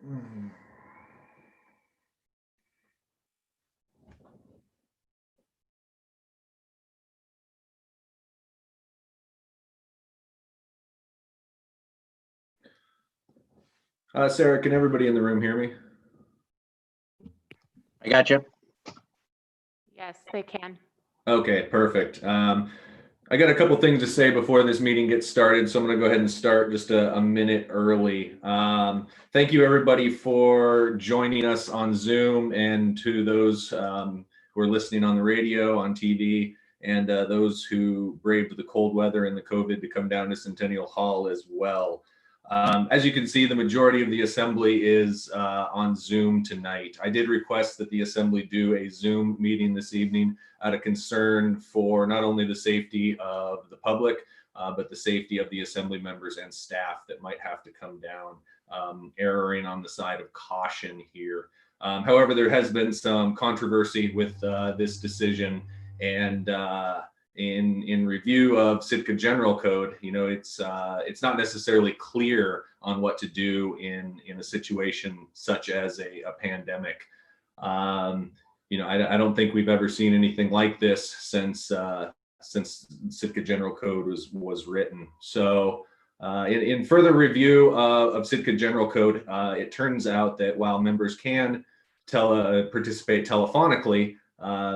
Mhm. Sarah, can everybody in the room hear me? I got you. Yes, they can. Okay, perfect. I got a couple things to say before this meeting gets started, so I'm going to go ahead and start just a minute early. Thank you, everybody, for joining us on Zoom, and to those who are listening on the radio, on TV, and those who braved the cold weather and the COVID to come down to Centennial Hall as well. As you can see, the majority of the assembly is on Zoom tonight. I did request that the assembly do a Zoom meeting this evening out of concern for not only the safety of the public, but the safety of the assembly members and staff that might have to come down, erring on the side of caution here. However, there has been some controversy with this decision, and in review of Sitka General Code, it's not necessarily clear on what to do in a situation such as a pandemic. I don't think we've ever seen anything like this since Sitka General Code was written. So in further review of Sitka General Code, it turns out that while members can participate telephonically,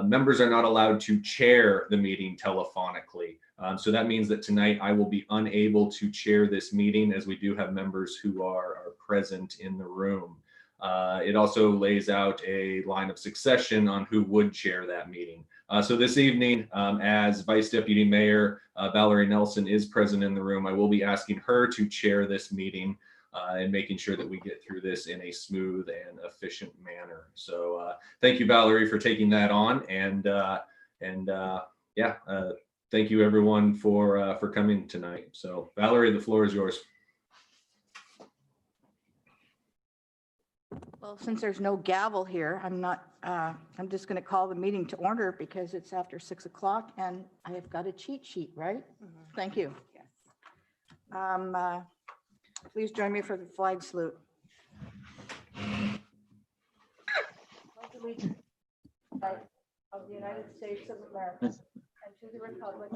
members are not allowed to chair the meeting telephonically. So that means that tonight I will be unable to chair this meeting, as we do have members who are present in the room. It also lays out a line of succession on who would chair that meeting. So this evening, as Vice Deputy Mayor Valerie Nelson is present in the room, I will be asking her to chair this meeting and making sure that we get through this in a smooth and efficient manner. So thank you, Valerie, for taking that on, and thank you everyone for coming tonight. So Valerie, the floor is yours. Well, since there's no gavel here, I'm just going to call the meeting to order because it's after 6 o'clock and I have got a cheat sheet, right? Thank you. Yes. Please join me for the flag salute. Of the United States of America and to the republic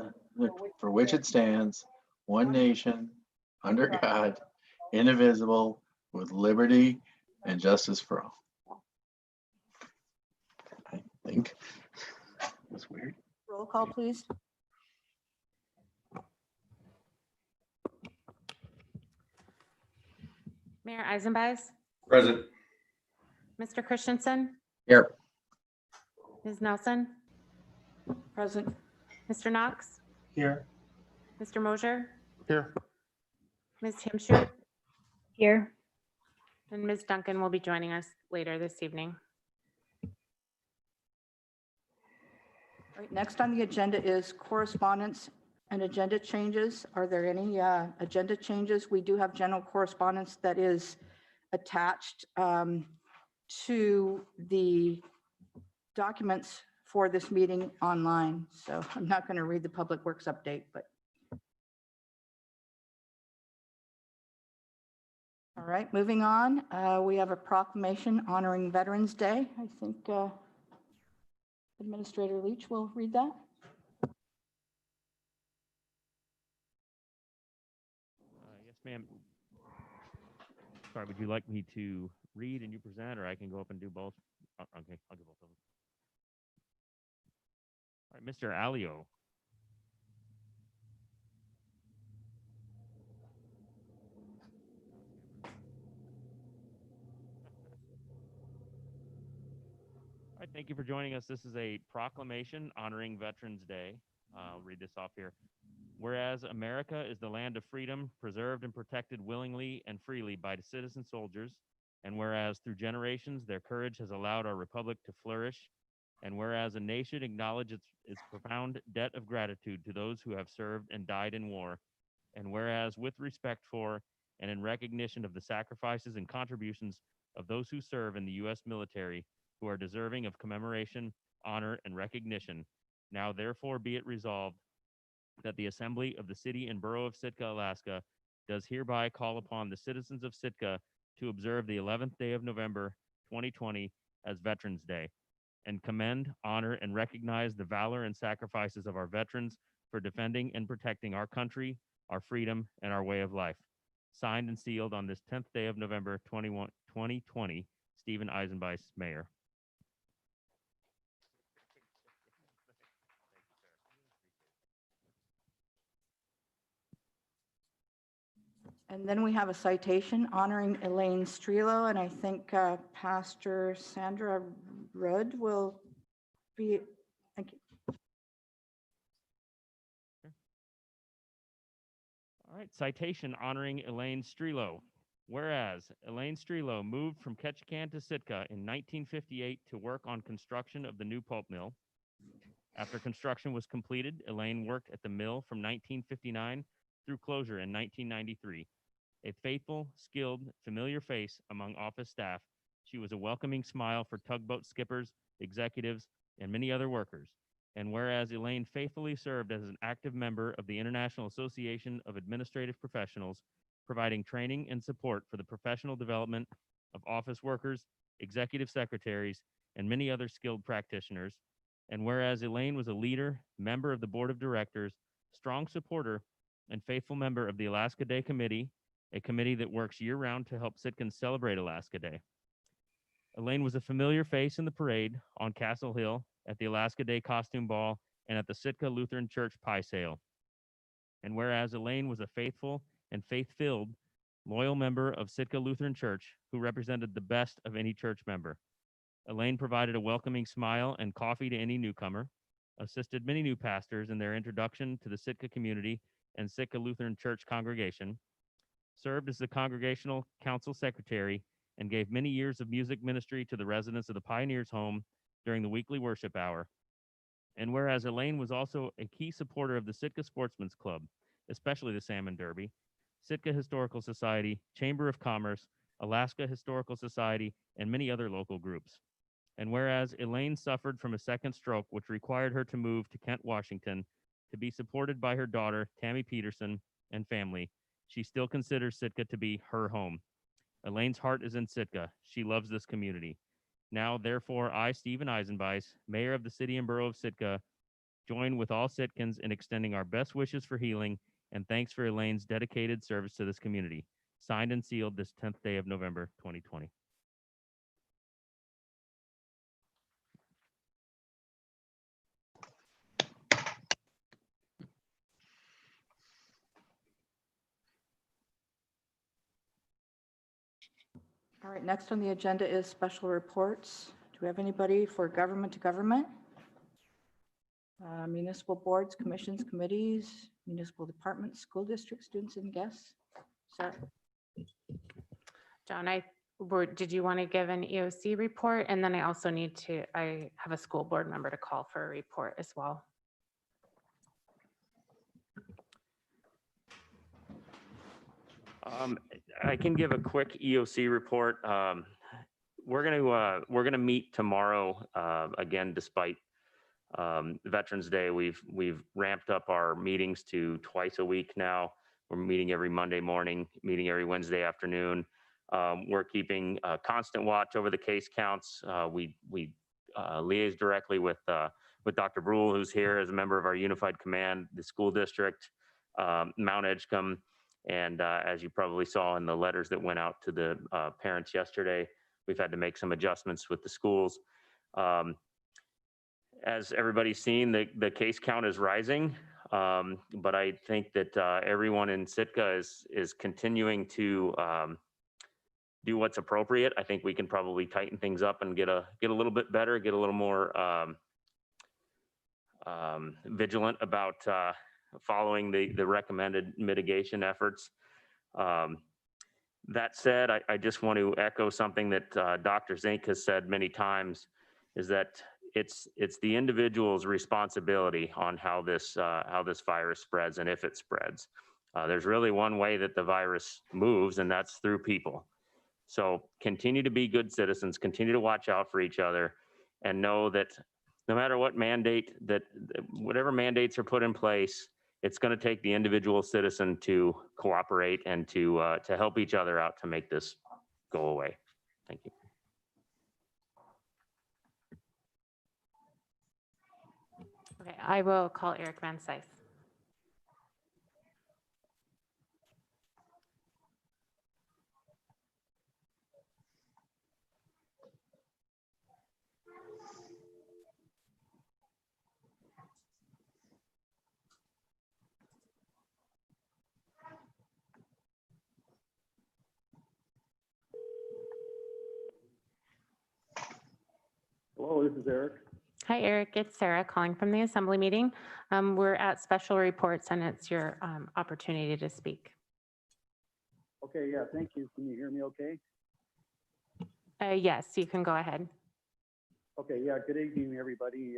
For which it stands, one nation, under God, indivisible, with liberty and justice for all. I think that's weird. Roll call, please. Mayor Eisenbeis, Present. Mr. Christensen, Here. Ms. Nelson, Present. Mr. Knox, Here. Mr. Mosier, Here. Ms. Himshoot, Here. and Ms. Duncan will be joining us later this evening. Right, next on the agenda is correspondence and agenda changes. Are there any agenda changes? We do have general correspondence that is attached to the documents for this meeting online. So I'm not going to read the Public Works update, but. All right, moving on. We have a proclamation honoring Veterans Day. I think Administrator Leach will read that. Yes, ma'am. Sorry, would you like me to read and you present, or I can go up and do both? Okay, I'll do both of them. All right, Mr. Alio. All right, thank you for joining us. This is a proclamation honoring Veterans Day. I'll read this off here. Whereas America is the land of freedom, preserved and protected willingly and freely by the citizen soldiers, and whereas through generations their courage has allowed our republic to flourish, and whereas a nation acknowledges its profound debt of gratitude to those who have served and died in war, and whereas with respect for and in recognition of the sacrifices and contributions of those who serve in the U.S. military, who are deserving of commemoration, honor, and recognition, now therefore be it resolved that the Assembly of the City and Borough of Sitka, Alaska, does hereby call upon the citizens of Sitka to observe the 11th day of November 2020 as Veterans Day and commend, honor, and recognize the valor and sacrifices of our veterans for defending and protecting our country, our freedom, and our way of life. Signed and sealed on this 10th day of November 2020, Stephen Eisenbeis, Mayor. And then we have a citation honoring Elaine Strelo, and I think Pastor Sandra Rudd will be, thank you. All right, citation honoring Elaine Strelo. Whereas Elaine Strelo moved from Ketchikan to Sitka in 1958 to work on construction of the new pulp mill. After construction was completed, Elaine worked at the mill from 1959 through closure in 1993. A faithful, skilled, familiar face among office staff, she was a welcoming smile for tugboat skippers, executives, and many other workers. And whereas Elaine faithfully served as an active member of the International Association of Administrative Professionals, providing training and support for the professional development of office workers, executive secretaries, and many other skilled practitioners. And whereas Elaine was a leader, member of the board of directors, strong supporter, and faithful member of the Alaska Day Committee, a committee that works year-round to help Sitkans celebrate Alaska Day. Elaine was a familiar face in the parade on Castle Hill, at the Alaska Day Costume Ball, and at the Sitka Lutheran Church Pie Sale. And whereas Elaine was a faithful and faith-filled, loyal member of Sitka Lutheran Church who represented the best of any church member. Elaine provided a welcoming smile and coffee to any newcomer, assisted many new pastors in their introduction to the Sitka community and Sitka Lutheran Church congregation, served as the Congregational Council Secretary, and gave many years of music ministry to the residents of the Pioneers Home during the weekly worship hour. And whereas Elaine was also a key supporter of the Sitka Sportsman's Club, especially the Salmon Derby, Sitka Historical Society, Chamber of Commerce, Alaska Historical Society, and many other local groups. And whereas Elaine suffered from a second stroke, which required her to move to Kent, Washington, to be supported by her daughter, Tammy Peterson, and family, she still considers Sitka to be her home. Elaine's heart is in Sitka. She loves this community. Now, therefore, I, Stephen Eisenbeis, Mayor of the City and Borough of Sitka, join with all Sitkans in extending our best wishes for healing and thanks for Elaine's dedicated service to this community. Signed and sealed this 10th day of November, 2020. All right, next on the agenda is special reports. Do we have anybody for government to government? Municipal boards, commissions, committees, municipal departments, school districts, students, and guests? Sarah? John, did you want to give an EOC report? And then I also I have a school board member to call for a report as well. I can give a quick EOC report. We're gonna meet tomorrow again, despite Veterans Day. We've ramped up our meetings to twice a week now. We're meeting every Monday morning, meeting every Wednesday afternoon. We're keeping a constant watch over the case counts. We liaise directly with Dr. Brule, who's here as a member of our Unified Command, the school district, Mount Edgecombe. And as you probably saw in the letters that went out to the parents yesterday, we've had to make some adjustments with the schools. As everybody's seen, the case count is rising, but I think that everyone in Sitka is continuing to do what's appropriate. I think we can probably tighten things up and get a little bit better, get a little more vigilant about following the recommended mitigation efforts. That said, I just want to echo something that Dr. Zink has said many times, is that it's the individual's responsibility on how this virus spreads and if it spreads. There's really one way that the virus moves, and that's through people. So continue to be good citizens, continue to watch out for each other, and know that no matter what whatever mandates are put in place, it's going to take the individual citizen to cooperate and to help each other out to make this go away. Thank you. Okay, I will call Eric Van Sice. Hello, this is Eric. Hi, Eric. It's Sarah calling from the assembly meeting. We're at special reports and it's your opportunity to speak. Okay, yeah, thank you. Can you hear me okay? Yes, you can go ahead. Okay, yeah, good evening, everybody.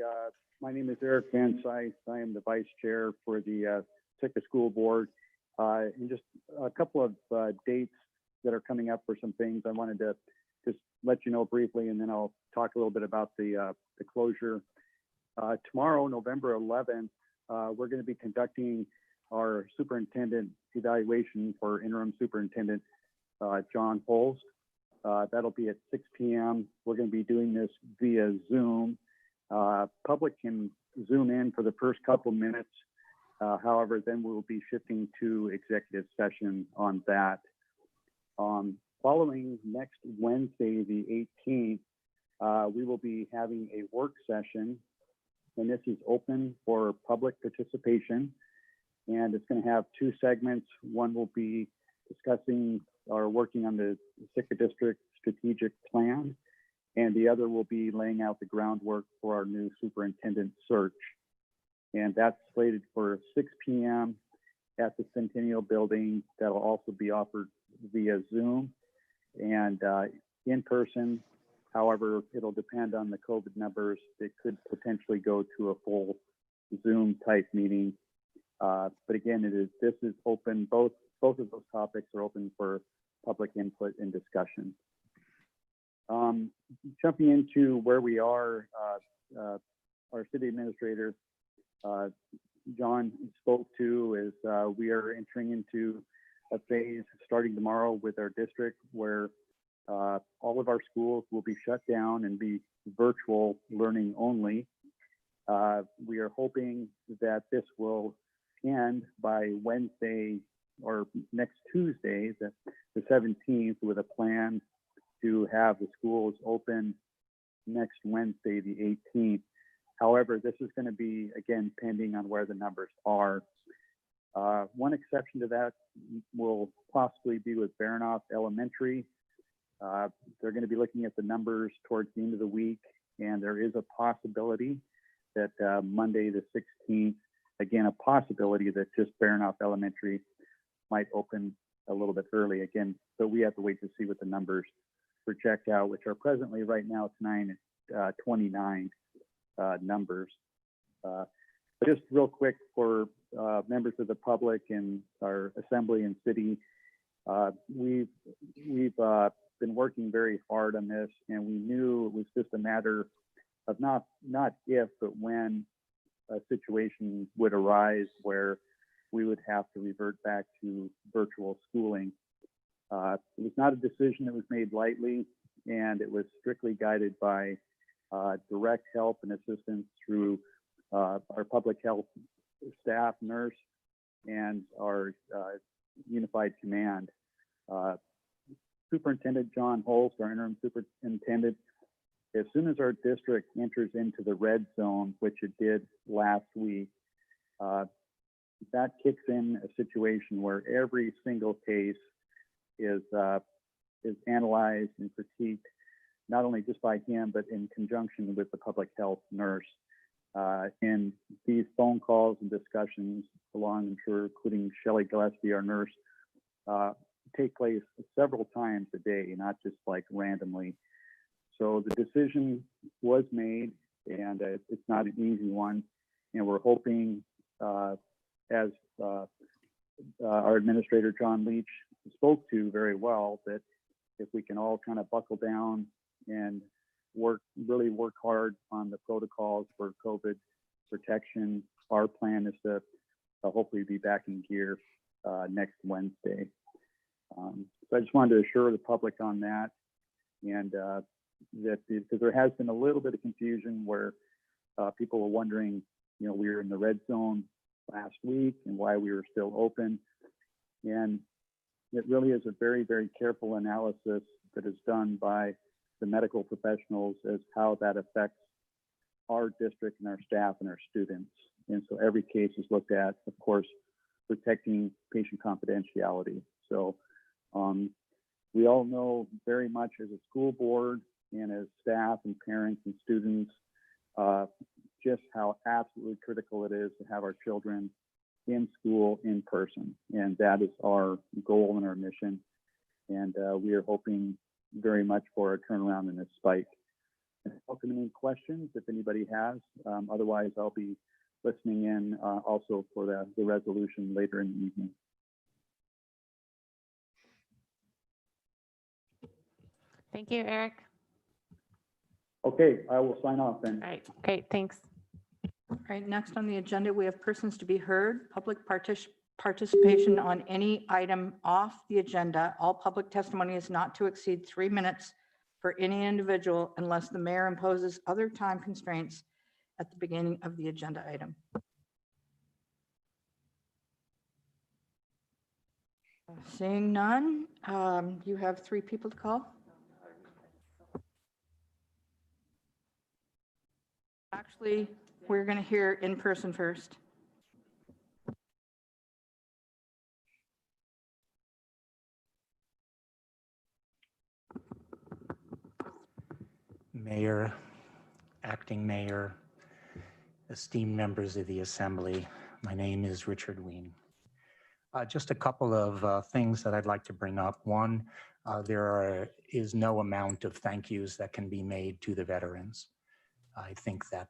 My name is Eric Van Sice. I am the vice chair for the Sitka School Board. And just a couple of dates that are coming up for some things I wanted to just let you know briefly, and then I'll talk a little bit about the closure. Tomorrow, November 11th, we're going to be conducting our superintendent evaluation for interim superintendent John Holst. That'll be at 6 p.m. We're going to be doing this via Zoom. Public can Zoom in for the first couple minutes. However, then we'll be shifting to executive session on that. Following next Wednesday, the 18th, we will be having a work session, and this is open for public participation. And it's going to have two segments. One will be discussing or working on the Sitka District strategic plan, and the other will be laying out the groundwork for our new superintendent search. And that's slated for 6 p.m. at the Centennial Building. That'll also be offered via Zoom and in person. However, it'll depend on the COVID numbers. It could potentially go to a full Zoom type meeting. But again, this is open. Both of those topics are open for public input and discussion. Jumping into where we are, our city administrator, John spoke to, is we are entering into a phase starting tomorrow with our district where all of our schools will be shut down and be virtual learning only. We are hoping that this will end by Wednesday or next Tuesday, the 17th, with a plan to have the schools open next Wednesday, the 18th. However, this is going to be, again, pending on where the numbers are. One exception to that will possibly be with Baranoff Elementary. They're going to be looking at the numbers towards the end of the week, and there is a possibility that Monday the 16th, again, a possibility that just Baranoff Elementary might open a little bit early again, but we have to wait to see what the numbers project out, which are presently right now tonight at 29 numbers. But just real quick for members of the public and our assembly and city, we've been working very hard on this, and we knew it was just a matter of not if, but when a situation would arise where we would have to revert back to virtual schooling. It was not a decision that was made lightly, and it was strictly guided by direct help and assistance through our public health staff, nurse, and our unified command. Superintendent John Holst, our interim superintendent, as soon as our district enters into the red zone, which it did last week, that kicks in a situation where every single case is analyzed and critiqued, not only just by him, but in conjunction with the public health nurse. And these phone calls and discussions, including Shelley Gillespie, our nurse, take place several times a day, not just like randomly. So the decision was made, and it's not an easy one. And we're hoping, as our administrator, John Leach, spoke to very well, that if we can all kind of buckle down and really work hard on the protocols for COVID protection, our plan is to hopefully be back in gear next Wednesday. So I just wanted to assure the public on that, and that because there has been a little bit of confusion where people were wondering, we were in the red zone last week and why we were still open. And it really is a very, very careful analysis that is done by the medical professionals as how that affects our district and our staff and our students. And so every case is looked at, of course, protecting patient confidentiality. So we all know very much as a school board and as staff and parents and students, just how absolutely critical it is to have our children in school in person. And that is our goal and our mission. And we are hoping very much for a turnaround in this spike. And welcome any questions if anybody has. Otherwise, I'll be listening in also for the resolution later in the evening. Thank you, Eric. Okay, I will sign off then. All right, great, thanks. All right, next on the agenda, we have persons to be heard, public participation on any item off the agenda. All public testimony is not to exceed 3 minutes for any individual unless the mayor imposes other time constraints at the beginning of the agenda item. Seeing none, you have 3 people to call. Actually, we're going to hear in person first. Mayor, acting mayor, esteemed members of the assembly, my name is Richard Wien. Just a couple of things that I'd like to bring up. One, there is no amount of thank yous that can be made to the veterans. I think that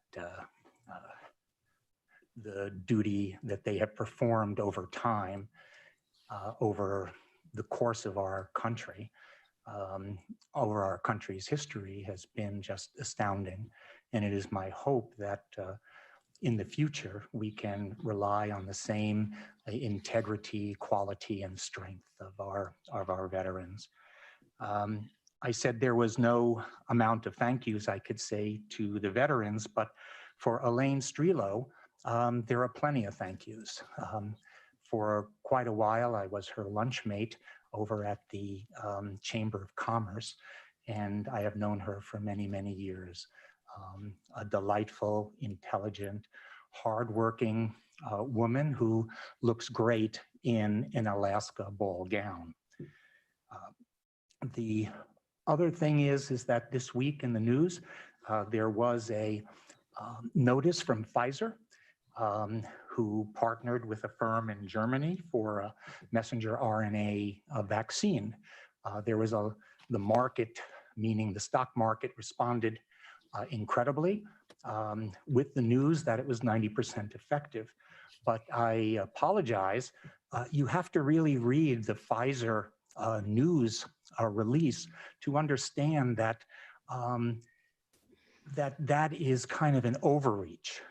the duty that they have performed over time, over the course of our country, over our country's history has been just astounding. And it is my hope that in the future, we can rely on the same integrity, quality, and strength of our veterans. I said there was no amount of thank yous I could say to the veterans, but for Elaine Strelo, there are plenty of thank yous. For quite a while, I was her lunchmate over at the Chamber of Commerce, and I have known her for many, many years. A delightful, intelligent, hardworking woman who looks great in an Alaska ball gown. The other thing is that this week in the news, there was a notice from Pfizer, who partnered with a firm in Germany for a messenger RNA vaccine. There was the market, meaning the stock market, responded incredibly with the news that it was 90% effective. But I apologize, you have to really read the Pfizer news release to understand that that is kind of an overreach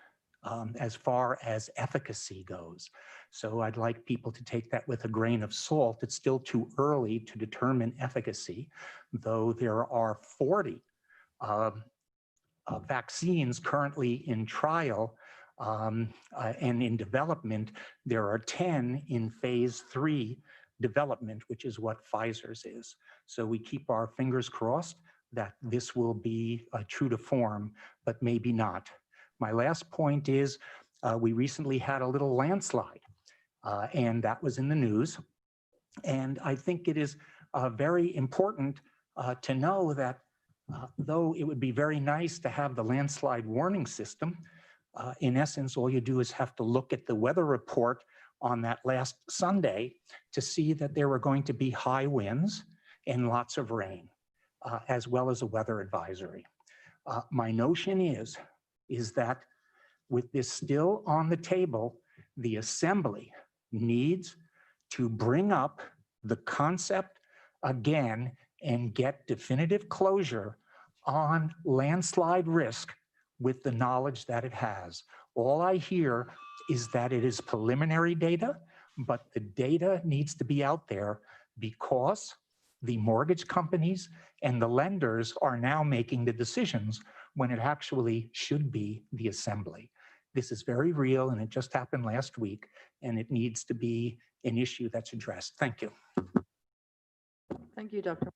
as far as efficacy goes. So I'd like people to take that with a grain of salt. It's still too early to determine efficacy, though there are 40 vaccines currently in trial and in development. There are 10 in phase 3 development, which is what Pfizer's is. So we keep our fingers crossed that this will be true to form, but maybe not. My last point is we recently had a little landslide, and that was in the news. And I think it is very important to know that though it would be very nice to have the landslide warning system, in essence, all you do is have to look at the weather report on that last Sunday to see that there were going to be high winds and lots of rain, as well as a weather advisory. My notion is that with this still on the table, the Assembly needs to bring up the concept again and get definitive closure on landslide risk with the knowledge that it has. All I hear is that it is preliminary data, but the data needs to be out there because the mortgage companies and the lenders are now making the decisions when it actually should be the assembly. This is very real, and it just happened last week, and it needs to be an issue that's addressed. Thank you. Thank you, Dr.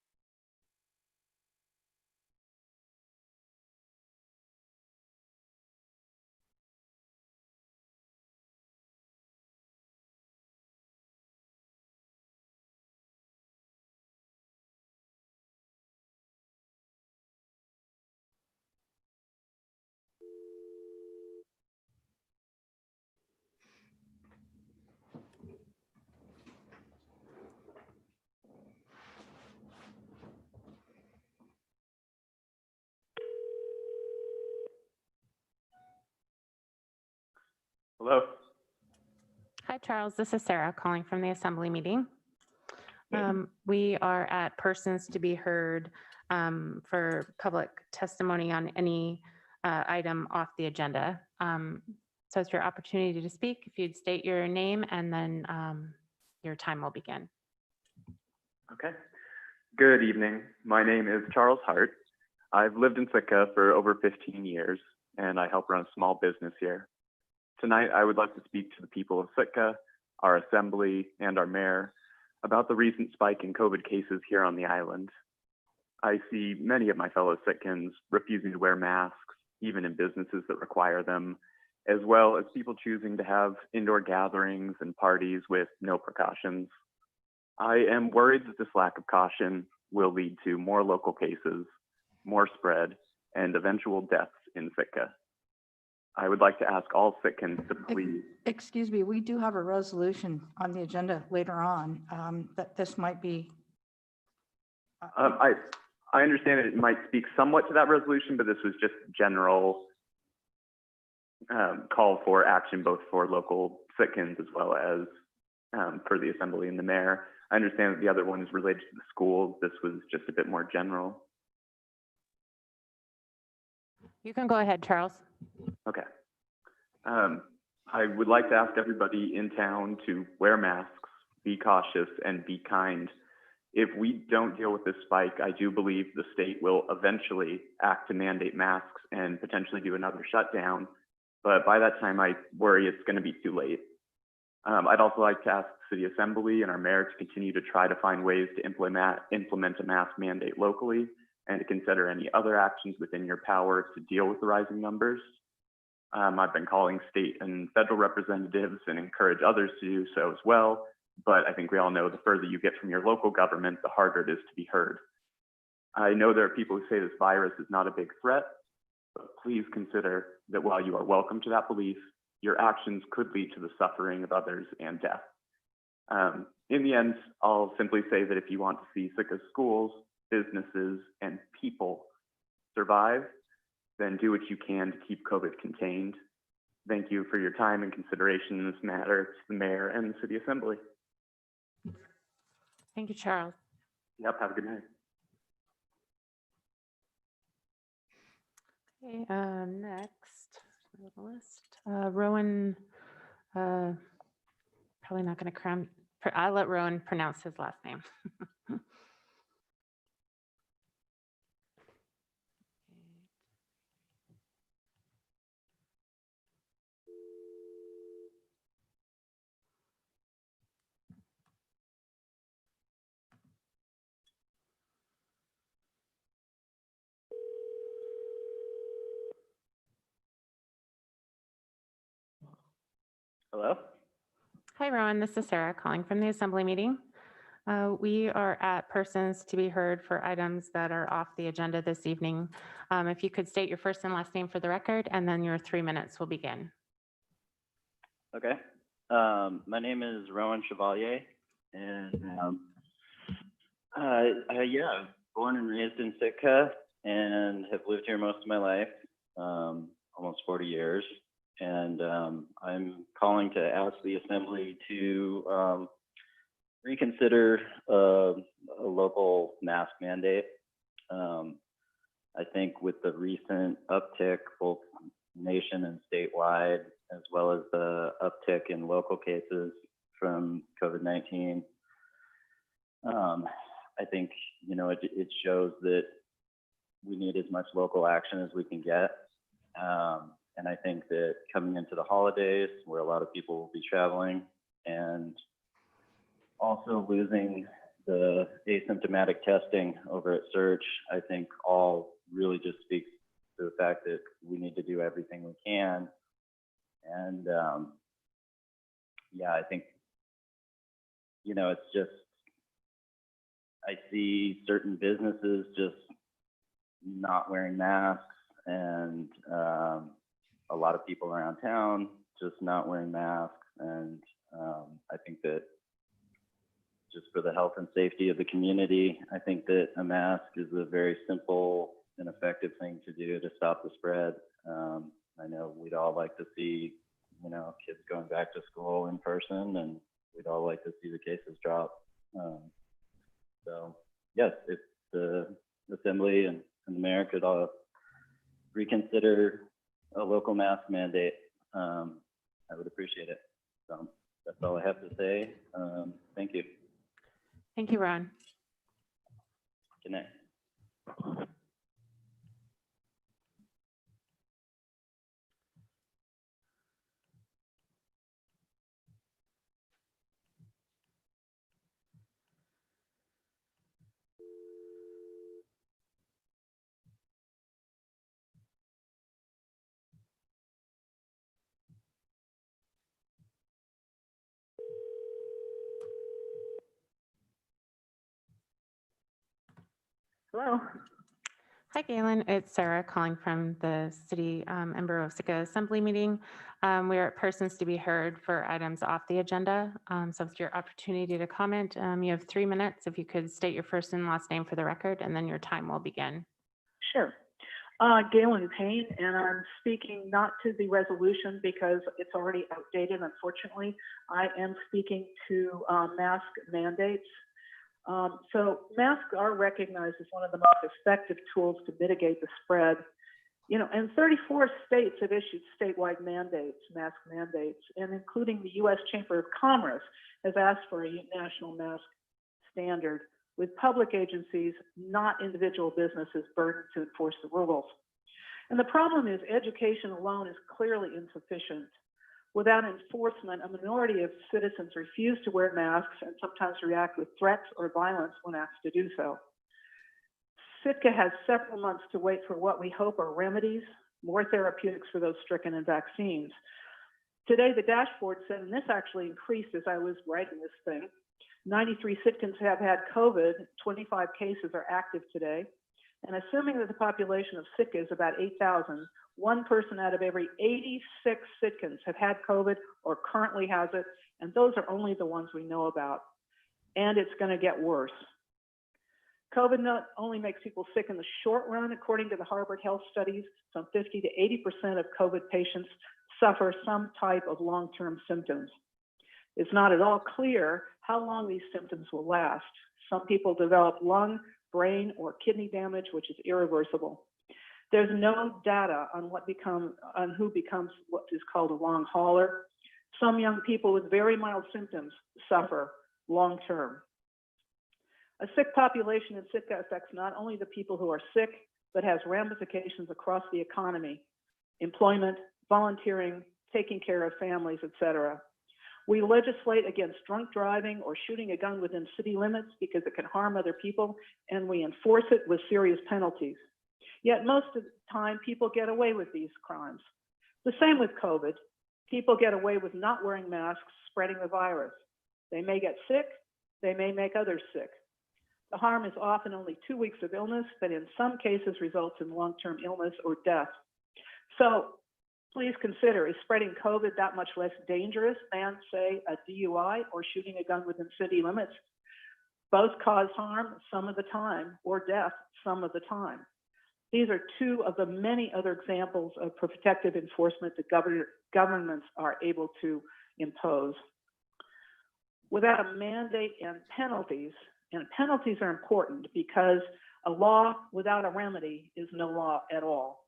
Hello. Hi, Charles. This is Sarah calling from the assembly meeting. We are at persons to be heard for public testimony on any item off the agenda. So it's your opportunity to speak. If you'd state your name and then your time will begin. Okay. Good evening. My name is Charles Hart. I've lived in Sitka for over 15 years, and I help run a small business here. Tonight, I would like to speak to the people of Sitka, our assembly, and our mayor about the recent spike in COVID cases here on the island. I see many of my fellow Sitkans refusing to wear masks, even in businesses that require them, as well as people choosing to have indoor gatherings and parties with no precautions. I am worried that this lack of caution will lead to more local cases, more spread, and eventual deaths in Sitka. I would like to ask all Sitkans to please. Excuse me, we do have a resolution on the agenda later on that this might be. I understand that it might speak somewhat to that resolution, but this was just general call for action, both for local Sitkans as well as for the assembly and the mayor. I understand that the other one is related to the schools. This was just a bit more general. You can go ahead, Charles. Okay. I would like to ask everybody in town to wear masks, be cautious, and be kind. If we don't deal with this spike, I do believe the state will eventually act to mandate masks and potentially do another shutdown. But by that time, I worry it's going to be too late. I'd also like to ask the city assembly and our mayor to continue to try to find ways to implement a mask mandate locally and to consider any other actions within your power to deal with the rising numbers. I've been calling state and federal representatives and encourage others to do so as well. But I think we all know the further you get from your local government, the harder it is to be heard. I know there are people who say this virus is not a big threat, but please consider that while you are welcome to that belief, your actions could lead to the suffering of others and death. In the end, I'll simply say that if you want to see Sitka schools, businesses, and people survive, then do what you can to keep COVID contained. Thank you for your time and consideration in this matter to the mayor and the city assembly. Thank you, Charles. Yep, have a good night. Okay, next on the list, Rowan, probably not going to cram. I'll let Rowan pronounce his last name. Hello? Hi, Rowan. This is Sarah calling from the assembly meeting. We are at persons to be heard for items that are off the agenda this evening. If you could state your first and last name for the record, and then your 3 minutes will begin. Okay. My name is Rowan Chevalier, and yeah, born and raised in Sitka, and have lived here most of my life, almost 40 years. And I'm calling to ask the assembly to reconsider a local mask mandate. I think with the recent uptick, both nation and statewide, as well as the uptick in local cases from COVID-19, I think, you know, it shows that we need as much local action as we can get. And I think that coming into the holidays where a lot of people will be traveling and also losing the asymptomatic testing over at Surge, I think all really just speaks to the fact that we need to do everything we can. And yeah, I think, you know, it's just, I see certain businesses just not wearing masks, and a lot of people around town just not wearing masks. And I think that just for the health and safety of the community, I think that a mask is a very simple and effective thing to do to stop the spread. I know we'd all like to see, you know, kids going back to school in person, and we'd all like to see the cases drop. So yes, if the Assembly and the mayor could all reconsider a local mask mandate, I would appreciate it. So that's all I have to say. Thank you. Thank you, Ron. Good night. Hello. Hi, Galen. It's Sarah calling from the City and Borough of Sitka Assembly meeting. We are at persons to be heard for items off the agenda. So it's your opportunity to comment. You have 3 minutes. If you could state your first and last name for the record, and then your time will begin. Sure. Galen Payne, and I'm speaking not to the resolution because it's already outdated, unfortunately. I am speaking to mask mandates. So masks are recognized as one of the most effective tools to mitigate the spread. You know, and 34 states have issued statewide mandates, mask mandates, and including the U.S. Chamber of Commerce has asked for a national mask standard, with public agencies, not individual businesses, burdened to enforce the rules. And the problem is education alone is clearly insufficient. Without enforcement, a minority of citizens refuse to wear masks and sometimes react with threats or violence when asked to do so. Sitka has several months to wait for what we hope are remedies, more therapeutics for those stricken, and vaccines. Today, the dashboard said, and this actually increased as I was writing this thing, 93 Sitkans have had COVID, 25 cases are active today. And assuming that the population of Sitka is about 8,000, 1 person out of every 86 Sitkans have had COVID or currently has it, and those are only the ones we know about. And it's going to get worse. COVID not only makes people sick in the short run, according to the Harvard Health studies, some 50 to 80% of COVID patients suffer some type of long-term symptoms. It's not at all clear how long these symptoms will last. Some people develop lung, brain, or kidney damage, which is irreversible. There's no data on who becomes what is called a long hauler. Some young people with very mild symptoms suffer long term. A sick population in Sitka affects not only the people who are sick, but has ramifications across the economy, employment, volunteering, taking care of families, etc. We legislate against drunk driving or shooting a gun within city limits because it can harm other people, and we enforce it with serious penalties. Yet most of the time, people get away with these crimes. The same with COVID. People get away with not wearing masks, spreading the virus. They may get sick, they may make others sick. The harm is often only 2 weeks of illness, but in some cases results in long-term illness or death. So please consider, is spreading COVID that much less dangerous than, say, a DUI or shooting a gun within city limits? Both cause harm some of the time, or death some of the time. These are 2 of the many other examples of protective enforcement that governments are able to impose. Without a mandate and penalties are important because a law without a remedy is no law at all.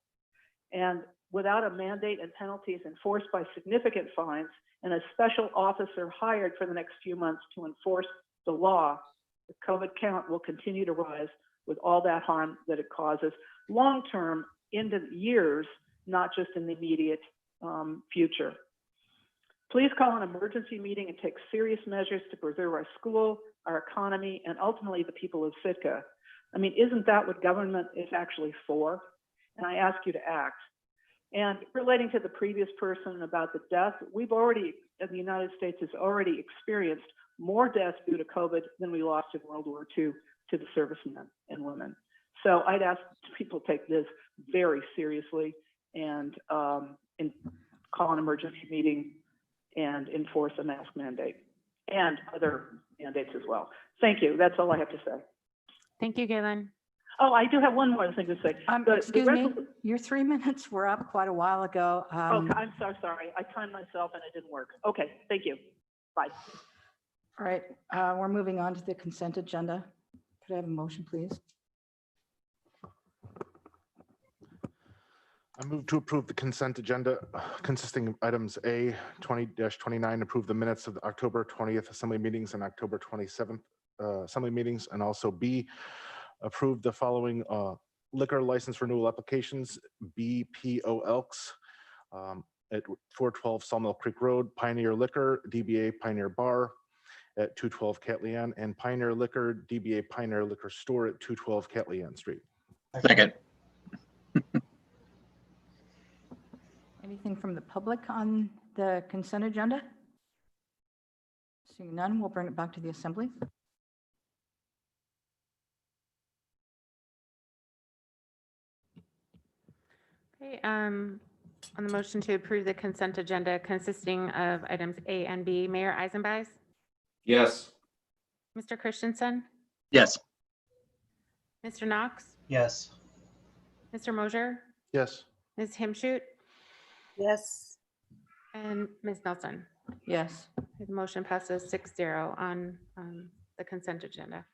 And without a mandate and penalties enforced by significant fines and a special officer hired for the next few months to enforce the law, The COVID count will continue to rise with all that harm that it causes long-term into years, not just in the immediate future. Please call an emergency meeting and take serious measures to preserve our school, our economy, and ultimately the people of Sitka. I mean, isn't that what government is actually for? And I ask you to act. And relating to the previous person about the death, we've already, the United States has already experienced more deaths due to COVID than we lost in World War II to the servicemen and women. So I'd ask people to take this very seriously and call an emergency meeting and enforce a mask mandate and other mandates as well. Thank you. That's all I have to say. Thank you, Galen. Oh, I do have one more thing to say. Excuse me, your 3 minutes were up quite a while ago. Oh, I'm so sorry. I timed myself and it didn't work. Okay, thank you. Bye. All right, we're moving on to the consent agenda. Could I have a motion, please? I move to approve the consent agenda consisting of items A, 20-29, approve the minutes of the October 20th Assembly meetings and October 27th Assembly meetings, and also B, approve the following liquor license renewal applications: BPO Elks at 412 Sawmill Creek Road, Pioneer Liquor, DBA Pioneer Bar at 212 Catlean, and Pioneer Liquor, DBA Pioneer Liquor Store at 212 Catlean Street. Second. Anything from the public on the consent agenda? Seeing none, we'll bring it back to the assembly. Okay, on the motion to approve the consent agenda consisting of items A and B, Mayor Eisenbais, Yes. Mr. Christensen, Yes. Mr. Knox, Yes. Mr. Mosier, Yes. Ms. Himshoot, Yes. and Ms. Nelson. Yes. The motion passes 6-0 on the consent agenda.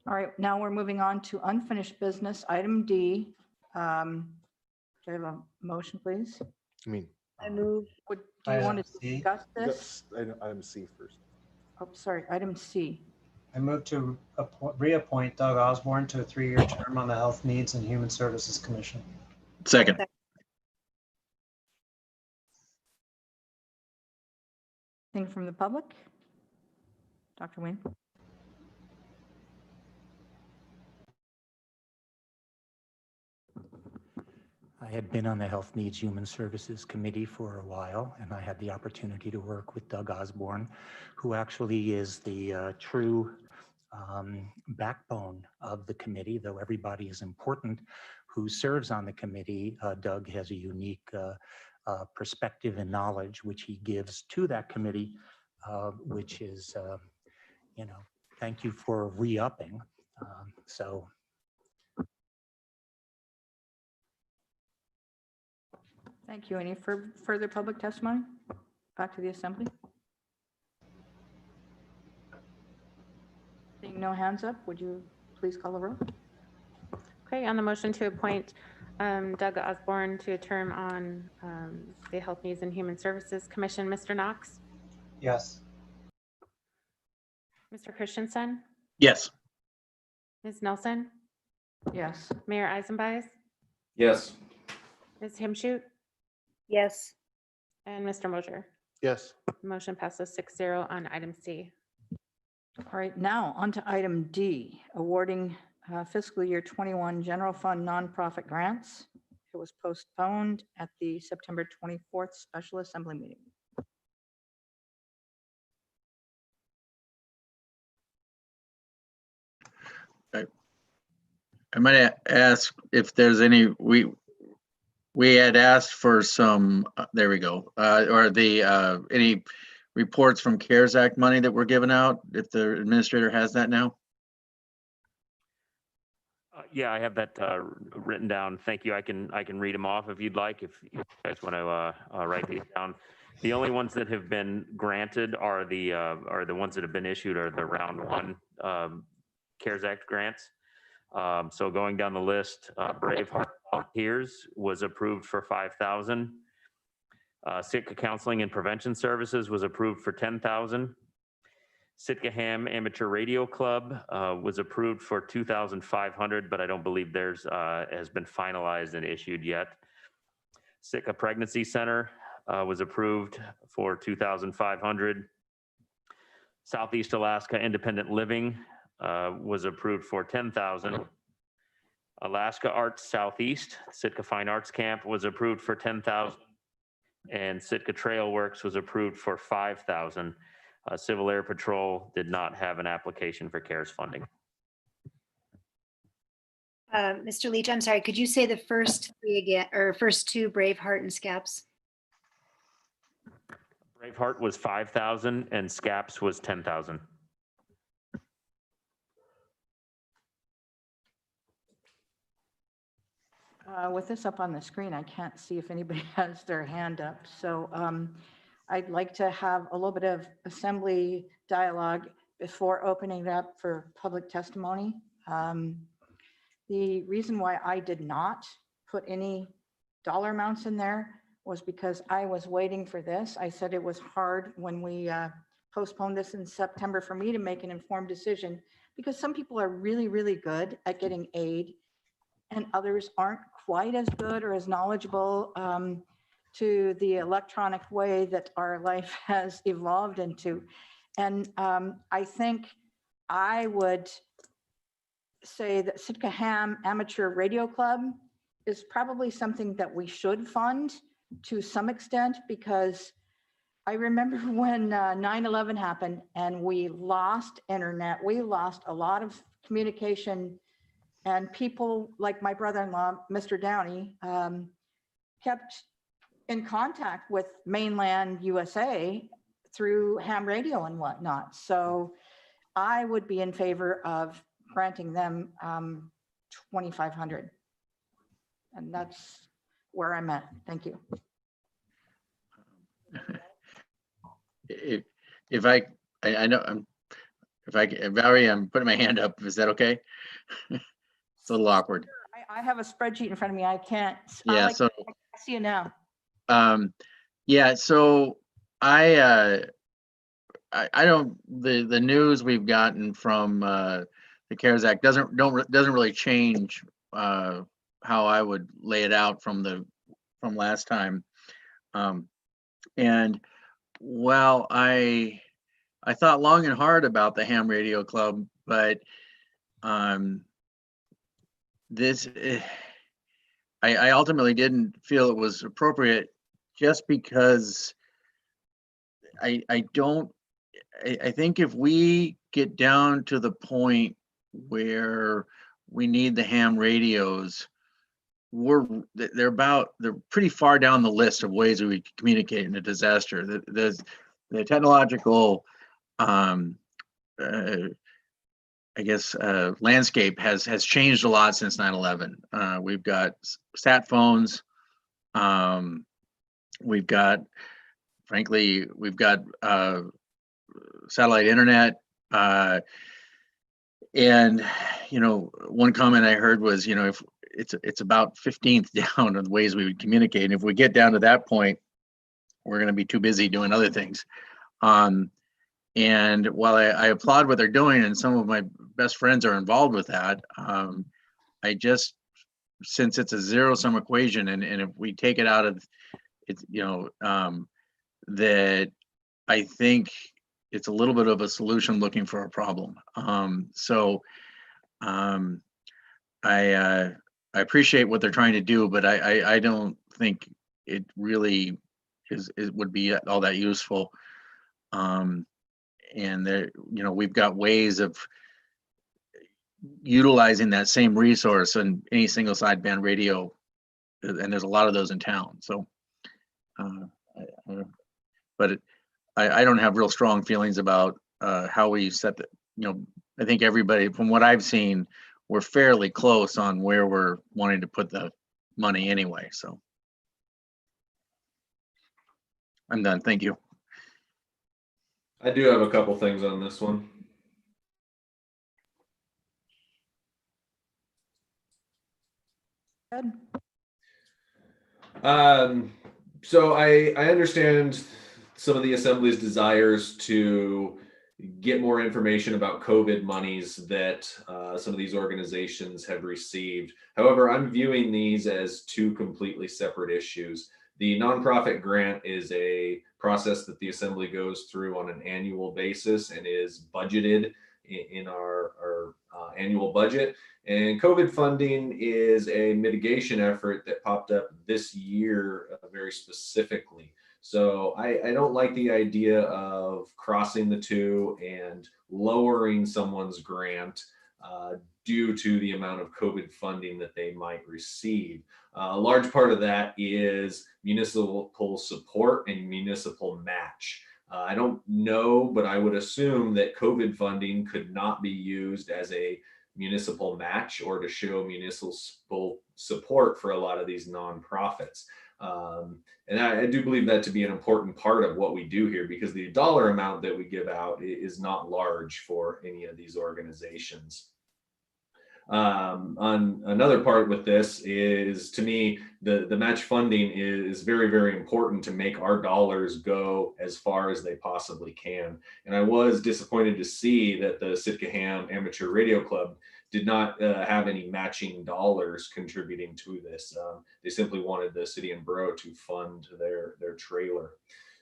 All right, now we're moving on to unfinished business, item D. Do I have a motion, please? I mean, I move. Do you want to Item C. discuss this? item C first. Oh, sorry, item C. I move to reappoint Doug Osborne to a 3-year term on the Health Needs and Human Services Commission. Second. Anything from the public? Dr. Wayne? I had been on the Health Needs Human Services Committee for a while, and I had the opportunity to work with Doug Osborne, who actually is the true backbone of the committee. Though everybody is important who serves on the committee, Doug has a unique perspective and knowledge which he gives to that committee, which is, thank you for re-upping. Thank you. Any further public testimony? Back to the assembly. Seeing no hands up, would you please call the roll? Okay, on the motion to appoint Doug Osborne to a term on the Health Needs and Human Services Commission, Mr. Knox, Yes. Mr. Christensen, Yes. Ms. Nelson, Yes. Mayor Eisenbais, Yes. Ms. Himshoot, Yes. and Mr. Mosier. Yes. Motion passes 6-0 on item C. All right, now on to item D, awarding fiscal year 21 general fund nonprofit grants. It was postponed at the September 24th special assembly meeting. I might ask if there's any, we had asked for some, there we go, or the, any reports from CARES Act money that were given out, if the administrator has that now? Yeah, I have that written down. Thank you. I can read them off if you'd like, if you guys want to write these down. The only ones that have been granted are the ones that have been issued are the round one CARES Act grants. So going down the list, Brave Heart Volunteers was approved for $5,000. Sitka Counseling and Prevention Services was approved for $10,000. Sitka Ham Amateur Radio Club was approved for $2,500, but I don't believe theirs has been finalized and issued yet. Sitka Pregnancy Center was approved for $2,500. Southeast Alaska Independent Living was approved for $10,000. Alaska Arts Southeast, Sitka Fine Arts Camp was approved for $10,000. And Sitka Trail Works was approved for $5,000. Civil Air Patrol did not have an application for CARES funding. Mr. Leach, I'm sorry, could you say the first three again, or first two, Braveheart and SCAPS? Braveheart was 5,000 and SCAPS was 10,000. With this up on the screen, I can't see if anybody has their hand up. So I'd like to have a little bit of assembly dialogue before opening it up for public testimony. The reason why I did not put any dollar amounts in there was because I was waiting for this. I said it was hard when we postponed this in September for me to make an informed decision, because some people are really, really good at getting aid and others aren't quite as good or as knowledgeable to the electronic way that our life has evolved into. And I think I would say that Sitka Ham Amateur Radio Club is probably something that we should fund to some extent, because I remember when 9/11 happened and we lost internet, we lost a lot of communication, and people like my brother-in-law, Mr. Downey, kept in contact with mainland USA through ham radio and whatnot. So I would be in favor of granting them $2,500. And that's where I'm at. Thank you. If I know, Valerie, I'm putting my hand up. Is that okay? It's a little awkward. I have a spreadsheet in front of me. I can't. Yeah. I see you now. Yeah. So I don't, the news we've gotten from the CARES Act doesn't really change how I would lay it out from last time. And well, I thought long and hard about the Ham Radio Club, but I ultimately didn't feel it was appropriate, just because I think if we get down to the point where we need the ham radios, they're pretty far down the list of ways that we communicate in a disaster. The technological landscape has changed a lot since 9/11. We've got sat phones. We've got satellite internet. And, one comment I heard was, if it's about 15th down on the ways we would communicate. And if we get down to that point, we're going to be too busy doing other things. And while I applaud what they're doing, and some of my best friends are involved with that, since it's a zero-sum equation, and if we take it out of it, that I think it's a little bit of a solution looking for a problem. I appreciate what they're trying to do, but I don't think it really would be all that useful. And there, we've got ways of utilizing that same resource on any single sideband radio, and there's a lot of those in town. So, but I don't have real strong feelings about how we set the. I think everybody, from what I've seen, we're fairly close on where we're wanting to put the money anyway. So, I'm done. Thank you. I do have a couple things on this one. Good. So I understand some of the assembly's desires to get more information about COVID monies that some of these organizations have received. However, I'm viewing these as two completely separate issues. The nonprofit grant is a process that the Assembly goes through on an annual basis and is budgeted in our annual budget. And COVID funding is a mitigation effort that popped up this year very specifically. So I don't like the idea of crossing the two and lowering someone's grant due to the amount of COVID funding that they might receive. A large part of that is municipal support and municipal match. I don't know, but I would assume that COVID funding could not be used as a municipal match or to show municipal support for a lot of these nonprofits. And I do believe that to be an important part of what we do here, because the dollar amount that we give out is not large for any of these organizations. On another part with this is, to me, the match funding is very, very important to make our dollars go as far as they possibly can. And I was disappointed to see that the Sitka Ham Amateur Radio Club did not have any matching dollars contributing to this. They simply wanted the city and borough to fund their trailer.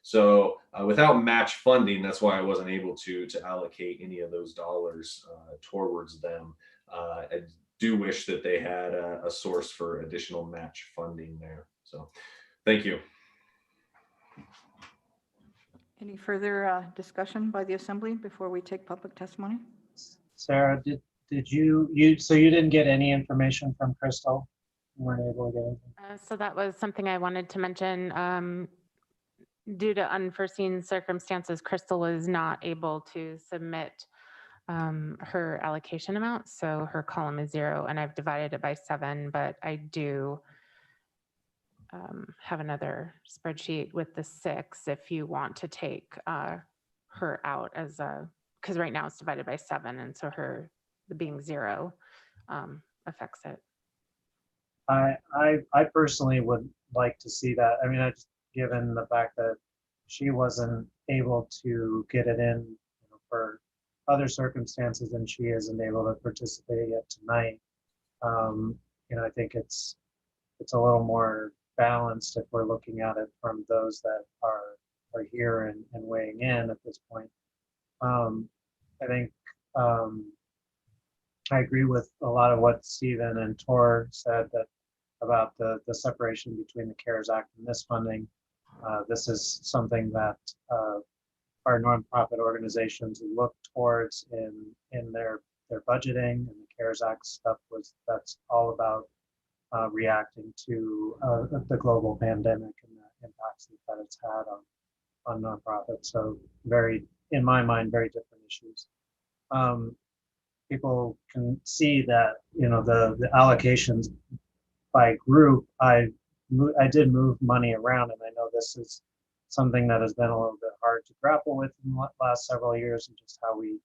So without match funding, that's why I wasn't able to allocate any of those dollars towards them. I do wish that they had a source for additional match funding there. So thank you. Any further discussion by the Assembly before we take public testimony? Sarah, did you so you didn't get any information from Crystal? You weren't able to get anything? So that was something I wanted to mention. Due to unforeseen circumstances, Crystal was not able to submit her allocation amount. So her column is 0 and I've divided it by 7, but I do have another spreadsheet with the 6 if you want to take her out as a, because right now it's divided by 7. And so her being 0 affects it. I personally would like to see that. I mean, given the fact that she wasn't able to get it in, for other circumstances, and she isn't able to participate yet tonight. I think it's a little more balanced if we're looking at it from those that are here and weighing in at this point. I think I agree with a lot of what Stephen and Tor said about the separation between the CARES Act and this funding. This is something that our nonprofit organizations look towards in their budgeting, and the CARES Act stuff that's all about reacting to the global pandemic and the impacts that it's had on nonprofits. So in my mind, very different issues. People can see that, the allocations by group, I did move money around, and I know this is something that has been a little bit hard to grapple with in the last several years, and just how we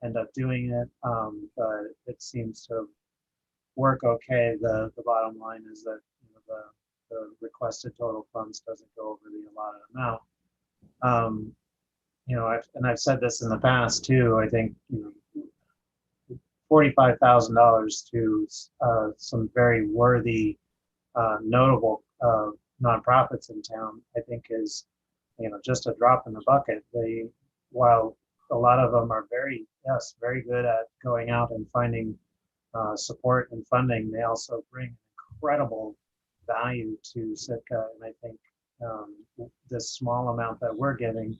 end up doing it. But it seems to work okay. The bottom line is that the requested total funds doesn't go over the allotted amount. I've said this in the past too. I think $45,000 to some very worthy, notable nonprofits in town, I think is just a drop in the bucket. While a lot of them are very good at going out and finding support and funding, they also bring incredible value to Sitka. And I think this small amount that we're giving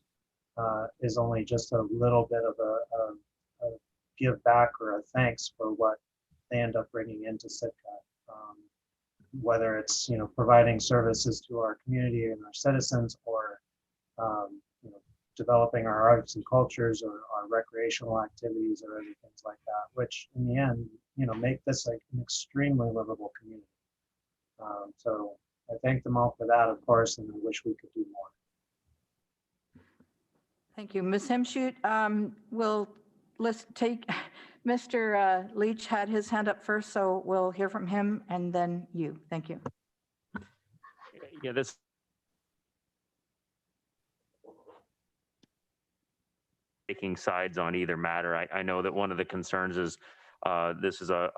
is only just a little bit of a give back or a thanks for what they end up bringing into Sitka. Whether it's providing services to our community and our citizens, or developing our arts and cultures, or our recreational activities, or other things like that, which in the end make this like an extremely livable community. So I thank them all for that, of course, and I wish we could do more. Thank you. Ms. Hemschoot, let's take, Mr. Leach had his hand up first, so we'll hear from him and then you. Thank you. Yeah, this taking sides on either matter. I know that one of the concerns is this is a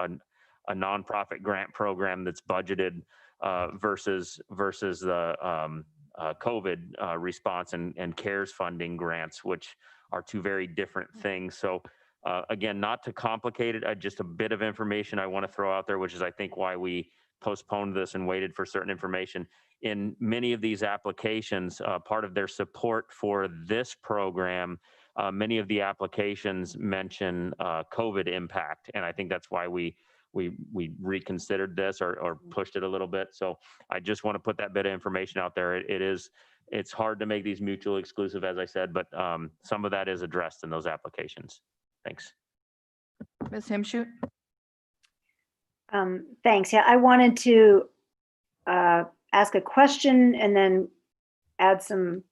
nonprofit grant program that's budgeted versus the COVID response and CARES funding grants, which are two very different things. So again, not to complicate it, just a bit of information I want to throw out there, which is I think why we postponed this and waited for certain information. In many of these applications, part of their support for this program, many of the applications mention COVID impact, and I think that's why we reconsidered this or pushed it a little bit. So I just want to put that bit of information out there. It's hard to make these mutually exclusive, as I said, but some of that is addressed in those applications. Thanks. Ms. Himshoot? Thanks. Yeah, I wanted to ask a question and then add some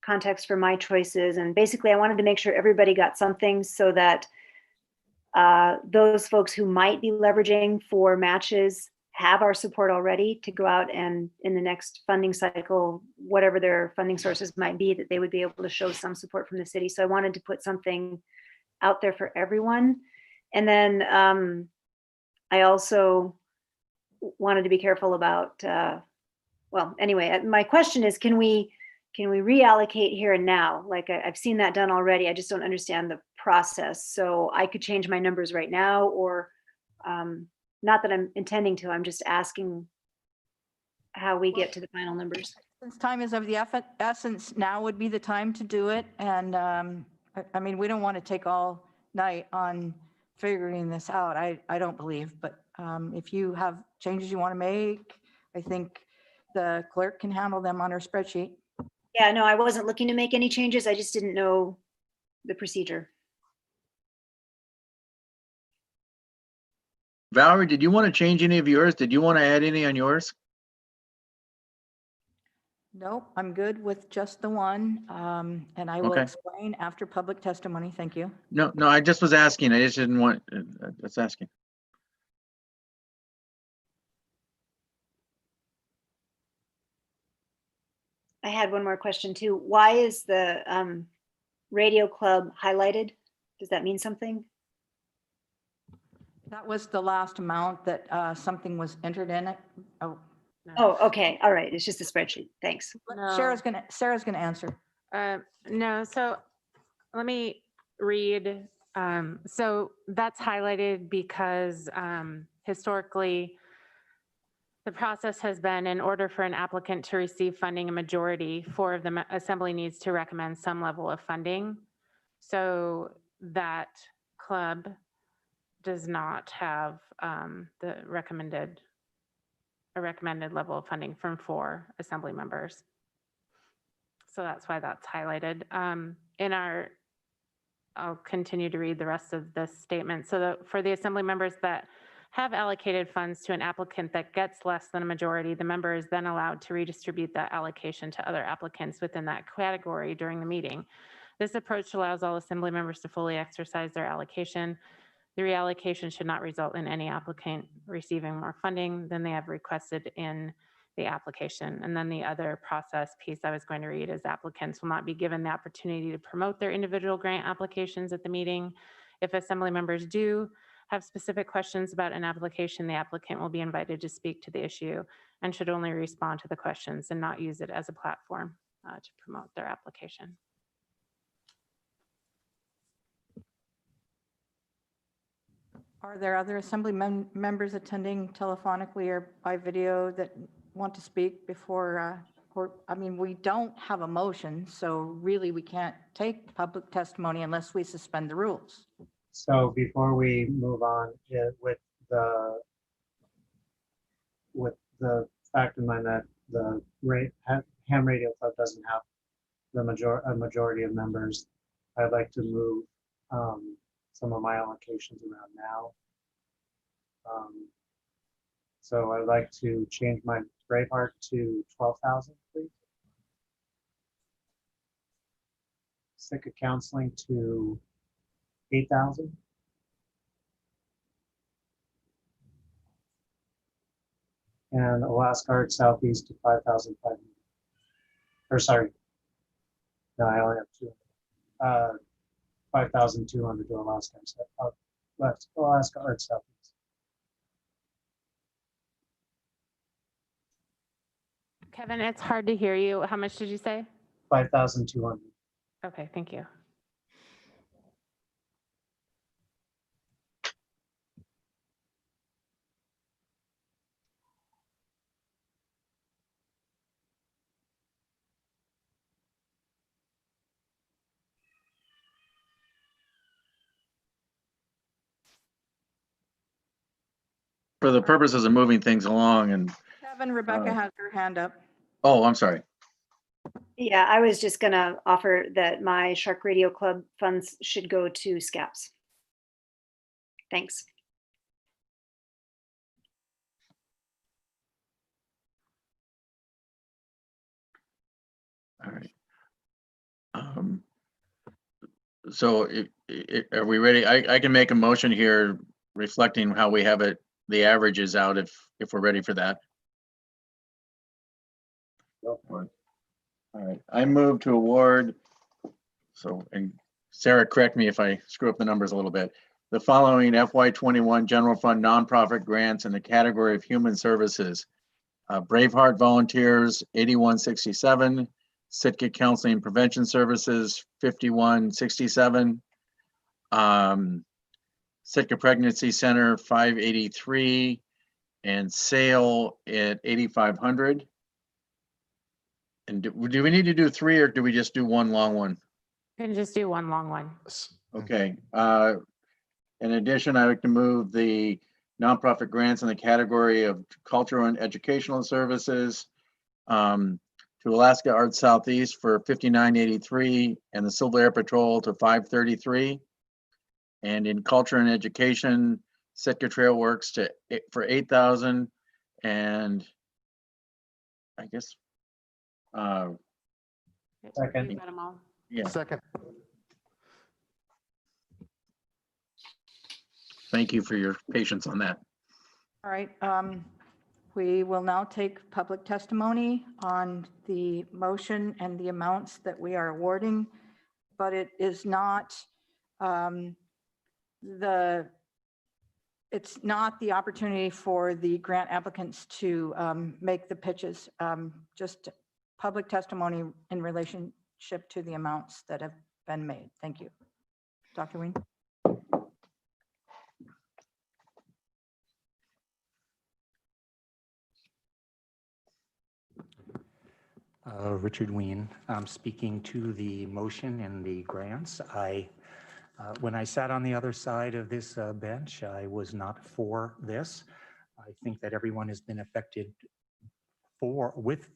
context for my choices. And basically, I wanted to make sure everybody got something so that those folks who might be leveraging for matches have our support already to go out and in the next funding cycle, whatever their funding sources might be, that they would be able to show some support from the city. So I wanted to put something out there for everyone. And then I also wanted to be careful about, well, anyway, my question is, can we reallocate here and now? Like I've seen that done already. I just don't understand the process. So I could change my numbers right now, or not that I'm intending to, I'm just asking how we get to the final numbers. Since time is of the essence, now would be the time to do it. And I mean, we don't want to take all night on figuring this out, I don't believe, but if you have changes you want to make, I think the clerk can handle them on her spreadsheet. Yeah, no, I wasn't looking to make any changes. I just didn't know the procedure. Valerie, did you want to change any of yours? Did you want to add any on yours? Nope, I'm good with just the one. And I will Okay. explain after public testimony. Thank you. No, I just was asking. I just didn't want, that's asking. I had one more question too. Why is the radio club highlighted? Does that mean something? That was the last amount that something was entered in it. Oh, Oh, okay. All right. It's just a spreadsheet. Thanks. No. Sarah's gonna answer. No, so let me read. So that's highlighted because historically, the process has been, in order for an applicant to receive funding, a majority, 4 of the assembly needs to recommend some level of funding. So that club does not have the recommended level of funding from 4 assembly members. So that's why that's highlighted. I'll continue to read the rest of this statement. So for the assembly members that have allocated funds to an applicant that gets less than a majority, the member is then allowed to redistribute that allocation to other applicants within that category during the meeting. This approach allows all assembly members to fully exercise their allocation. The reallocation should not result in any applicant receiving more funding than they have requested in the application. And then the other process piece I was going to read is applicants will not be given the opportunity to promote their individual grant applications at the meeting. If assembly members do have specific questions about an application, the applicant will be invited to speak to the issue and should only respond to the questions and not use it as a platform to promote their application. Are there other assembly members attending telephonically or by video that want to speak before, I mean, we don't have a motion, so really we can't take public testimony unless we suspend the rules. So before we move on, with the fact in mind that the ham radio club doesn't have a majority of members, I'd like to move some of my allocations around now. So I'd like to change my Braveheart to 12,000, please. Sitka Counseling to 8,000. And Alaska Art Southeast to 5,500. Or sorry, no, I only have 2. 5,200 to Alaska, Alaska Arts Southeast. Kevin, it's hard to hear you. How much did you say? 5,200. Okay, thank you. For the purposes of moving things along and, Kevin, Rebecca has her hand up. oh, I'm sorry. Yeah, I was just gonna offer that my Shark Radio Club funds should go to SCAPS. Thanks. All right. So are we ready? I can make a motion here reflecting how we have it, the averages out if we're ready for that. Go for it. All right, I move to award, so, and Sarah, correct me if I screw up the numbers a little bit. The following FY21 general fund nonprofit grants in the category of human services. Braveheart Volunteers, 8167. Sitka Counseling and Prevention Services, 5167. Sitka Pregnancy Center, 583. And SAIL at 8,500. And do we need to do three or do we just do one long one? You can just do one long one. Okay. In addition, I'd like to move the nonprofit grants in the category of cultural and educational services to Alaska Arts Southeast for 5983 and the Civil Air Patrol to 533. And in culture and education, Sitka Trail Works for 8,000 and I guess Second. You got 'em all. yeah. Second. Thank you for your patience on that. All right, we will now take public testimony on the motion and the amounts that we are awarding, but it is not it's not the opportunity for the grant applicants to make the pitches, just public testimony in relationship to the amounts that have been made. Thank you. Dr. Wien. Richard Wien. I'm speaking to the motion and the grants. When I sat on the other side of this bench, I was not for this. I think that everyone has been affected with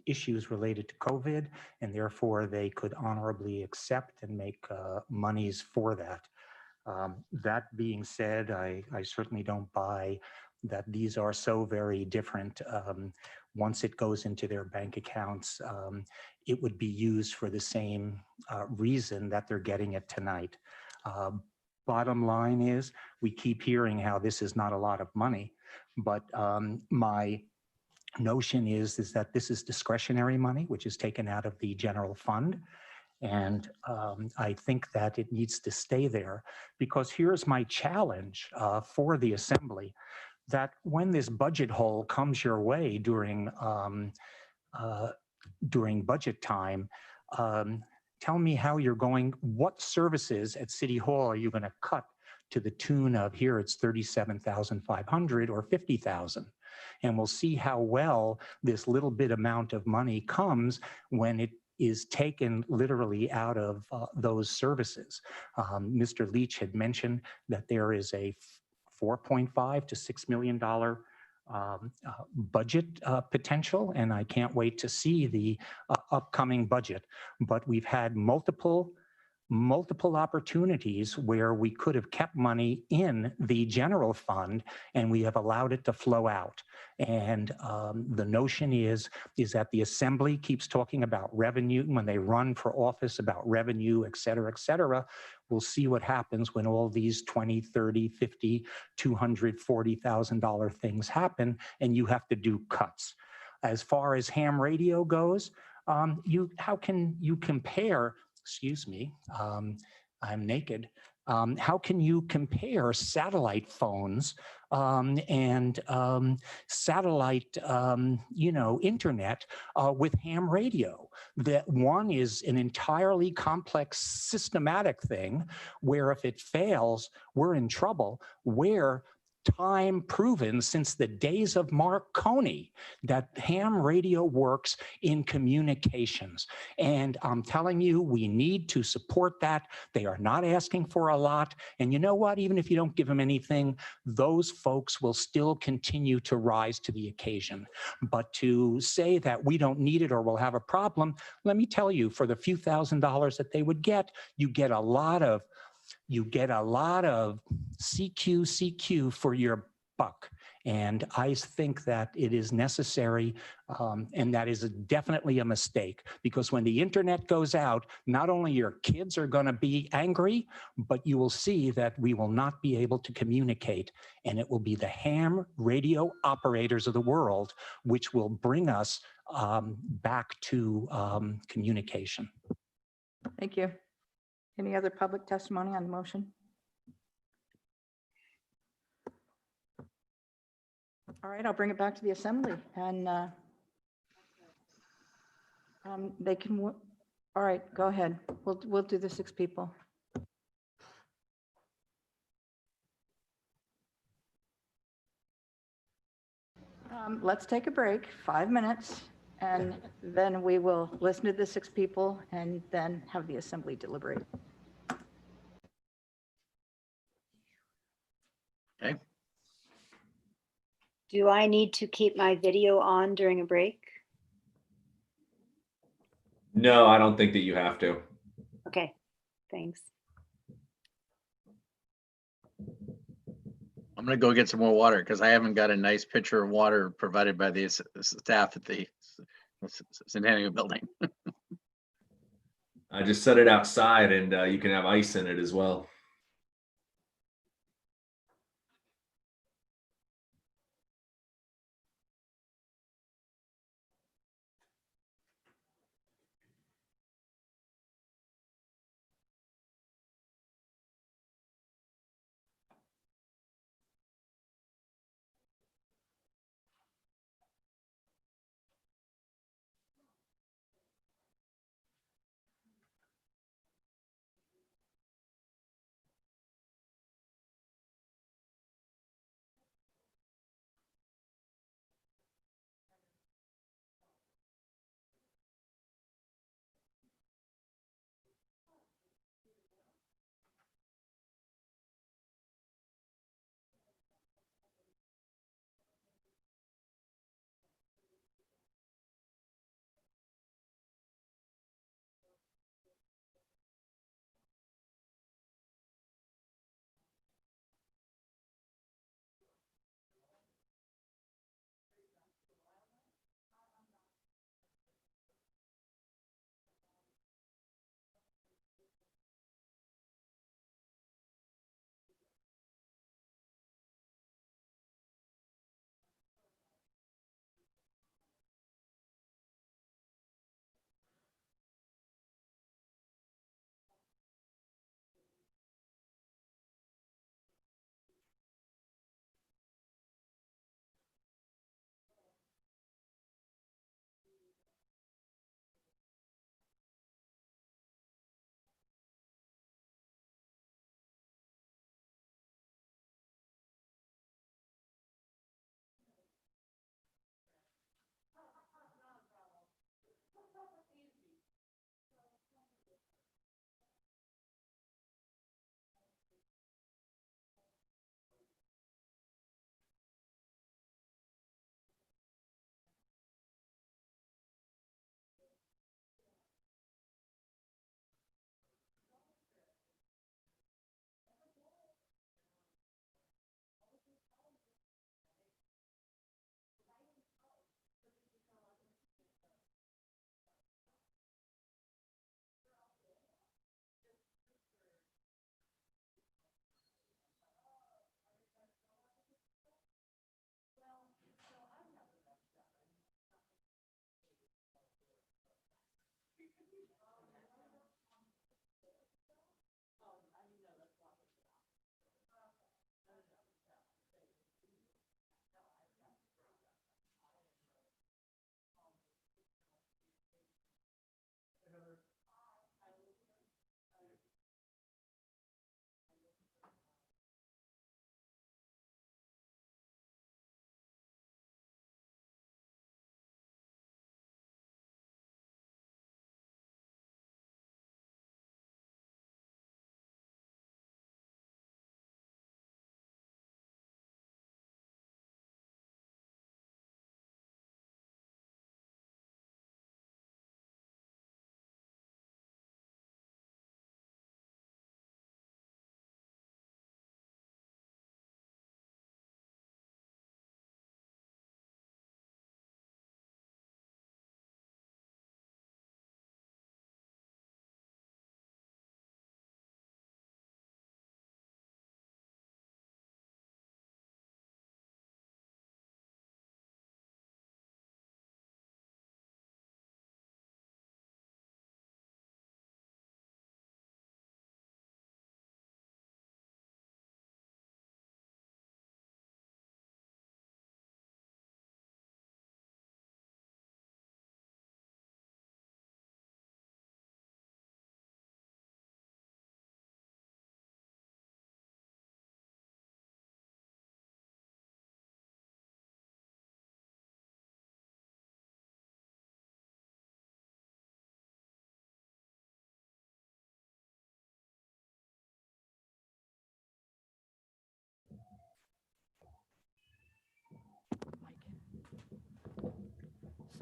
issues related to COVID, and therefore they could honorably accept and make monies for that. That being said, I certainly don't buy that these are so very different. Once it goes into their bank accounts, it would be used for the same reason that they're getting it tonight. Bottom line is, we keep hearing how this is not a lot of money, but my notion is that this is discretionary money, which is taken out of the general fund. And I think that it needs to stay there, because here's my challenge for the Assembly, that when this budget hole comes your way during budget time, tell me how you're going, what services at City Hall are you going to cut to the tune of, here it's 37,500 or 50,000. And we'll see how well this little bit amount of money comes when it is taken literally out of those services. Mr. Leach had mentioned that there is a $4.5 to $6 million budget potential, and I can't wait to see the upcoming budget. But we've had multiple opportunities where we could have kept money in the general fund and we have allowed it to flow out. And the notion is that the Assembly keeps talking about revenue when they run for office, about revenue, et cetera, et cetera. We'll see what happens when all these 20, 30, 50, $240,000 things happen and you have to do cuts. As far as ham radio goes, how can you compare, excuse me, I'm naked. How can you compare satellite phones and satellite, internet with ham radio? That one is an entirely complex, systematic thing where if it fails, we're in trouble. Where time proven since the days of Marconi that ham radio works in communications. And I'm telling you, we need to support that. They are not asking for a lot. And you know what? Even if you don't give them anything, those folks will still continue to rise to the occasion. But to say that we don't need it or we'll have a problem, let me tell you, for the few $1,000s that they would get, you get a lot of CQ for your buck. And I think that it is necessary, and that is definitely a mistake, because when the internet goes out, not only your kids are going to be angry, but you will see that we will not be able to communicate, and it will be the ham radio operators of the world which will bring us back to communication. Thank you. Any other public testimony on the motion? All right, I'll bring it back to the assembly, and they can, all right, go ahead. We'll do the 6 people. Let's take a break, 5 minutes, and then we will listen to the 6 people and then have the assembly deliberate. Okay. Do I need to keep my video on during a break? No, I don't think that you have to. Okay, thanks. I'm gonna go get some more water because I haven't got a nice pitcher of water provided by the staff at the Centennial Building. I just set it outside, and you can have ice in it as well.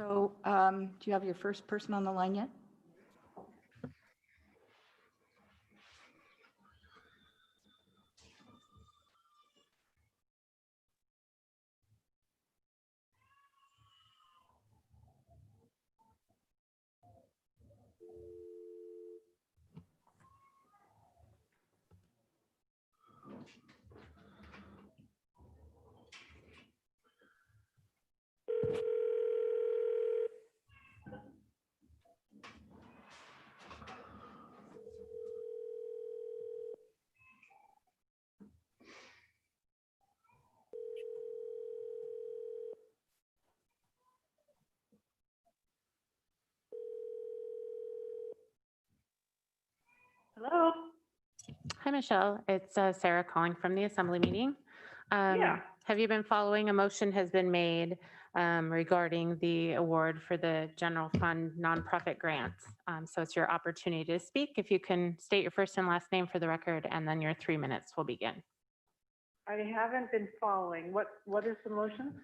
So do you have your first person on the line yet? Hello? Hi, Michelle. It's Sarah calling from the Assembly meeting. Yeah. Have you been following? A motion has been made regarding the award for the general fund nonprofit grants. So it's your opportunity to speak. If you can state your first and last name for the record, and then your 3 minutes will begin. I haven't been following. What is the motion?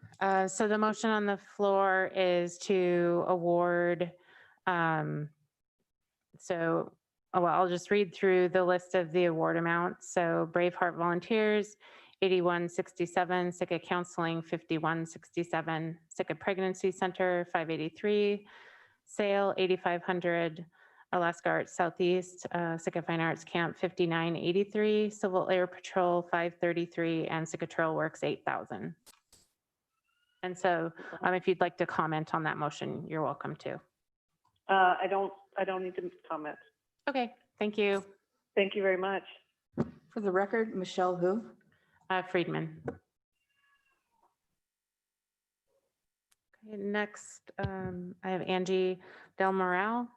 So the motion on the floor is to award, I'll just read through the list of the award amounts. So Braveheart Volunteers, 8167, Sitka Counseling, 5167, Sitka Pregnancy Center, 583, SAIL, 8500, Alaska Arts Southeast, Sitka Fine Arts Camp, 5983, Civil Air Patrol, 533, and Sitka Trail Works, 8000. And so if you'd like to comment on that motion, you're welcome to. I don't need to comment. Okay, thank you. Thank you very much. For the record, Michelle who? Friedman. Okay, next, I have Angie Del Moral.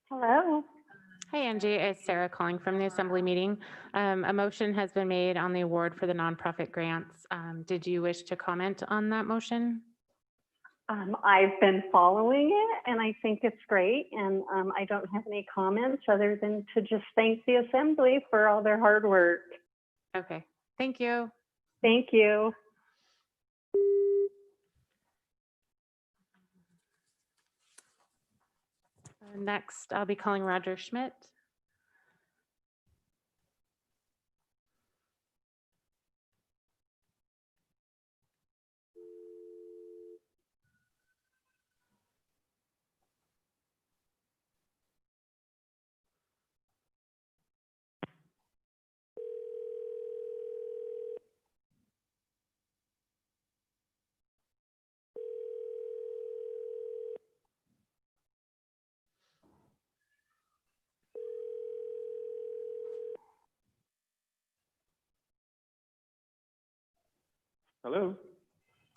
Hello? Hi, Angie. It's Sarah calling from the Assembly meeting. A motion has been made on the award for the nonprofit grants. Did you wish to comment on that motion? I've been following it and I think it's great. And I don't have any comments other than to just thank the Assembly for all their hard work. Okay, thank you. Thank you. Next, I'll be calling Roger Schmidt. Hello.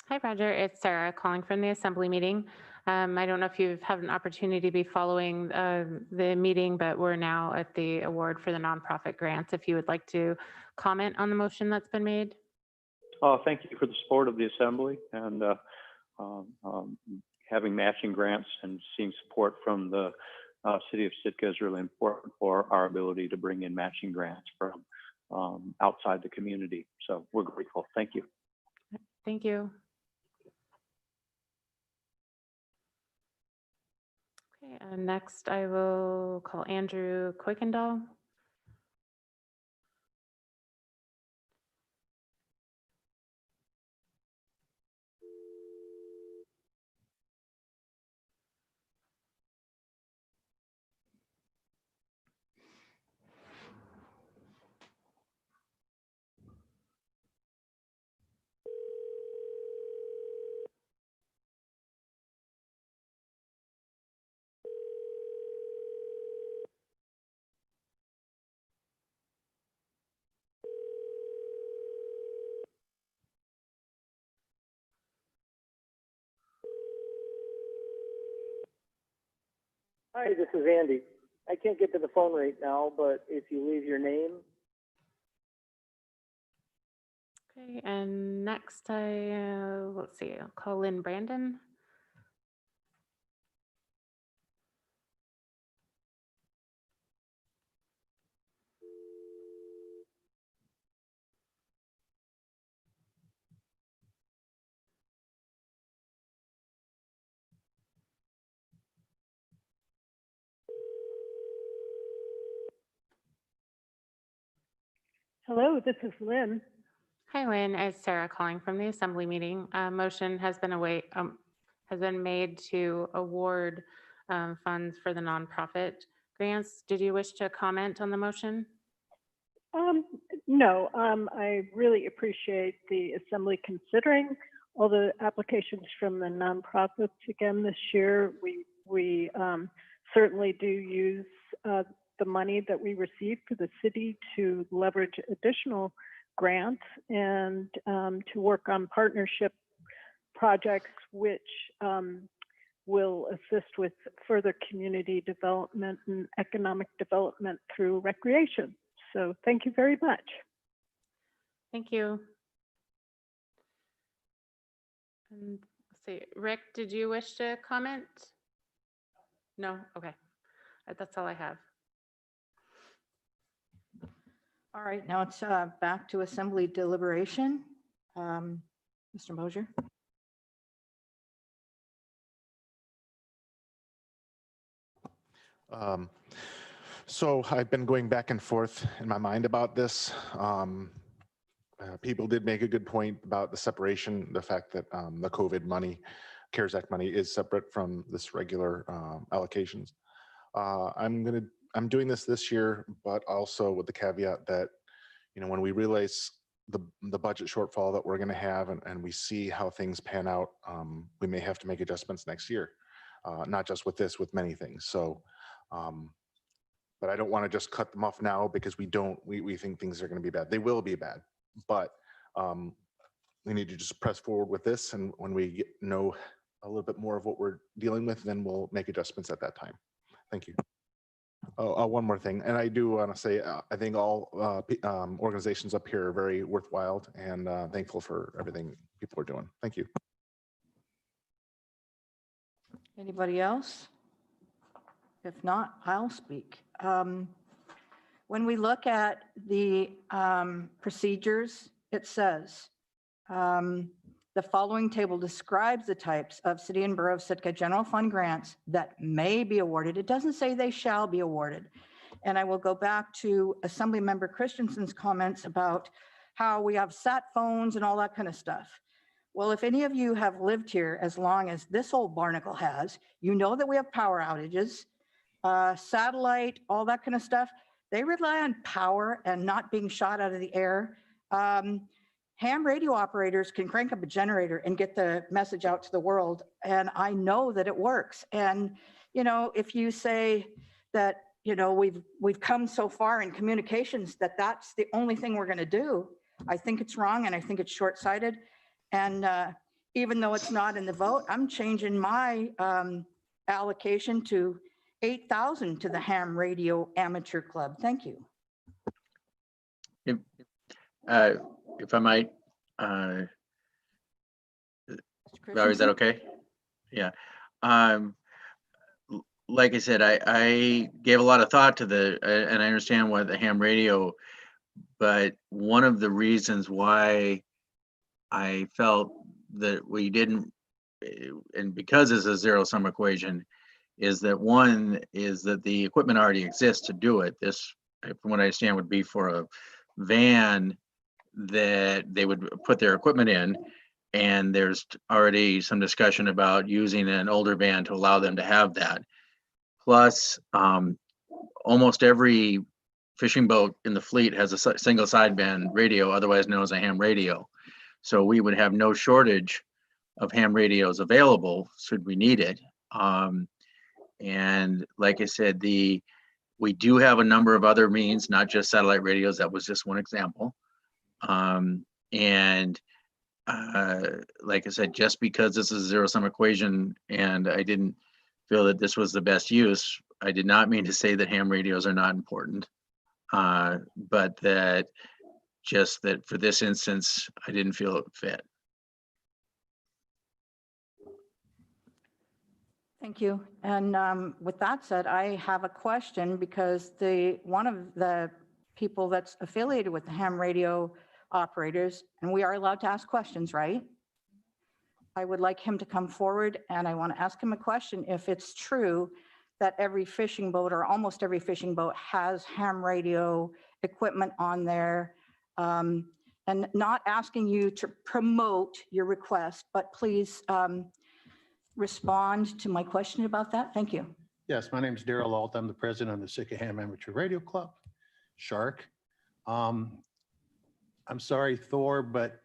Hi, Roger. It's Sarah calling from the Assembly meeting. I don't know if you've had an opportunity to be following the meeting, but we're now at the award for the nonprofit grants. If you would like to comment on the motion that's been made. Thank you for the support of the Assembly and having matching grants and seeing support from the City of Sitka is really important for our ability to bring in matching grants from outside the community. So we're grateful. Thank you. Thank you. Okay, next I will call Andrew Kuykendall. Hi, this is Andy. I can't get to the phone right now, but if you leave your name Okay, and next let's see, I'll call in Brandon. Hello, this is Lynn. Hi, Lynn. It's Sarah calling from the Assembly meeting. Motion has been made to award funds for the nonprofit grants. Did you wish to comment on the motion? No, I really appreciate the Assembly considering all the applications from the nonprofits again this year. We certainly do use the money that we receive for the city to leverage additional grants and to work on partnership projects which will assist with further community development and economic development through recreation. So thank you very much. Thank you. And let's see, Rick, did you wish to comment? No? Okay. That's all I have. All right, now it's back to Assembly deliberation. Mr. Mosier. So I've been going back and forth in my mind about this. People did make a good point about the separation, the fact that the COVID money, CARES Act money is separate from this regular allocations. I'm doing this year, but also with the caveat that, you know, when we realize the budget shortfall that we're going to have and we see how things pan out, we may have to make adjustments next year, not just with this, with many things. So, but I don't want to just cut them off now because we think things are going to be bad. They will be bad, but we need to just press forward with this. And when we know a little bit more of what we're dealing with, then we'll make adjustments at that time. Thank you. Oh, one more thing, and I do want to say I think all organizations up here are very worthwhile and thankful for everything people are doing. Thank you. Anybody else? If not, I'll speak. When we look at the procedures, it says the following table describes the types of City and Borough of Sitka general fund grants that may be awarded. It doesn't say they shall be awarded. And I will go back to Assembly Member Christensen's comments about how we have sat phones and all that kind of stuff. Well, if any of you have lived here as long as this old barnacle has, you know that we have power outages, satellite, all that kind of stuff. They rely on power and not being shot out of the air. Ham radio operators can crank up a generator and get the message out to the world. And I know that it works. And, you know, if you say that, you know, we've come so far in communications that that's the only thing we're going to do, I think it's wrong. And I think it's short-sighted. And even though it's not in the vote, I'm changing my allocation to 8,000 to the Ham Radio Amateur Club. Thank you. If I might, Valerie, is that okay? Yeah. Like I said, I gave a lot of thought to and I understand why the ham radio, but one of the reasons why I felt that we didn't, and because it's a zero-sum equation, is that one is that the equipment already exists to do it. This, from what I understand, would be for a van that they would put their equipment in, and there's already some discussion about using an older van to allow them to have that. Plus, almost every fishing boat in the fleet has a single sideband radio, otherwise known as a ham radio. So we would have no shortage of ham radios available should we need it. And like I said, we do have a number of other means, not just satellite radios. That was just one example. Like I said, just because this is a zero-sum equation and I didn't feel that this was the best use, I did not mean to say that ham radios are not important, but that just that for this instance, I didn't feel it fit. Thank you. And with that said, I have a question because one of the people that's affiliated with the ham radio operators, and we are allowed to ask questions, right? I would like him to come forward and I want to ask him a question if it's true that every fishing boat or almost every fishing boat has ham radio equipment on there. And not asking you to promote your request, but please respond to my question about that. Thank you. Yes, my name is Daryl Alt. I'm the president of the Sitka Ham Amateur Radio Club, Shark. I'm sorry, Thor, but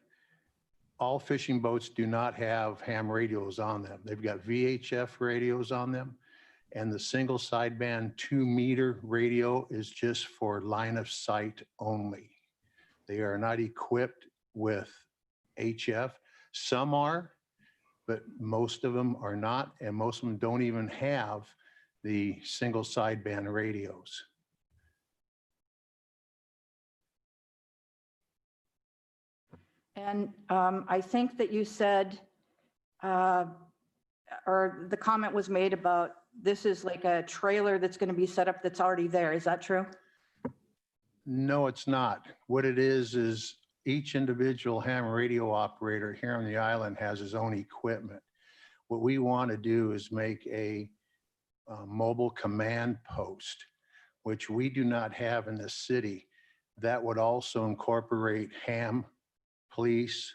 all fishing boats do not have ham radios on them. They've got VHF radios on them, and the single sideband 2-meter radio is just for line of sight only. They are not equipped with HF. Some are, but most of them are not, and most of them don't even have the single sideband radios. And I think that you said, or the comment was made about this is like a trailer that's going to be set up that's already there. Is that true? No, it's not. What it is each individual ham radio operator here on the island has his own equipment. What we want to do is make a mobile command post, which we do not have in the city. That would also incorporate ham, police,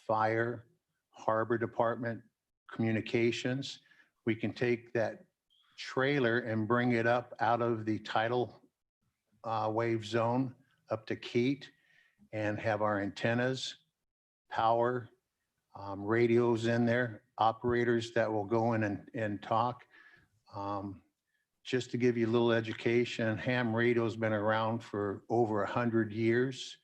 fire, harbor department, communications. We can take that trailer and bring it up out of the tidal wave zone up to Keat and have our antennas, power, radios in there, operators that will go in and talk. Just to give you a little education, ham radio's been around for over 100 years.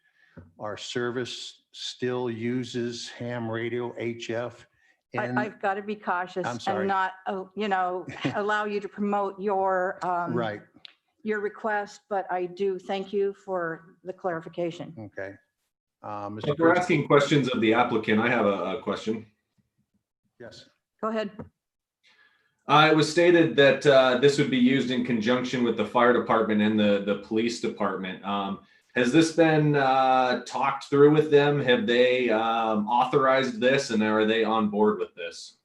Our service still uses ham radio, HF. I've got to be cautious I'm sorry. and not, allow you to promote your Right. your request, but I do thank you for the clarification. Okay. If we're asking questions of the applicant, I have a question. Yes. Go ahead. It was stated that this would be used in conjunction with the fire department and the police department. Has this been talked through with them? Have they authorized this, and are they on board with this?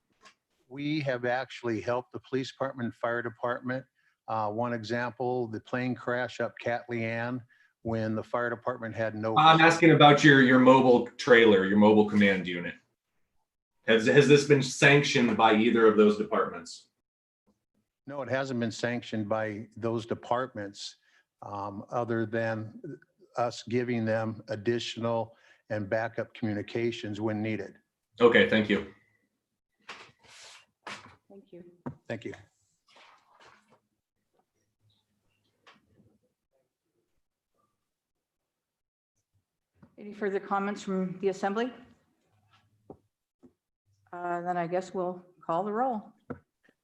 We have actually helped the police department, fire department. One example, the plane crash up Cat Leanne when the fire department had no. I'm asking about your mobile trailer, your mobile command unit. Has this been sanctioned by either of those departments? No, it hasn't been sanctioned by those departments, other than us giving them additional and backup communications when needed. Okay, thank you. Thank you. Thank you. Any further comments from the assembly? Then I guess we'll call the roll.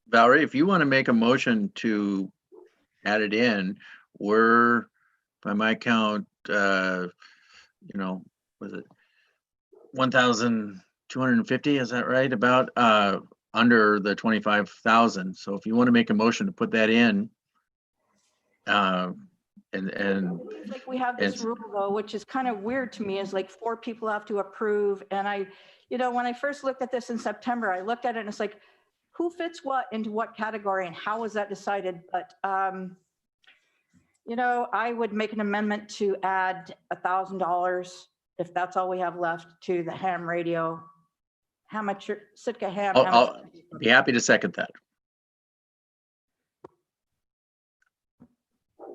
Valerie, if you want to make a motion to add it in, we're, by my count, was it 1,250? Is that right? About under the 25,000. So if you want to make a motion to put that in, It's like we have this rule though, which is kind of weird to me, is like 4 people have to approve. And when I first looked at this in September, I looked at it and it's like, who fits what into what category and how was that decided? But, I would make an amendment to add $1,000 if that's all we have left to the ham radio. How much Sitka ham? I'll be happy to second that.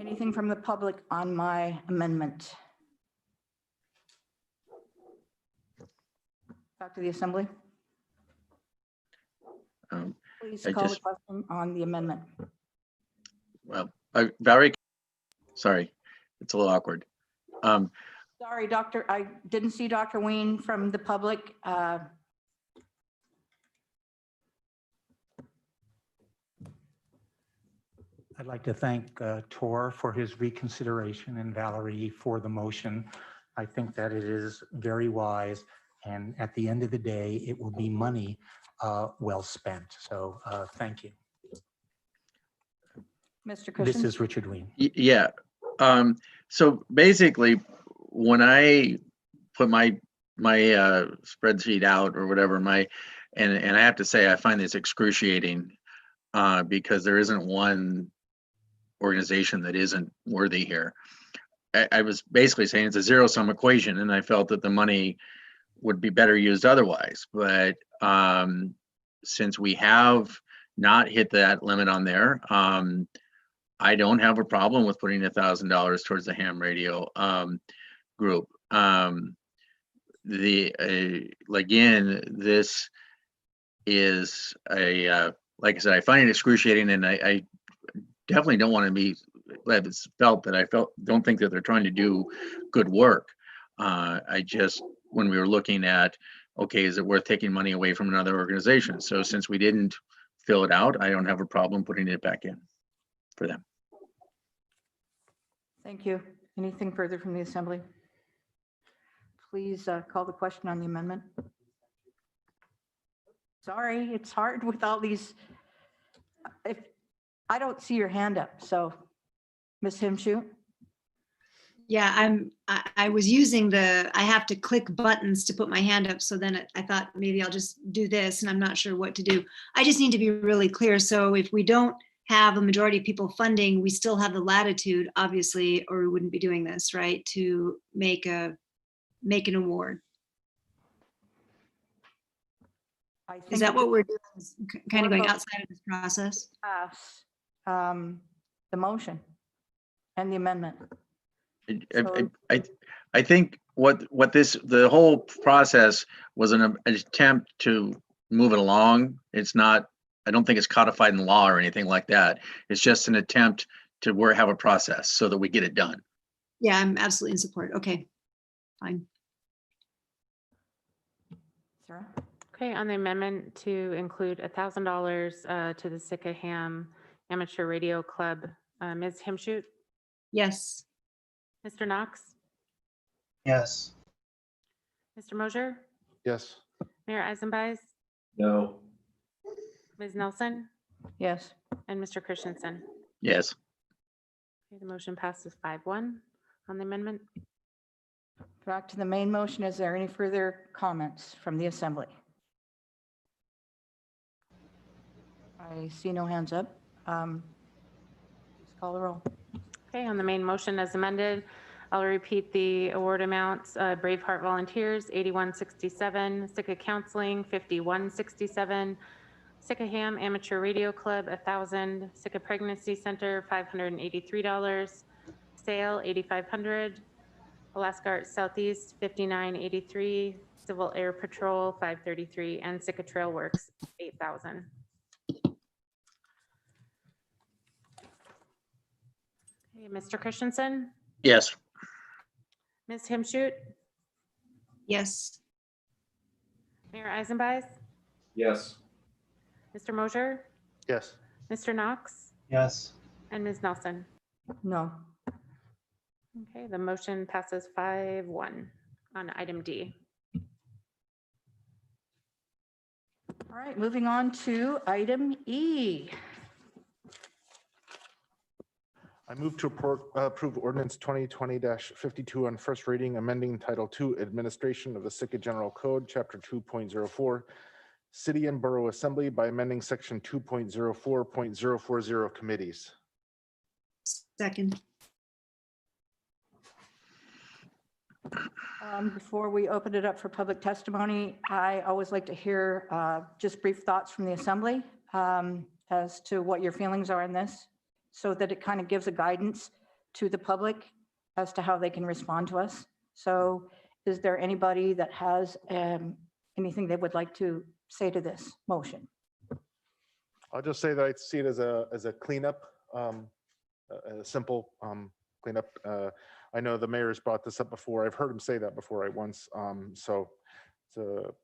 Anything from the public on my amendment? Back to the assembly. Please I call the just- question on the amendment. Well, Valerie, sorry, it's a little awkward. Sorry, Doctor, I didn't see Dr. Ween from the public. I'd like to thank Tor for his reconsideration and Valerie for the motion. I think that it is very wise. And at the end of the day, it will be money well spent. So thank you. Mr. This Christian? is Richard Ween. Yeah. So basically, when I put my spreadsheet out or whatever, and I have to say, I find this excruciating because there isn't one organization that isn't worthy here. I was basically saying it's a zero-sum equation, and I felt that the money would be better used otherwise. But since we have not hit that limit on there, I don't have a problem with putting $1,000 towards the ham radio group. Again, this is like I said, I find it excruciating, and I definitely don't want to be it's felt that don't think that they're trying to do good work. I just, when we were looking at, okay, is it worth taking money away from another organization? So since we didn't fill it out, I don't have a problem putting it back in for them. Thank you. Anything further from the Assembly? Please call the question on the amendment. Sorry, it's hard with all these. If I don't see your hand up, so Ms. Himshoot? Yeah, I was using I have to click buttons to put my hand up. So then I thought maybe I'll just do this, and I'm not sure what to do. I just need to be really clear. So if we don't have a majority of people funding, we still have the latitude, obviously, or we wouldn't be doing this, right? To make an award. Is that what we're doing? Kind of going outside of this process? The motion and the amendment. I think the whole process was an attempt to move it along. It's not, I don't think it's codified in law or anything like that. It's just an attempt to have a process so that we get it done. Yeah, I'm absolutely in support. Okay, fine. Sarah? Okay, on the amendment to include $1,000 to the Sycamore Amateur Radio Club, Ms. Himshoot? Yes. Mr. Knox? Yes. Mr. Mosier? Yes. Mayor Eisenbeis? No. Ms. Nelson? Yes. And Mr. Christensen? Yes. Okay, the motion passes 5-1 on the amendment. Back to the main motion. Is there any further comments from the Assembly? I see no hands up. Please call the roll. Okay, on the main motion as amended, I'll repeat the award amounts. Braveheart Volunteers, $81.67. Sitka Counseling, $51.67. Sycamore Amateur Radio Club, $1,000. Sitka Pregnancy Center, $583. Sale, $8,500. Alaska Arts Southeast, $59.83. Civil Air Patrol, $533. And Sitka Trail Works, $8,000. Okay, Mr. Christensen? Yes. Ms. Himshoot? Yes. Mayor Eisenbeis? Yes. Mr. Mosier? Yes. Mr. Knox? Yes. And Ms. Nelson? No. Okay, the motion passes 5-1 on item D. All right, moving on to item E. I move to approve ordinance 2020-52 on first reading, amending Title II, Administration of the Sitka General Code, Chapter 2.04, City and Borough Assembly by amending Section 2.04.040 committees. Second. Before we open it up for public testimony, I always like to hear just brief thoughts from the Assembly as to what your feelings are in this, so that it kind of gives a guidance to the public as to how they can respond to us. So is there anybody that has anything they would like to say to this motion? I'll just say that I see it as a cleanup, a simple cleanup. I know the mayor's brought this up before. I've heard him say that before once. So it's a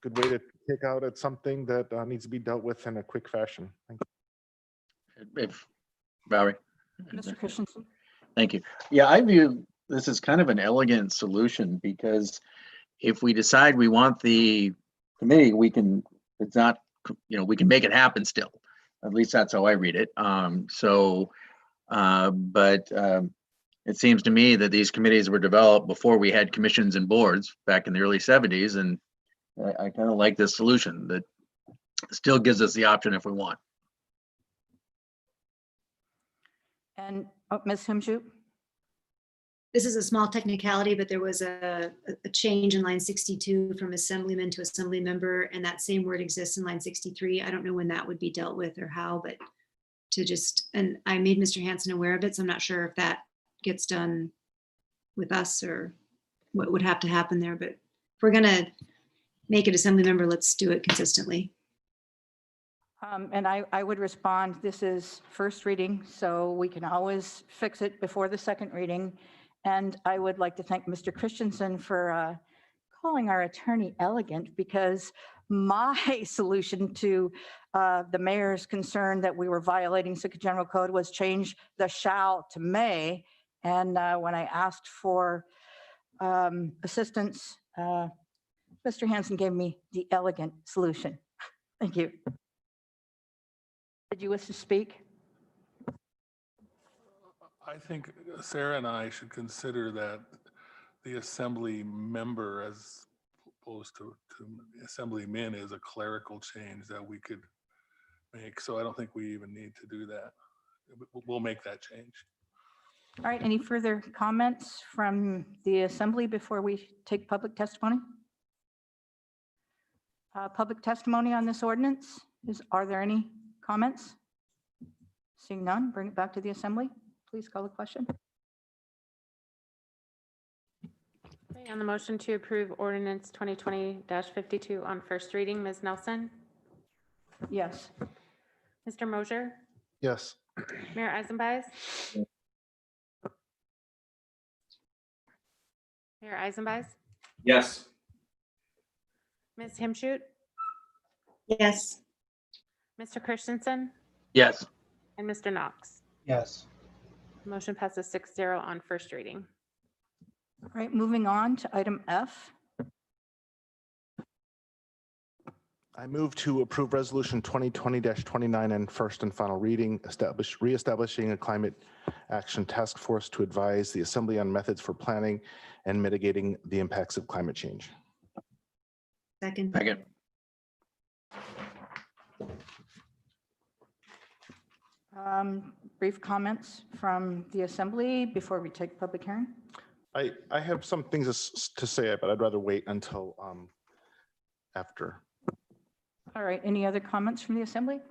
good way to take out at something that needs to be dealt with in a quick fashion. Thank you. Valerie. Mr. Christensen? Thank you. Yeah, I view this is kind of an elegant solution, because if we decide we want the committee, we can, it's not, we can make it happen still. At least that's how I read it. It seems to me that these committees were developed before we had commissions and boards back in the early 70s. And I kind of like this solution that still gives us the option if we want. And Ms. Himshoot? This is a small technicality, but there was a change in line 62 from assemblyman to assembly member, and that same word exists in line 63. I don't know when that would be dealt with or how, but and I made Mr. Hanson aware of it, so I'm not sure if that gets done with us or what would have to happen there. But if we're gonna make it assembly member, let's do it consistently. And I would respond, this is first reading, so we can always fix it before the second reading. And I would like to thank Mr. Christensen for calling our attorney elegant, because my solution to the mayor's concern that we were violating Sitka General Code was change the shall to may. And when I asked for assistance, Mr. Hanson gave me the elegant solution. Thank you. Did you wish to speak? I think Sarah and I should consider that the assembly member as opposed to assemblyman is a clerical change that we could make. So I don't think we even need to do that. We'll make that change. All right, any further comments from the assembly before we take public testimony? Public testimony on this ordinance, are there any comments? Seeing none, bring it back to the assembly. Please call the question. Okay, on the motion to approve ordinance 2020-52 on first reading, Ms. Nelson? Yes. Mr. Mosher? Yes. Mayor Eisenbeiß? Mayor Eisenbeiß? Yes. Ms. Himshoot? Yes. Mr. Christensen? Yes. And Mr. Knox? Yes. Motion passes 6-0 on first reading. All right, moving on to item F. I move to approve resolution 2020-29 and first and final reading, reestablishing a climate action task force to advise the assembly on methods for planning and mitigating the impacts of climate change. Second. Second. Brief comments from the assembly before we take public hearing. I have some things to say, but I'd rather wait until after. All right, any other comments from the assembly? All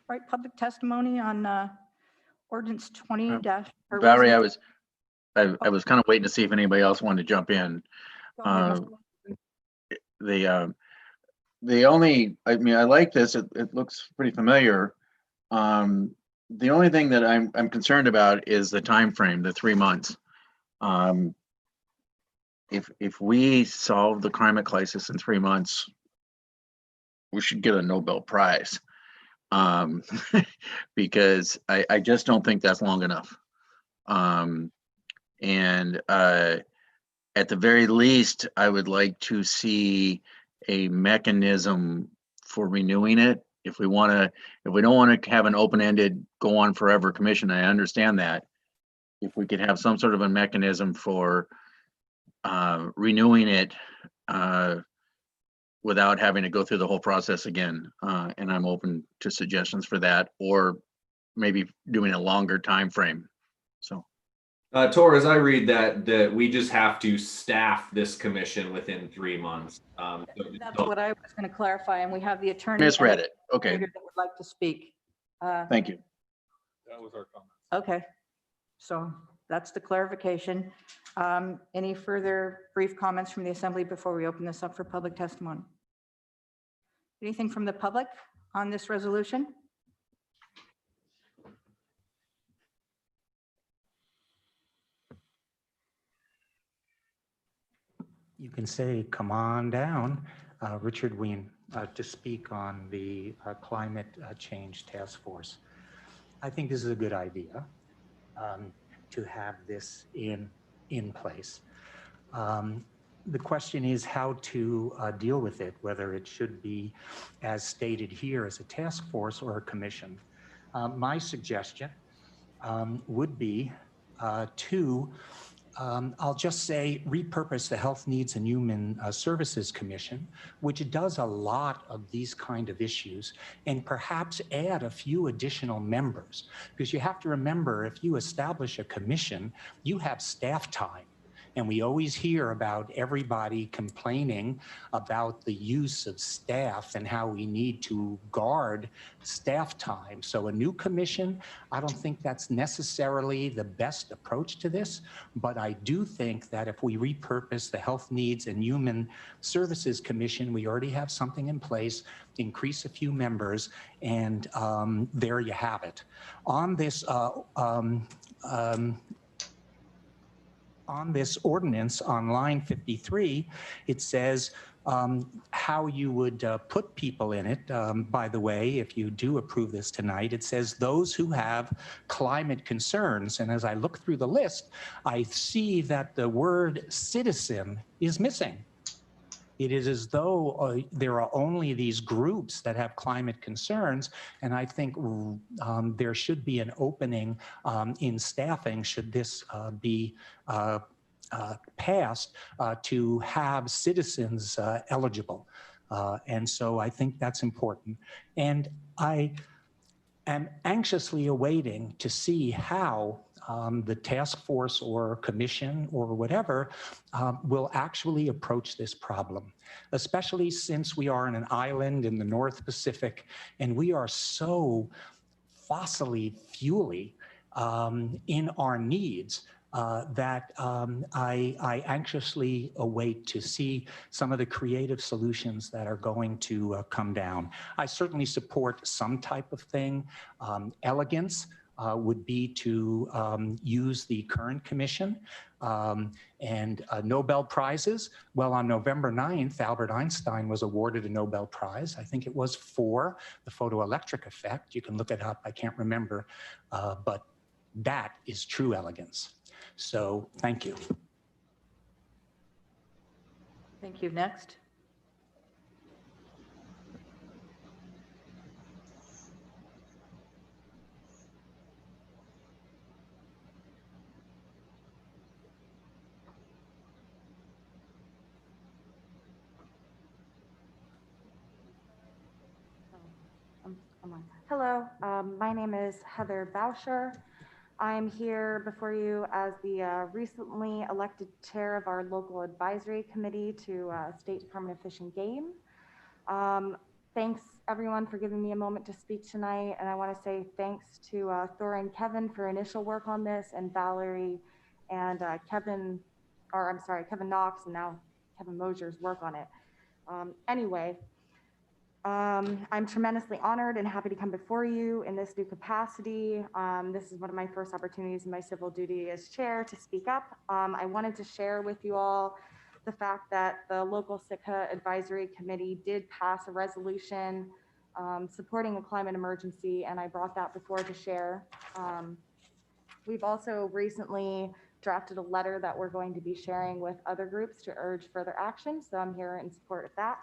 right, public testimony on ordinance 20 dash. Valerie, I was kind of waiting to see if anybody else wanted to jump in. The only, I mean, I like this. It looks pretty familiar. The only thing that I'm concerned about is the time frame, the 3 months. If we solve the climate crisis in 3 months, we should get a Nobel Prize, because I just don't think that's long enough. At the very least, I would like to see a mechanism for renewing it. If we don't want to have an open-ended, go on forever commission, I understand that. If we could have some sort of a mechanism for renewing it without having to go through the whole process again, and I'm open to suggestions for that, or maybe doing a longer time frame. So. Tor, as I read that we just have to staff this commission within 3 months. That's what I was going to clarify, and we have the attorney. Misread it. Okay. That would like to speak. Thank you. That was our comment. Okay, so that's the clarification. Any further brief comments from the assembly before we open this up for public testimony? Anything from the public on this resolution? You can say, come on down, Richard Wien, to speak on the climate change task force. I think this is a good idea. to have this in place. The question is how to deal with it, whether it should be, as stated here, as a task force or a commission. My suggestion would be to, I'll just say, repurpose the Health Needs and Human Services Commission, which does a lot of these kind of issues, and perhaps add a few additional members. Because you have to remember, if you establish a commission, you have staff time. And we always hear about everybody complaining about the use of staff and how we need to guard staff time. So a new commission, I don't think that's necessarily the best approach to this, but I do think that if we repurpose the Health Needs and Human Services Commission, we already have something in place, increase a few members, and there you have it. On this ordinance on line 53, it says how you would put people in it. By the way, if you do approve this tonight, it says those who have climate concerns. And as I look through the list, I see that the word citizen is missing. It is as though there are only these groups that have climate concerns, and I think there should be an opening in staffing should this be passed to have citizens eligible. And so I think that's important. And I am anxiously awaiting to see how the task force or commission or whatever will actually approach this problem, especially since we are in an island in the North Pacific and we are so fossily fuely in our needs that I anxiously await to see some of the creative solutions that are going to come down. I certainly support some type of thing. Elegance would be to use the current commission and Nobel Prizes. Well, on November 9th, Albert Einstein was awarded a Nobel Prize. I think it was for the photoelectric effect. You can look it up, I can't remember, but that is true elegance. So thank you. Thank you. Next. Hello, my name is Heather Bauscher. I'm here before you as the recently elected chair of our local advisory committee to State Department of Fish and Game. Thanks everyone for giving me a moment to speak tonight. And I want to say thanks to Thor and Kevin for initial work on this, and Valerie and Kevin Knox, and now Kevin Mosier's work on it. Anyway, I'm tremendously honored and happy to come before you in this new capacity. This is one of my first opportunities in my civil duty as chair to speak up. I wanted to share with you all the fact that the local Sitka Advisory Committee did pass a resolution supporting a climate emergency, and I brought that before to share. We've also recently drafted a letter that we're going to be sharing with other groups to urge further action, so I'm here in support of that.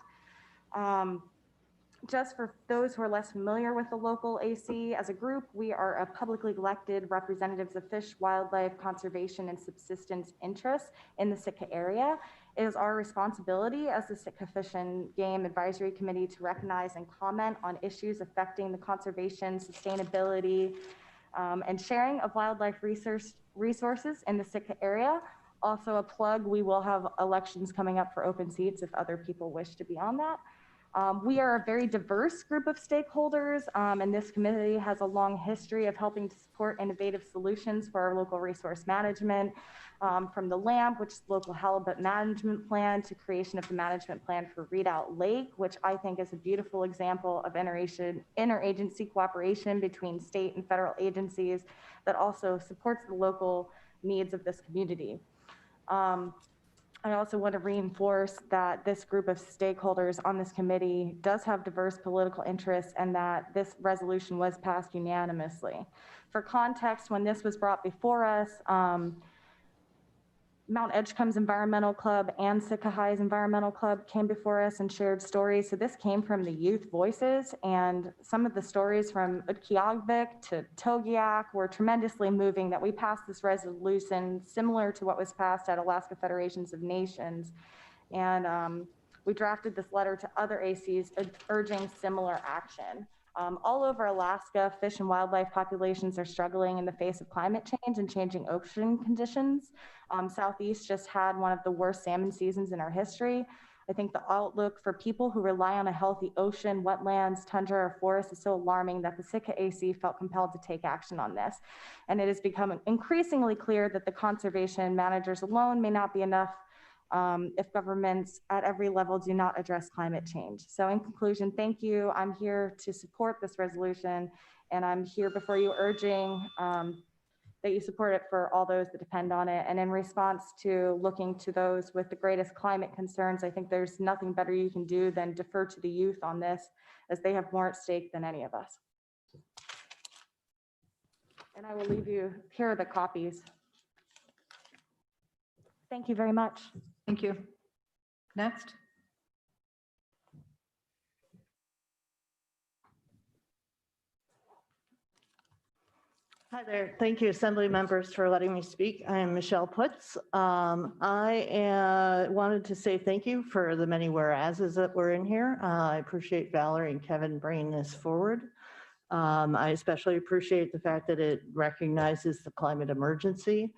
Just for those who are less familiar with the local AC, as a group, we are a publicly elected representatives of fish, wildlife, conservation, and subsistence interests in the Sitka area. It is our responsibility as the Sitka Fish and Game Advisory Committee to recognize and comment on issues affecting the conservation, sustainability, and sharing of wildlife resources in the Sitka area. Also a plug, we will have elections coming up for open seats if other people wish to be on that. We are a very diverse group of stakeholders, and this committee has a long history of helping to support innovative solutions for our local resource management, from the LAMP, which is local halibut management plan, to creation of the management plan for Redoubt Lake, which I think is a beautiful example of interagency cooperation between state and federal agencies that also supports the local needs of this community. I also want to reinforce that this group of stakeholders on this committee does have diverse political interests and that this resolution was passed unanimously. For context, when this was brought before us, Mount Edgecombe's Environmental Club and Sitka High's Environmental Club came before us and shared stories. So this came from the youth voices, and some of the stories from Utqiagvik to Togiak were tremendously moving that we passed this resolution similar to what was passed at Alaska Federations of Nations. And we drafted this letter to other ACs urging similar action. All over Alaska, fish and wildlife populations are struggling in the face of climate change and changing ocean conditions. Southeast just had one of the worst salmon seasons in our history. I think the outlook for people who rely on a healthy ocean, wetlands, tundra, or forest is so alarming that the Sitka AC felt compelled to take action on this. And it has become increasingly clear that the conservation managers alone may not be enough if governments at every level do not address climate change. So in conclusion, thank you. I'm here to support this resolution, and I'm here before you urging that you support it for all those that depend on it. And in response to looking to those with the greatest climate concerns, I think there's nothing better you can do than defer to the youth on this, as they have more at stake than any of us. And I will leave you, here are the copies. Thank you very much. Thank you. Next. Hi there. Thank you, Assembly members, for letting me speak. I am Michelle Putz. I wanted to say thank you for the many whereases that were in here. I appreciate Valerie and Kevin bringing this forward. I especially appreciate the fact that it recognizes the climate emergency.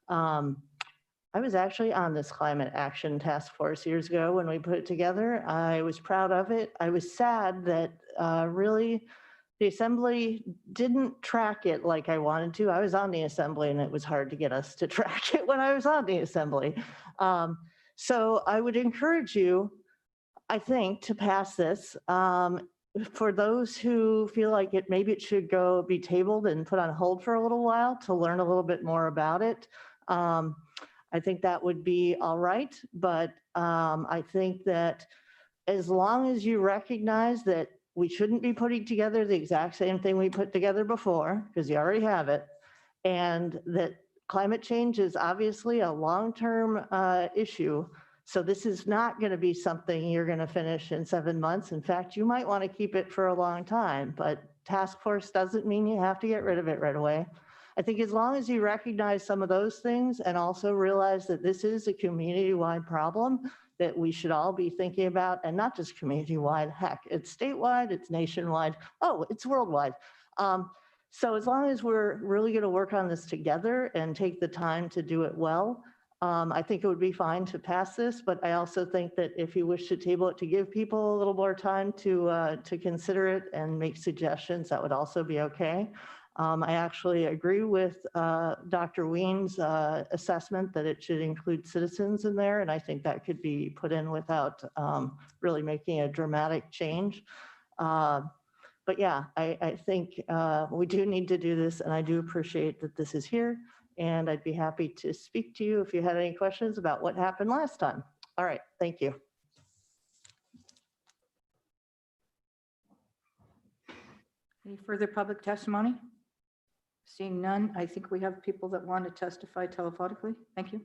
I was actually on this climate action task force years ago when we put it together. I was proud of it. I was sad that really the Assembly didn't track it like I wanted to. I was on the Assembly and it was hard to get us to track it when I was on the Assembly. So I would encourage you, I think, to pass this. For those who feel like maybe it should be tabled and put on hold for a little while to learn a little bit more about it. I think that would be all right, but I think that as long as you recognize that we shouldn't be putting together the exact same thing we put together before, because you already have it, and that climate change is obviously a long-term issue. So this is not going to be something you're going to finish in 7 months. In fact, you might want to keep it for a long time, but task force doesn't mean you have to get rid of it right away. I think as long as you recognize some of those things and also realize that this is a community-wide problem that we should all be thinking about, and not just community-wide, heck, it's statewide, it's nationwide, oh, it's worldwide. So as long as we're really gonna work on this together and take the time to do it well, I think it would be fine to pass this, but I also think that if you wish to table it to give people a little more time to consider it and make suggestions, that would also be okay. I actually agree with Dr. Wien's assessment that it should include citizens in there, and I think that could be put in without really making a dramatic change. But yeah, I think we do need to do this, and I do appreciate that this is here, and I'd be happy to speak to you if you had any questions about what happened last time. All right, thank you. Any further public testimony? Seeing none, I think we have people that want to testify telephonically. Thank you.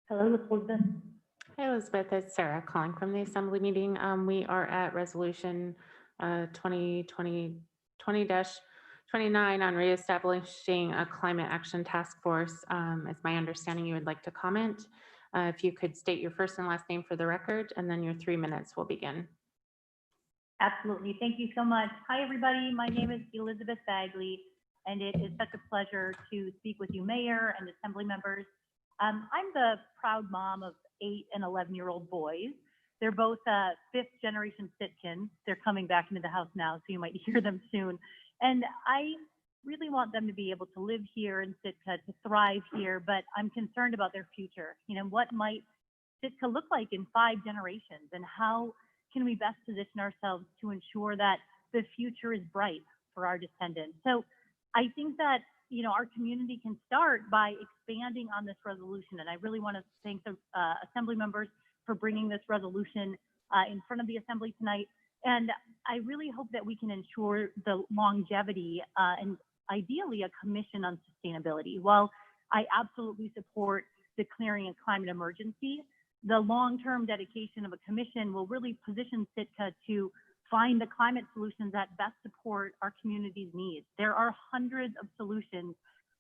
Hello, Elizabeth. Hi, Elizabeth. It's Sarah calling from the Assembly meeting. We are at resolution 2020-29 on reestablishing a climate action task force. It's my understanding you would like to comment. If you could state your first and last name for the record, and then your 3 minutes will begin. Absolutely. Thank you so much. Hi, everybody. My name is Elizabeth Bagley, and it is such a pleasure to speak with you, Mayor and Assembly members. I'm the proud mom of 8 and 11-year-old boys. They're both fifth generation Sitkans. They're coming back into the house now, so you might hear them soon. And I really want them to be able to live here in Sitka, to thrive here, but I'm concerned about their future. You know, what might Sitka look like in 5 generations, and how can we best position ourselves to ensure that the future is bright for our descendants? So I think that, you know, our community can start by expanding on this resolution. And I really want to thank the Assembly members for bringing this resolution in front of the Assembly tonight. And I really hope that we can ensure the longevity and ideally a commission on sustainability. While I absolutely support declaring a climate emergency, the long-term dedication of a commission will really position Sitka to find the climate solutions that best support our community's needs. There are hundreds of solutions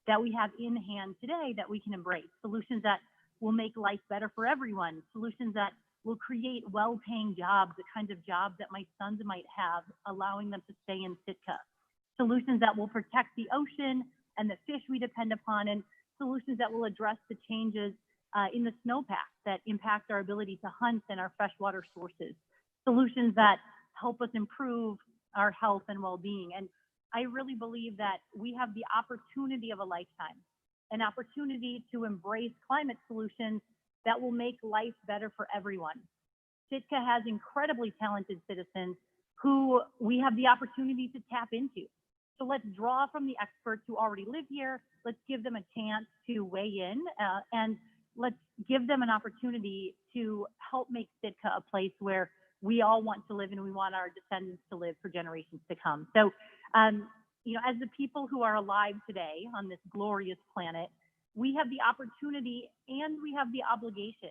that we have in hand today that we can embrace, solutions that will make life better for everyone, solutions that will create well-paying jobs, the kinds of jobs that my sons might have, allowing them to stay in Sitka, solutions that will protect the ocean and the fish we depend upon, and solutions that will address the changes in the snowpack that impact our ability to hunt and our freshwater sources, solutions that help us improve our health and well-being. And I really believe that we have the opportunity of a lifetime, an opportunity to embrace climate solutions that will make life better for everyone. Sitka has incredibly talented citizens who we have the opportunity to tap into. So let's draw from the experts who already live here. Let's give them a chance to weigh in and let's give them an opportunity to help make Sitka a place where we all want to live and we want our descendants to live for generations to come. So, you know, as the people who are alive today on this glorious planet, we have the opportunity and we have the obligation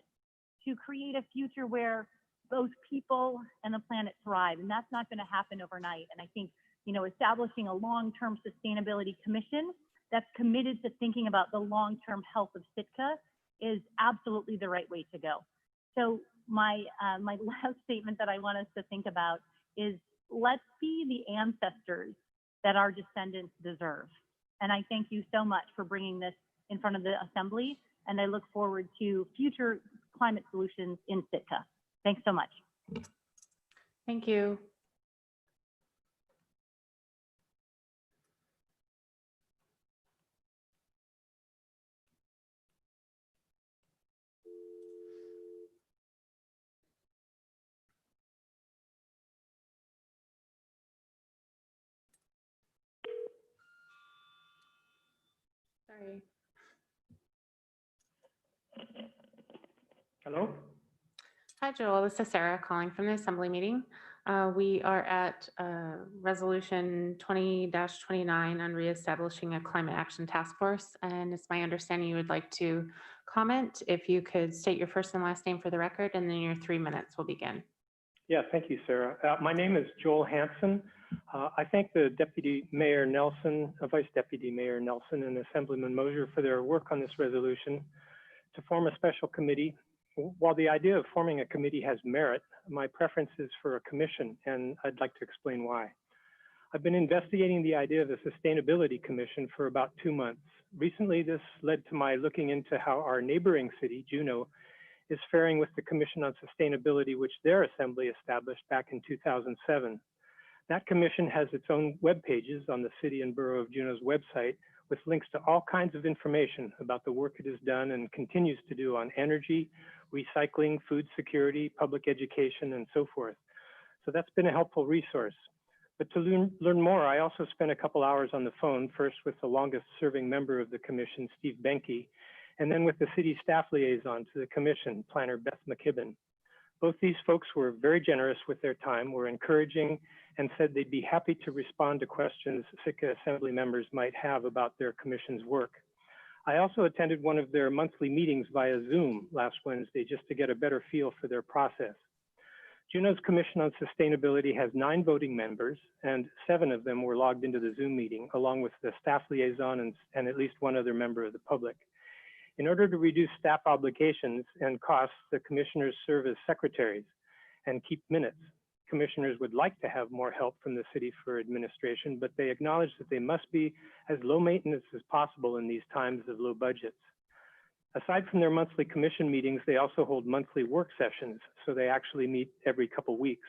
to create a future where both people and the planet thrive. And that's not going to happen overnight. And I think, you know, establishing a long-term sustainability commission that's committed to thinking about the long-term health of Sitka is absolutely the right way to go. So my last statement that I want us to think about is, let's be the ancestors that our descendants deserve. And I thank you so much for bringing this in front of the Assembly, and I look forward to future climate solutions in Sitka. Thanks so much. Thank you. Sorry. Hello? Hi, Joel. This is Sarah calling from the Assembly meeting. We are at Resolution 20-29 on reestablishing a climate action task force. And it's my understanding you would like to comment. If you could state your first and last name for the record, and then your 3 minutes will begin. Yeah, thank you, Sarah. My name is Joel Hanson. I thank the Deputy Mayor Nelson, Vice Deputy Mayor Nelson, and Assemblyman Mosier for their work on this resolution to form a special committee. While the idea of forming a committee has merit, my preference is for a commission, and I'd like to explain why. I've been investigating the idea of a sustainability commission for about 2 months. Recently, this led to my looking into how our neighboring city, Juneau, is faring with the Commission on Sustainability, which their assembly established back in 2007. That commission has its own web pages on the City and Borough of Juneau's website with links to all kinds of information about the work it has done and continues to do on energy, recycling, food security, public education, and so forth. So that's been a helpful resource. But to learn more, I also spent a couple hours on the phone, first with the longest serving member of the commission, Steve Benke, and then with the city staff liaison to the commission, planner Beth McKibben. Both these folks were very generous with their time, were encouraging, and said they'd be happy to respond to questions Sitka Assembly members might have about their commission's work. I also attended one of their monthly meetings via Zoom last Wednesday just to get a better feel for their process. Juneau's Commission on Sustainability has 9 voting members, and 7 of them were logged into the Zoom meeting, along with the staff liaison and at least one other member of the public. In order to reduce staff obligations and costs, the commissioners serve as secretaries and keep minutes. commissioners would like to have more help from the city for administration, but they acknowledge that they must be as low maintenance as possible in these times of low budgets. Aside from their monthly commission meetings, they also hold monthly work sessions, so they actually meet every couple weeks.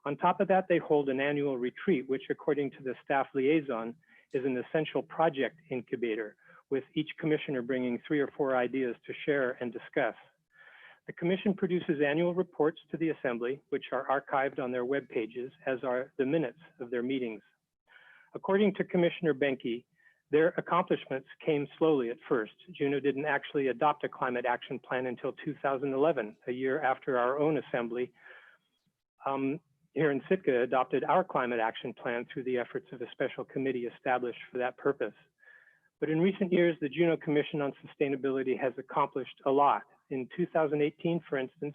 On top of that, they hold an annual retreat, which according to the staff liaison is an essential project incubator, with each commissioner bringing 3 or 4 ideas to share and discuss. The commission produces annual reports to the assembly, which are archived on their web pages, as are the minutes of their meetings. According to Commissioner Benke, their accomplishments came slowly at first. Juneau didn't actually adopt a climate action plan until 2011, a year after our own assembly here in Sitka adopted our climate action plan through the efforts of a special committee established for that purpose. But in recent years, the Juneau Commission on Sustainability has accomplished a lot. In 2018, for instance,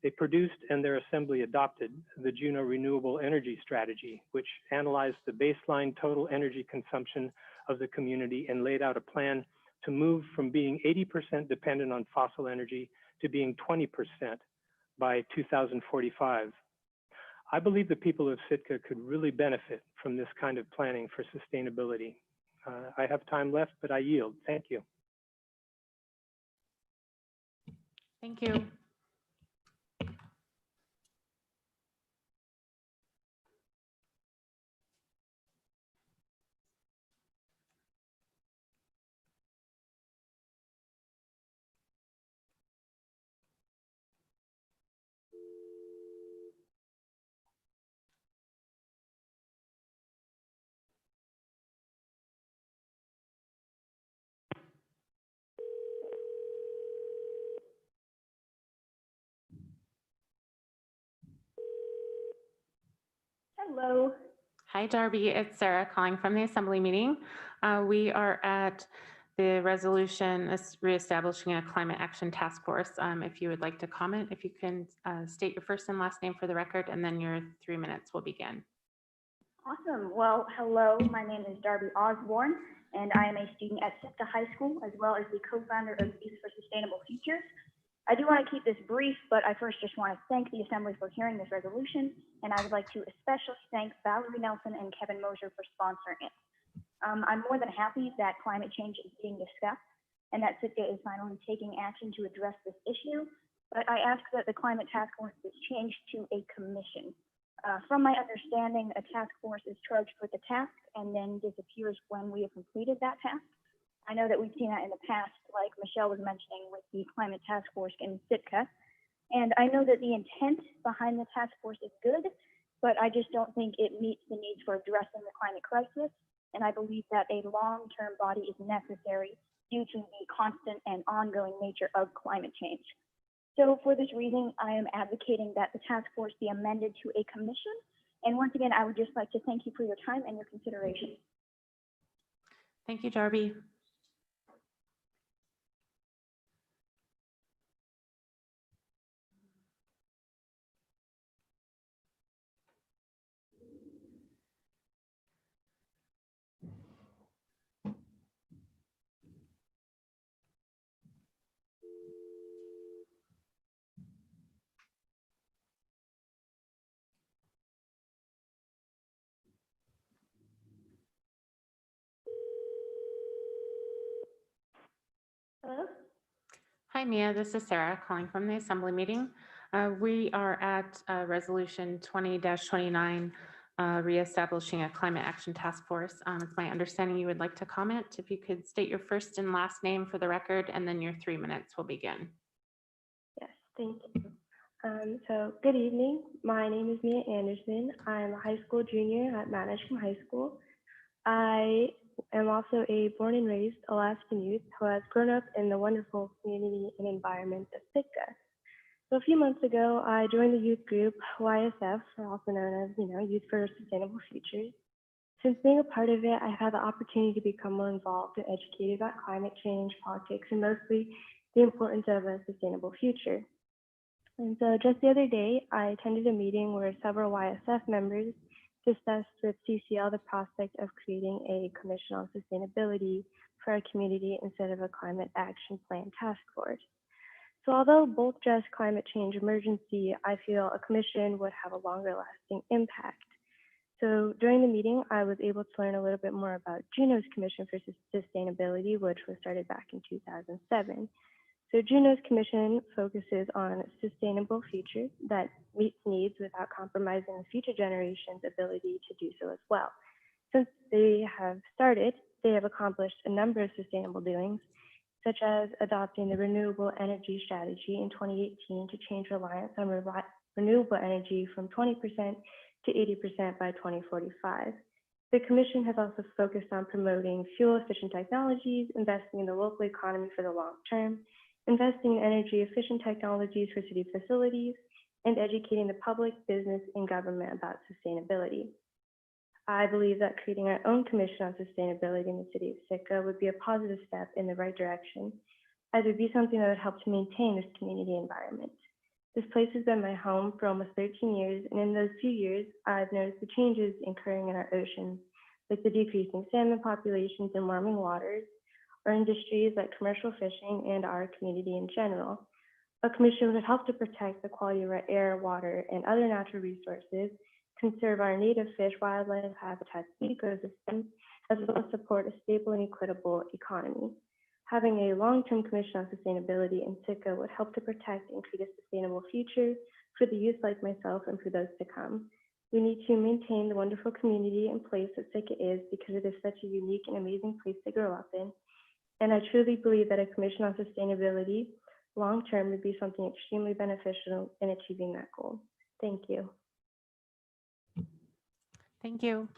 they produced and their assembly adopted the Juneau Renewable Energy Strategy, which analyzed the baseline total energy consumption of the community and laid out a plan to move from being 80% dependent on fossil energy to being 20% by 2045. I believe the people of Sitka could really benefit from this kind of planning for sustainability. I have time left, but I yield. Thank you. Thank you. Hello. Hi, Darby. It's Sarah calling from the Assembly meeting. We are at the resolution reestablishing a climate action task force. If you would like to comment, if you can state your first and last name for the record, and then your 3 minutes will begin. Awesome. Well, hello. My name is Darby Osborne, and I am a student at Sitka High School, as well as the co-founder of Youth for Sustainable Futures. I do want to keep this brief, but I first just want to thank the Assembly for hearing this resolution, and I would like to especially thank Valerie Nelson and Kevin Mosier for sponsoring it. I'm more than happy that climate change is being discussed and that Sitka is finally taking action to address this issue, but I ask that the Climate Task Force is changed to a commission. From my understanding, a task force is charged with a task and then disappears when we have completed that task. I know that we've seen that in the past, like Michelle was mentioning with the Climate Task Force in Sitka. And I know that the intent behind the task force is good, but I just don't think it meets the needs for addressing the climate crisis. And I believe that a long-term body is necessary due to the constant and ongoing nature of climate change. So for this reason, I am advocating that the task force be amended to a commission. And once again, I would just like to thank you for your time and your consideration. Thank you, Darby. Hello? Hi, Mia. This is Sarah calling from the Assembly meeting. We are at Resolution 20-29, reestablishing a climate action task force. It's my understanding you would like to comment. If you could state your first and last name for the record, and then your 3 minutes will begin. Yes, thank you. So good evening. My name is Mia Anderson. I'm a high school junior at Mount Edgecombe High School. I am also a born and raised Alaskan youth who has grown up in the wonderful community and environment of Sitka. So a few months ago, I joined the youth group YSF, also known as, Youth for Sustainable Futures. Since being a part of it, I've had the opportunity to become more involved and educated about climate change, politics, and mostly the importance of a sustainable future. And so just the other day, I attended a meeting where several YSF members discussed with CCL the prospect of creating a commission on sustainability for our community instead of a climate action plan task force. So although both address climate change emergency, I feel a commission would have a longer lasting impact. So during the meeting, I was able to learn a little bit more about Juneau's Commission for Sustainability, which was started back in 2007. So Juneau's Commission focuses on sustainable futures that meets needs without compromising the future generations' ability to do so as well. Since they have started, they have accomplished a number of sustainable doings, such as adopting the renewable energy strategy in 2018 to change reliance on renewable energy from 20% to 80% by 2045. The Commission has also focused on promoting fuel-efficient technologies, investing in the local economy for the long term, investing in energy-efficient technologies for city facilities, and educating the public, business, and government about sustainability. I believe that creating our own commission on sustainability in the city of Sitka would be a positive step in the right direction, as it would be something that would help to maintain this community environment. This place has been my home for almost 13 years, and in those few years, I've noticed the changes occurring in our oceans, like the decreasing salmon populations and warming waters, or industries like commercial fishing, and our community in general. A commission would help to protect the quality of our air, water, and other natural resources, conserve our native fish, wildlife habitats, ecosystems, as well as support a stable and equitable economy. Having a long-term commission on sustainability in Sitka would help to protect and create a sustainable future for the youth like myself and for those to come. We need to maintain the wonderful community and place that Sitka is, because it is such a unique and amazing place to grow up in. And I truly believe that a commission on sustainability long-term would be something extremely beneficial in achieving that goal. Thank you. Thank you.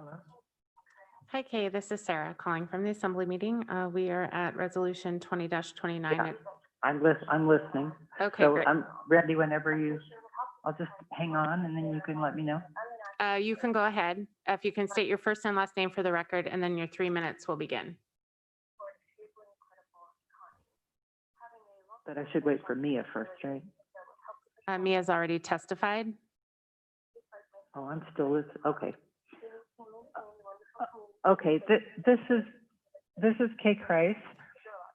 Hello. Hi, Kay. This is Sarah calling from the Assembly meeting. We are at Resolution 20-29. Yeah, I'm listening. Okay, So great. I'm ready whenever I'll just hang on and then you can let me know. You can go ahead. If you can state your first and last name for the record, and then your 3 minutes will begin. But I should wait for Mia first, right? Mia's already testified. Oh, I'm still listening. Okay. Okay, this is Kay Kreis,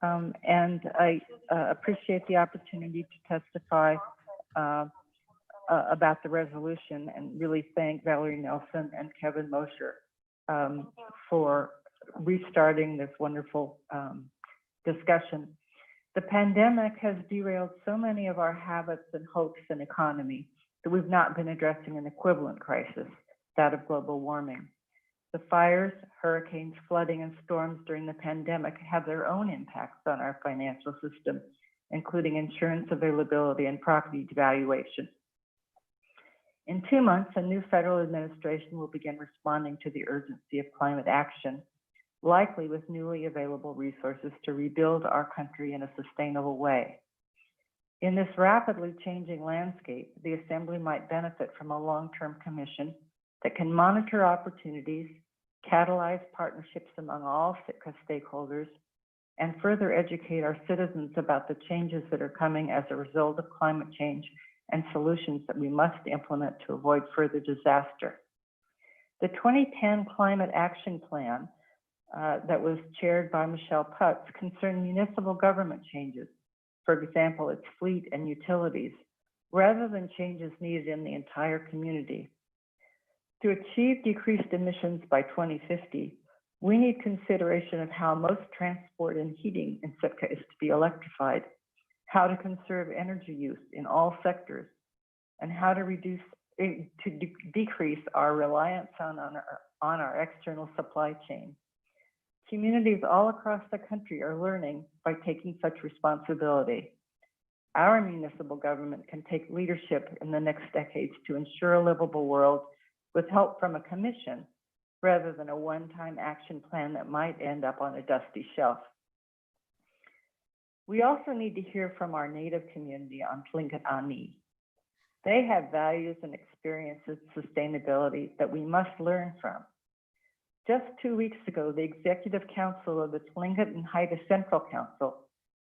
and I appreciate the opportunity to testify about the resolution, and really thank Valerie Nelson and Kevin Mosher for restarting this wonderful discussion. The pandemic has derailed so many of our habits and hopes and economy that we've not been addressing an equivalent crisis, that of global warming. The fires, hurricanes, flooding, and storms during the pandemic have their own impacts on our financial system, including insurance availability and property devaluation. In 2 months, a new federal administration will begin responding to the urgency of climate action, likely with newly available resources to rebuild our country in a sustainable way. In this rapidly changing landscape, the Assembly might benefit from a long-term commission that can monitor opportunities, catalyze partnerships among all Sitka stakeholders, and further educate our citizens about the changes that are coming as a result of climate change and solutions that we must implement to avoid further disaster. The 2010 Climate Action Plan that was chaired by Michelle Putz concerned municipal government changes, for example, its fleet and utilities, rather than changes needed in the entire community. To achieve decreased emissions by 2050, we need consideration of how most transport and heating in Sitka is to be electrified, how to conserve energy use in all sectors, and how to decrease our reliance on our external supply chain. Communities all across the country are learning by taking such responsibility. our municipal government can take leadership in the next decades to ensure a livable world with help from a commission rather than a one-time action plan that might end up on a dusty shelf. We also need to hear from our Native community on Tlingit Ani. They have values and experiences in sustainability that we must learn from. Just 2 weeks ago, the Executive Council of the Tlingit and Haida Central Council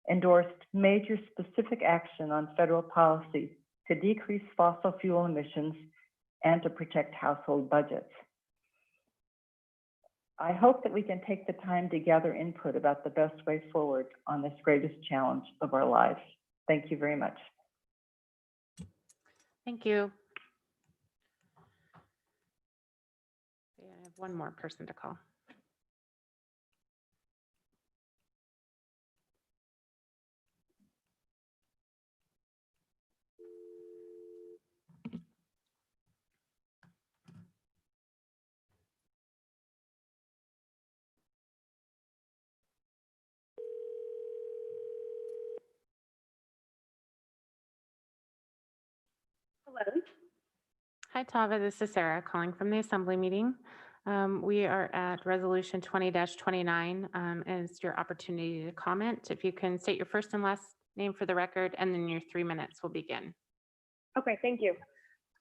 endorsed major specific action on federal policy to decrease fossil fuel emissions and to protect household budgets. I hope that we can take the time to gather input about the best way forward on this greatest challenge of our lives. Thank you very much. Thank you. Yeah, I have one more person to call. Hello. Hi, Tava. This is Sarah calling from the Assembly meeting. We are at Resolution 20-29. And it's your opportunity to comment. If you can state your first and last name for the record, and then your 3 minutes will begin. Okay, thank you.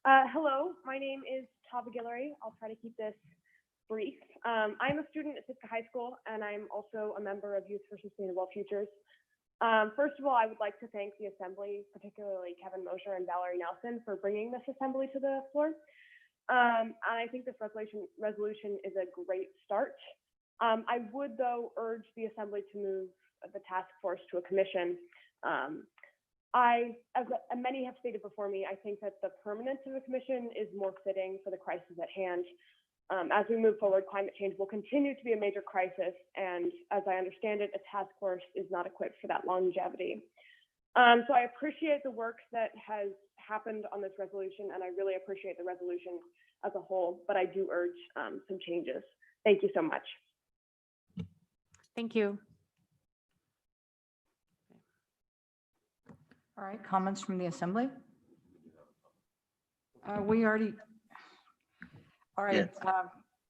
Hello, my name is Tava Guillory. I'll try to keep this brief. I'm a student at Sitka High School, and I'm also a member of Youth for Sustainable Futures. First of all, I would like to thank the Assembly, particularly Kevin Mosher and Valerie Nelson, for bringing this Assembly to the floor. And I think this resolution is a great start. I would, though, urge the Assembly to move the task force to a commission. As many have stated before me, I think that the permanence of a commission is more fitting for the crisis at hand. As we move forward, climate change will continue to be a major crisis, and as I understand it, a task force is not equipped for that longevity. So I appreciate the work that has happened on this resolution, and I really appreciate the resolution as a whole, but I do urge some changes. Thank you so much. Thank you. All right, comments from the Assembly? We already, all right,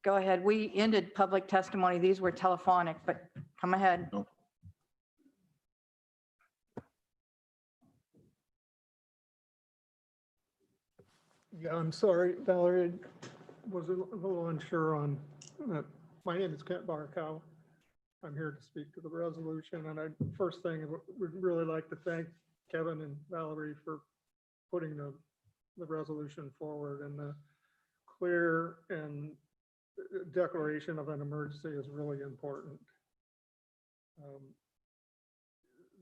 go ahead. We ended public testimony. These were telephonic, but come ahead. Yeah, I'm sorry, Valerie, was a little unsure on that. My name is Kent Barkow. I'm here to speak to the resolution, and first thing, would really like to thank Kevin and Valerie for putting the resolution forward, and the clear and declaration of an emergency is really important.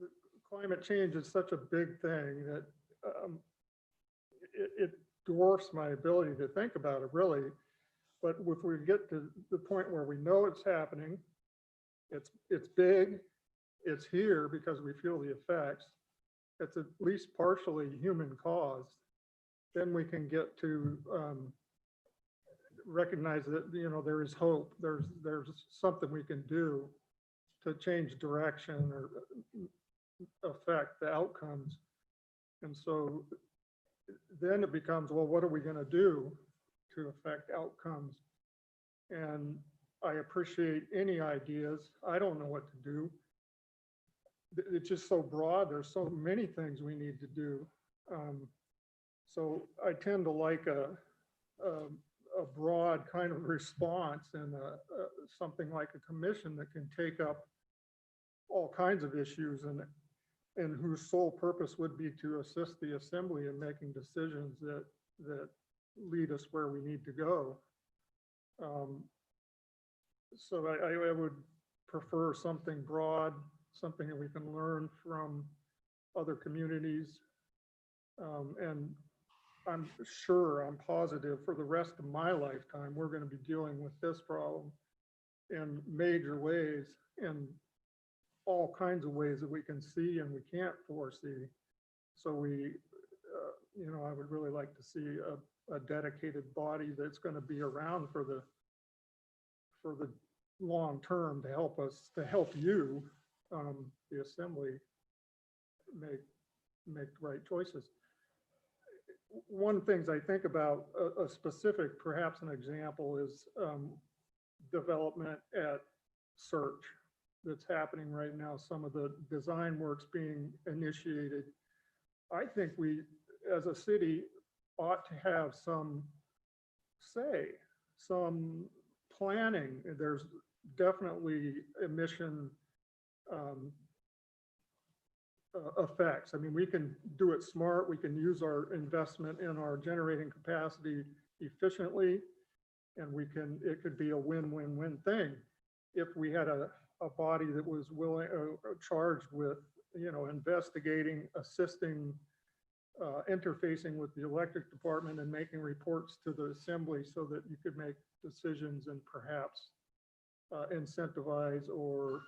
The climate change is such a big thing that it dwarfs my ability to think about it, really. But if we get to the point where we know it's happening, it's big, it's here because we feel the effects, it's at least partially human caused, then we can get to recognize that, you know, there is hope. There's something we can do to change direction or affect the outcomes. And so then it becomes, well, what are we going to do to affect outcomes? And I appreciate any ideas. I don't know what to do. It's just so broad. There's so many things we need to do. So I tend to like a broad kind of response, and something like a commission that can take up all kinds of issues, and whose sole purpose would be to assist the Assembly in making decisions that lead us where we need to go. So I would prefer something broad, something that we can learn from other communities. And I'm sure, I'm positive for the rest of my lifetime, we're going to be dealing with this problem in major ways, in all kinds of ways that we can see and we can't foresee. So you know, I would really like to see a dedicated body that's going to be around for the long term to help us, to help you, the Assembly, make make the right choices. One things I think about, a specific, perhaps an example is development at Search that's happening right now, some of the design works being initiated. I think we, as a city, ought to have some say, some planning. There's definitely emission effects. I mean, we can do it smart. We can use our investment in our generating capacity efficiently, and it could be a win-win-win thing if we had a body that was willing, charged with, investigating, assisting, interfacing with the electric department and making reports to the assembly so that you could make decisions and perhaps incentivize or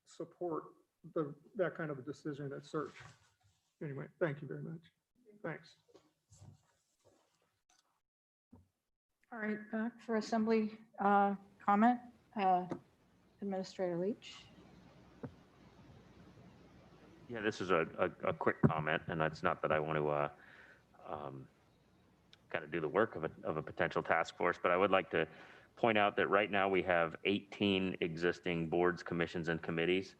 support that kind of a decision at Search. Anyway, thank you very much. Thanks. All right, back for assembly comment, Administrator Leach. Yeah, this is a quick comment, and it's not that I want to kind of do the work of a potential task force, but I would like to point out that right now we have 18 existing boards, commissions, and committees.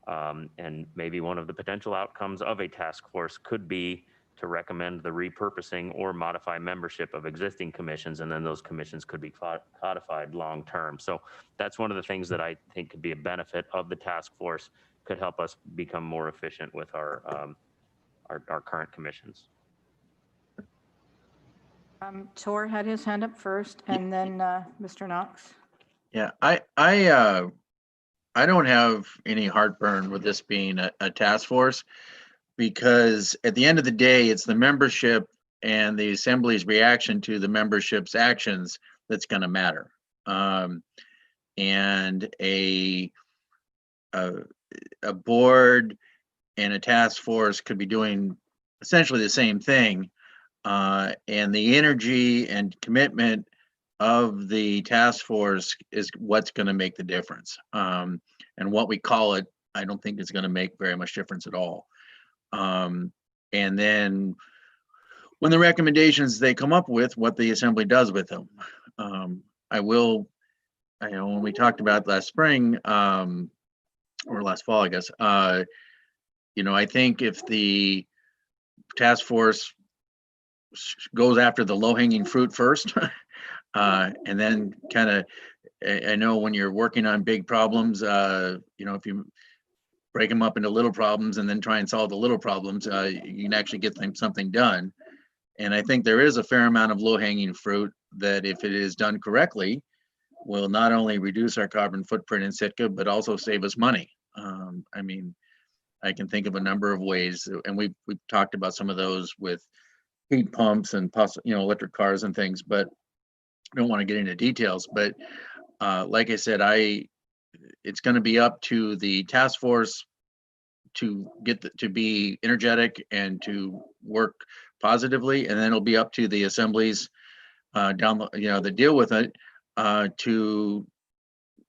And maybe one of the potential outcomes of a task force could be to recommend the repurposing or modify membership of existing commissions, and then those commissions could be codified long-term. So that's one of the things that I think could be a benefit of the task force, could help us become more efficient with our current commissions. Tor had his hand up first, and then Mr. Knox. Yeah, I don't have any heartburn with this being a task force, because at the end of the day, it's the membership and the assembly's reaction to the membership's actions that's going to matter. And a board and a task force could be doing essentially the same thing. And the energy and commitment of the task force is what's going to make the difference. And what we call it, I don't think is going to make very much difference at all. And then when the recommendations they come up with, what the assembly does with them. I know when we talked about last spring, or last fall, I guess, I think if the task force goes after the low-hanging fruit first, and then kind of, I know when you're working on big problems, if you break them up into little problems and then try and solve the little problems, you can actually get something done. And I think there is a fair amount of low-hanging fruit that, if it is done correctly, will not only reduce our carbon footprint in Sitka, but also save us money. I mean, I can think of a number of ways, and we've talked about some of those with heat pumps and electric cars and things, but I don't want to get into details. But like I said, it's going to be up to the task force to to be energetic and to work positively, and then it'll be up to the assemblies that deal with it to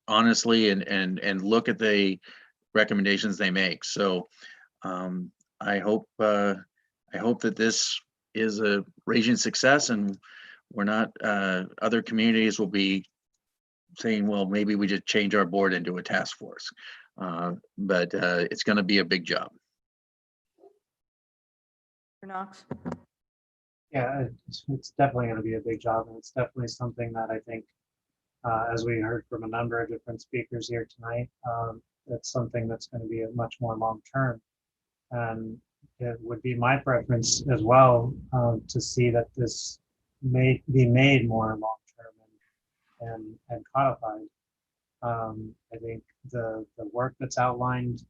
honestly and look at the recommendations they make. So I hope that this is a raging success, and we're not other communities will be saying, well, maybe we just change our board into a task force. But it's going to be a big job. Mr. Knox. Yeah, it's definitely going to be a big job, and it's definitely something that I think, as we heard from a number of different speakers here tonight, it's something that's going to be a much more long-term. And it would be my preference as well to see that this may be made more long-term and codified. I think the work that's outlined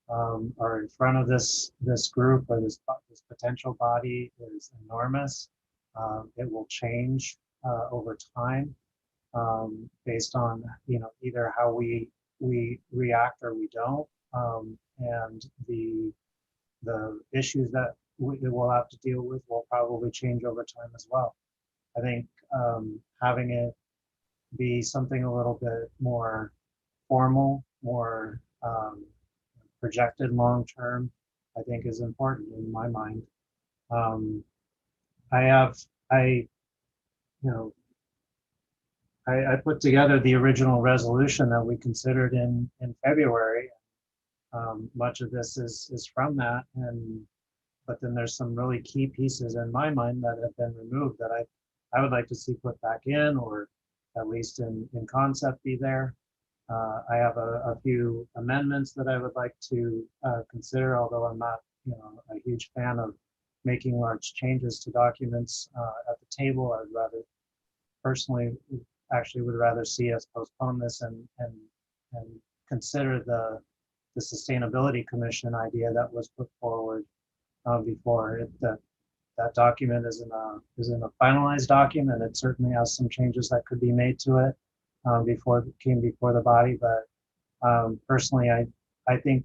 or in front of this group or this potential body is enormous. It will change over time based on either how we react or we don't, and the issues that we will have to deal with will probably change over time as well. I think having it be something a little bit more formal, more projected long-term, I think is important in my mind. I put together the original resolution that we considered in February. Much of this is from that, but then there's some really key pieces in my mind that have been removed that I would like to see put back in, or at least in concept be there. I have a few amendments that I would like to consider, although I'm not, a huge fan of making large changes to documents at the table. I would rather, personally, actually would rather see us postpone this and consider the Sustainability Commission idea that was put forward before. That document isn't a finalized document. It certainly has some changes that could be made to it before it came before the body. But personally, I think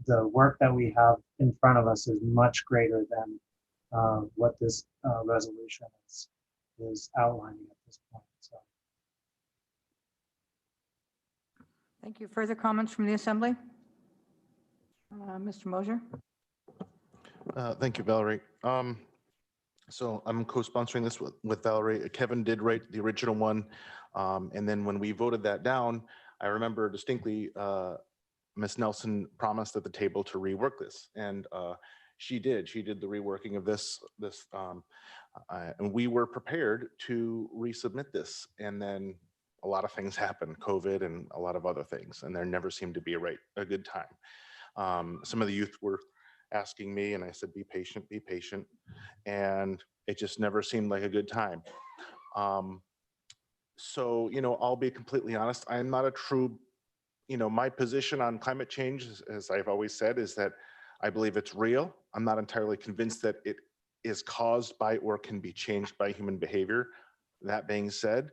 the work that we have in front of us is much greater than what this resolution is outlining at this point. So. Thank you. Further comments from the Assembly? Mr. Mosier? Thank you, Valerie. So I'm co-sponsoring this with Valerie. Kevin did write the original one. And then when we voted that down, I remember distinctly Ms. Nelson promised at the table to rework this. And she did. She did the reworking of this. And we were prepared to resubmit this. And then a lot of things happened, COVID and a lot of other things. And there never seemed to be a good time. Some of the youth were asking me, and I said, be patient, be patient. And it just never seemed like a good time. So, I'll be completely honest. I'm not a true, my position on climate change, as I've always said, is that I believe it's real. I'm not entirely convinced that it is caused by or can be changed by human behavior. That being said,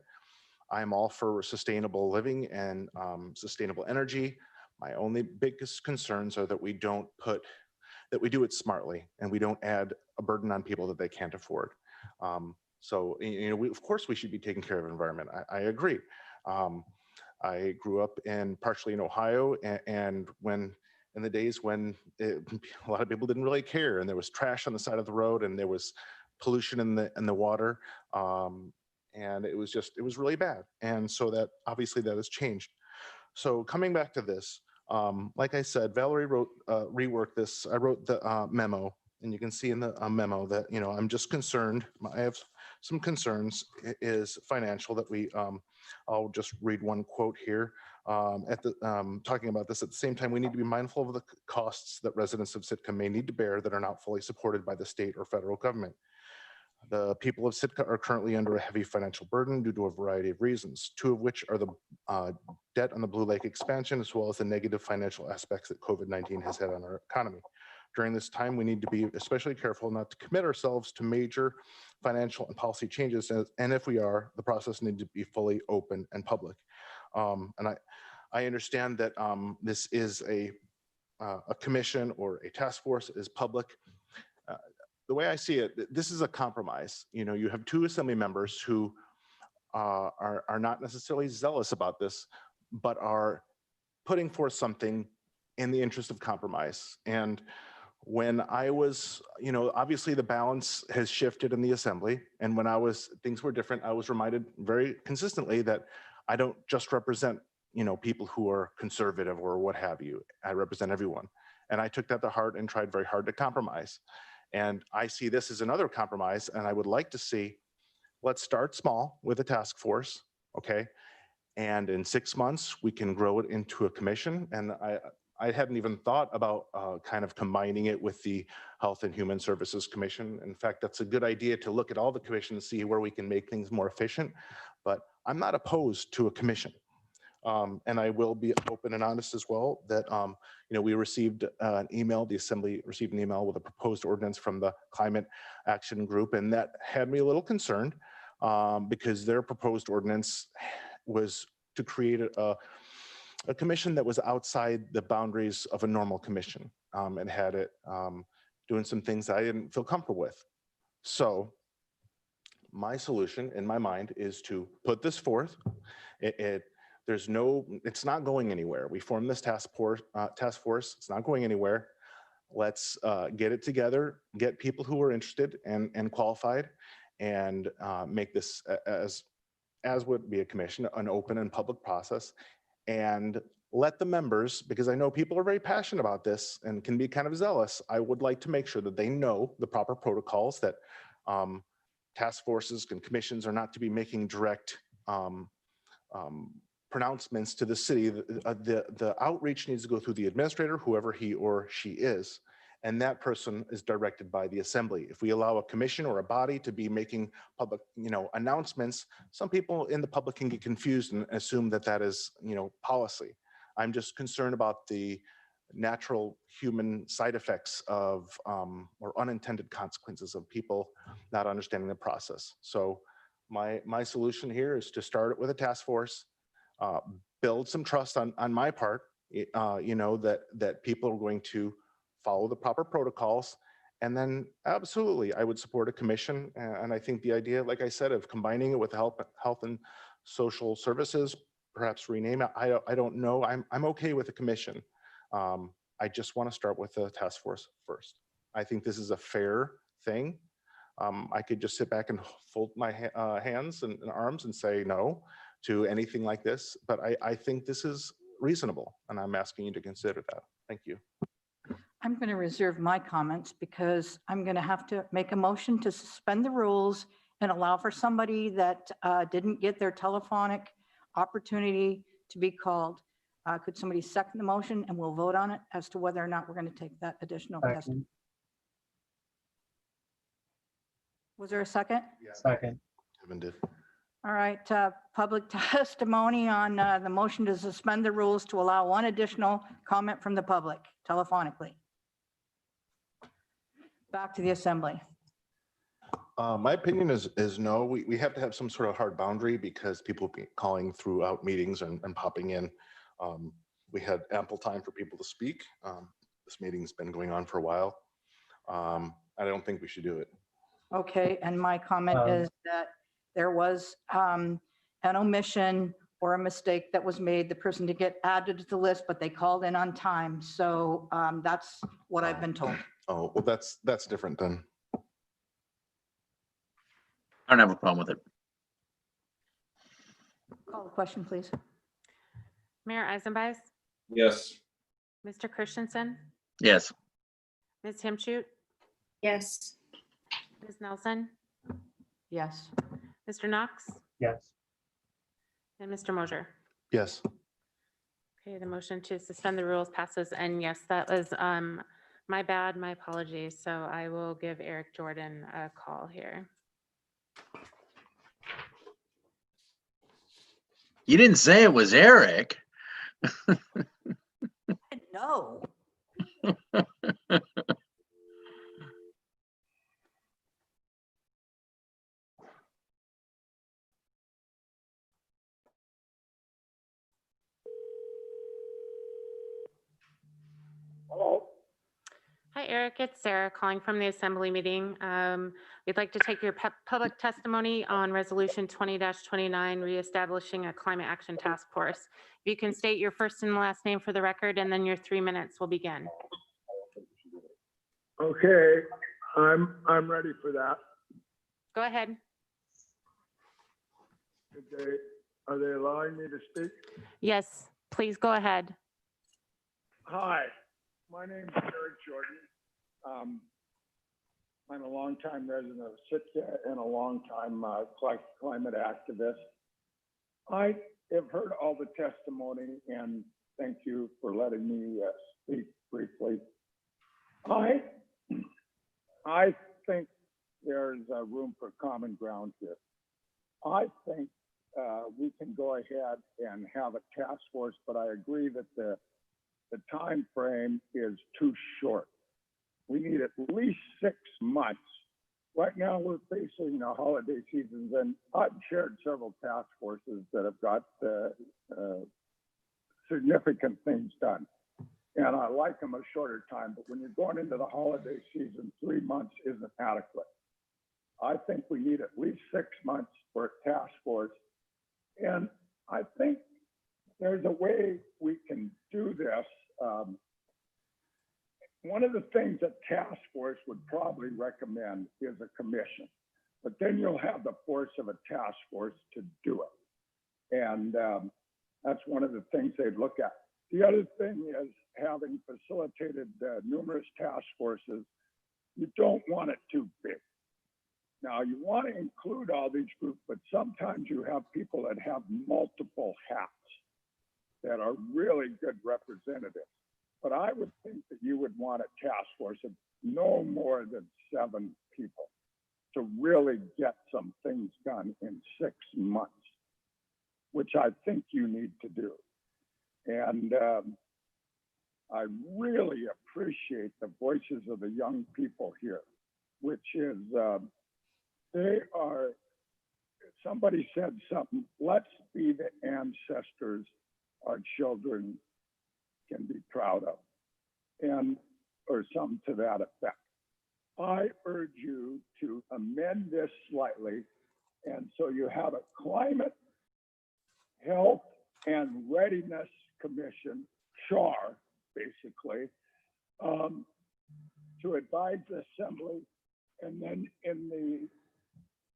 I'm all for sustainable living and sustainable energy. My only biggest concerns are that we do it smartly and we don't add a burden on people that they can't afford. So, of course we should be taking care of the environment. I agree. I grew up partially in Ohio, and in the days when a lot of people didn't really care, and there was trash on the side of the road, and there was pollution in the water, and it was really bad. And so that obviously that has changed. So coming back to this, like I said, Valerie reworked this. I wrote the memo, and you can see in the memo that, I'm just concerned. I have some concerns is financial that I'll just read one quote here. Talking about this, at the same time, we need to be mindful of the costs that residents of Sitka may need to bear that are not fully supported by the state or federal government. The people of Sitka are currently under a heavy financial burden due to a variety of reasons, two of which are the debt on the Blue Lake expansion, as well as the negative financial aspects that COVID-19 has had on our economy. During this time, we need to be especially careful not to commit ourselves to major financial and policy changes, and if we are, the process needs to be fully open and public. And I understand that this is a commission or a task force is public. The way I see it, this is a compromise. You have two assembly members who are not necessarily zealous about this, but are putting forth something in the interest of compromise. And when I was, obviously the balance has shifted in the assembly. And when things were different, I was reminded very consistently that I don't just represent, people who are conservative or what have you. I represent everyone. And I took that to heart and tried very hard to compromise. And I see this as another compromise. And I would like to see, let's start small with a task force, okay? And in 6 months, we can grow it into a commission. And I hadn't even thought about kind of combining it with the Health and Human Services Commission. In fact, that's a good idea to look at all the commissions, see where we can make things more efficient. But I'm not opposed to a commission. And I will be open and honest as well that, we received an email, the Assembly received an email with a proposed ordinance from the Climate Action Group. And that had me a little concerned because their proposed ordinance was to create a commission that was outside the boundaries of a normal commission and had it doing some things I didn't feel comfortable with. So my solution in my mind is to put this forth. There's no, it's not going anywhere. We formed this task force. It's not going anywhere. Let's get it together, get people who are interested and qualified, and make this, as would be a commission, an open and public process, and let the members, because I know people are very passionate about this and can be kind of zealous. I would like to make sure that they know the proper protocols, that task forces and commissions are not to be making direct pronouncements to the city. The outreach needs to go through the administrator, whoever he or she is, and that person is directed by the assembly. If we allow a commission or a body to be making public, announcements, some people in the public can get confused and assume that that is, policy. I'm just concerned about the natural human side effects of or unintended consequences of people not understanding the process. So my solution here is to start it with a task force, build some trust on my part, that people are going to follow the proper protocols. And then absolutely, I would support a commission. And I think the idea, like I said, of combining it with health and social services, perhaps rename it, I don't know. I'm okay with a commission. I just want to start with the task force first. I think this is a fair thing. I could just sit back and fold my hands and arms and say no to anything like this, but I think this is reasonable, and I'm asking you to consider that. Thank you. I'm going to reserve my comments because I'm going to have to make a motion to suspend the rules and allow for somebody that didn't get their telephonic opportunity to be called. Could somebody second the motion, and we'll vote on it as to whether or not we're going to take that additional test? Second. Was there a second? Second. Kevin did. All right, public testimony on the motion to suspend the rules to allow one additional comment from the public telephonically. Back to the assembly. My opinion is no. We have to have some sort of hard boundary because people be calling throughout meetings and popping in. We had ample time for people to speak. This meeting's been going on for a while. I don't think we should do it. Okay, and my comment is that there was an omission or a mistake that was made, the person to get added to the list, but they called in on time. So that's what I've been told. Oh, well, that's different then. I don't have a problem with it. Call the question, please. Mayor Eisenbeis, Yes. Mr. Christensen, Yes. Ms. Himshoot, Yes. Ms. Nelson, Yes. Mr. Knox, Yes. and Mr. Mosier. Yes. Okay, the motion to suspend the rules passes, and yes, that was my bad, my apologies. So I will give Eric Jordan a call here. You didn't say it was Eric. No. Hello. Hi, Eric. It's Sarah calling from the Assembly meeting. We'd like to take your public testimony on Resolution 20-29, reestablishing a climate action task force. If you can state your first and last name for the record, and then your 3 minutes will begin. Okay, I'm ready for that. Go ahead. Are they allowing me to speak? Yes, please go ahead. Hi, my name is Eric Jordan. I'm a longtime resident of Sitka and a longtime climate activist. I have heard all the testimony, and thank you for letting me speak briefly. I think there's room for common ground here. I think we can go ahead and have a task force, but I agree that the time frame is too short. We need at least 6 months. Right now, we're facing the holiday seasons, and I've chaired several task forces that have got significant things done. And I like them a shorter time, but when you're going into the holiday season, 3 months isn't adequate. I think we need at least 6 months for a task force. And I think there's a way we can do this. One of the things that task force would probably recommend is a commission, but then you'll have the force of a task force to do it. And that's one of the things they'd look at. The other thing is, having facilitated numerous task forces, you don't want it too big. Now, you want to include all these groups, but sometimes you have people that have multiple hats that are really good representatives. But I would think that you would want a task force of no more than 7 people to really get some things done in 6 months, which I think you need to do. And I really appreciate the voices of the young people here, which is, somebody said something, let's be the ancestors our children can be proud of, or something to that effect. I urge you to amend this slightly, and so you have a climate, health, and readiness commission, CHAR, basically, to advise the assembly, and then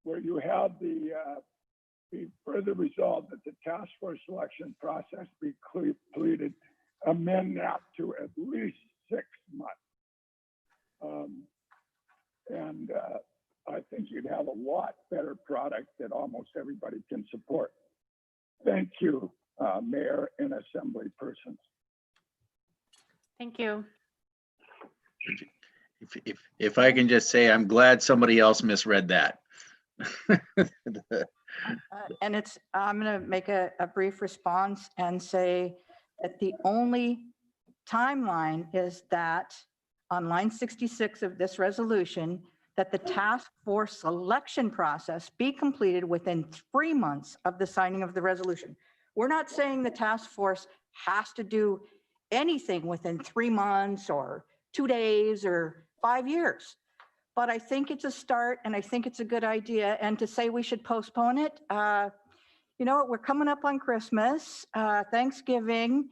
where you have the be further resolved that the task force selection process be completed, amend that to at least 6 months. I think you'd have a lot better product that almost everybody can support. Thank you, Mayor and Assembly persons. Thank you. If I can just say, I'm glad somebody else misread that. And I'm going to make a brief response and say that the only timeline is that on line 66 of this resolution, that the task force selection process be completed within 3 months of the signing of the resolution. We're not saying the task force has to do anything within 3 months or 2 days or 5 years. But I think it's a start, and I think it's a good idea. And to say we should postpone it, you know what, we're coming up on Christmas, Thanksgiving.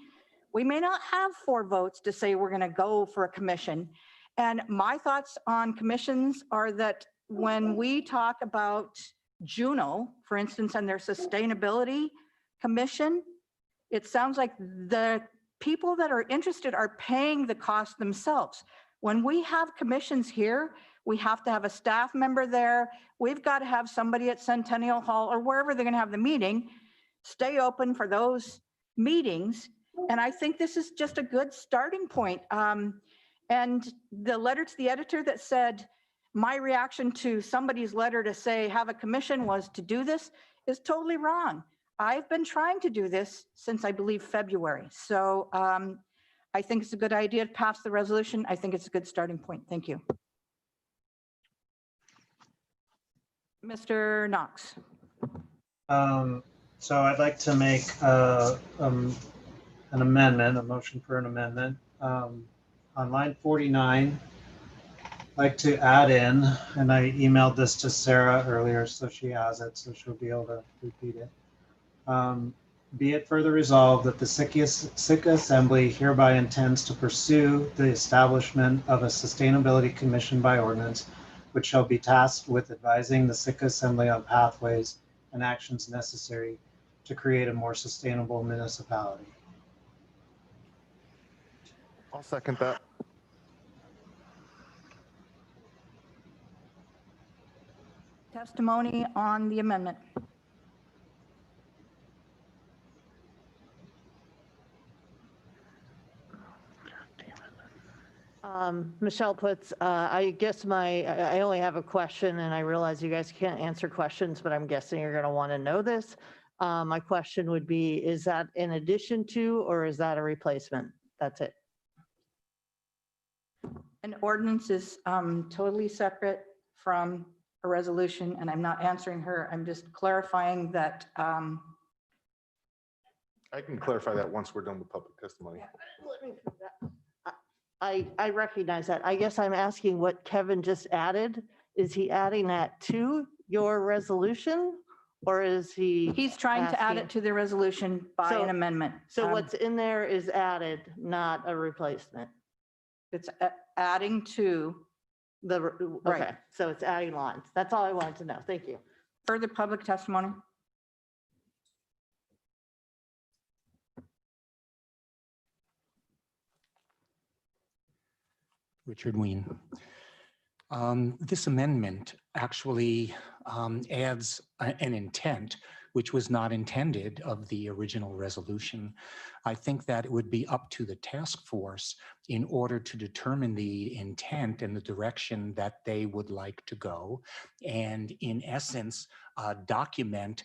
We may not have 4 votes to say we're going to go for a commission. And my thoughts on commissions are that when we talk about Juneau, for instance, and their sustainability commission, it sounds like the people that are interested are paying the cost themselves. When we have commissions here, we have to have a staff member there. We've got to have somebody at Centennial Hall or wherever they're going to have the meeting, stay open for those meetings. And I think this is just a good starting point. And the letter to the editor that said, my reaction to somebody's letter to say have a commission was to do this is totally wrong. I've been trying to do this since I believe February. So I think it's a good idea to pass the resolution. I think it's a good starting point. Thank you. Mr. Knox. So I'd like to make an amendment, a motion for an amendment. On line 49, I'd like to add in, and I emailed this to Sarah earlier, so she has it, so she'll be able to repeat it. Be it further resolved that the Sitka Assembly hereby intends to pursue the establishment of a sustainability commission by ordinance, which shall be tasked with advising the Sitka Assembly on pathways and actions necessary to create a more sustainable municipality. I'll second that. Testimony on the amendment. Michelle puts, I guess I only have a question, and I realize you guys can't answer questions, but I'm guessing you're going to want to know this. My question would be, is that in addition to, or is that a replacement? That's it. An ordinance is totally separate from a resolution, and I'm not answering her. I'm just clarifying that. I can clarify that once we're done with public testimony. I recognize that. I guess I'm asking what Kevin just added. Is he adding that to your resolution, Or is he? He's trying to add asking- it to the resolution by So- an amendment. So what's in there is added, not a replacement. It's adding to The, Right. okay, so it's adding lines. That's all I wanted to know. Thank you. further public testimony. Richard Ween. This amendment actually adds an intent which was not intended of the original resolution. I think that it would be up to the task force in order to determine the intent and the direction that they would like to go, and in essence, document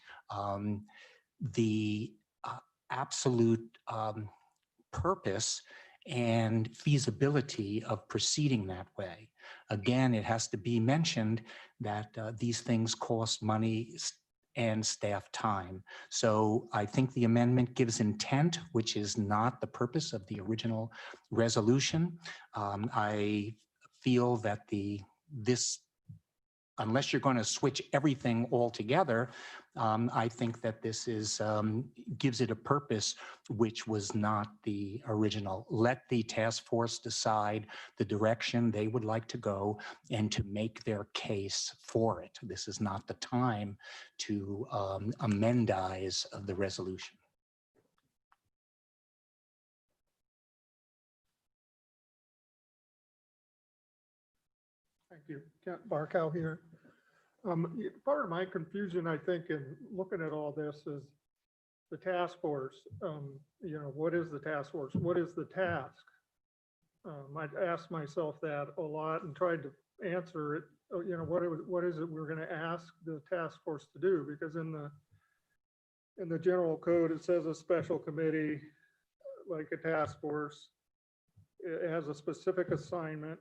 the absolute purpose and feasibility of proceeding that way. Again, it has to be mentioned that these things cost money and staff time. So I think the amendment gives intent, which is not the purpose of the original resolution. I feel that this, unless you're going to switch everything altogether, I think that this is gives it a purpose which was not the original. Let the task force decide the direction they would like to go and to make their case for it. This is not the time to amendize the resolution. Thank you. Kent Barkow here. Part of my confusion, I think, in looking at all this is the task force. What is the task force? What is the task? I've asked myself that a lot and tried to answer it. What is it we're going to ask the task force to do? Because in the general code, it says a special committee, like a task force. It has a specific assignment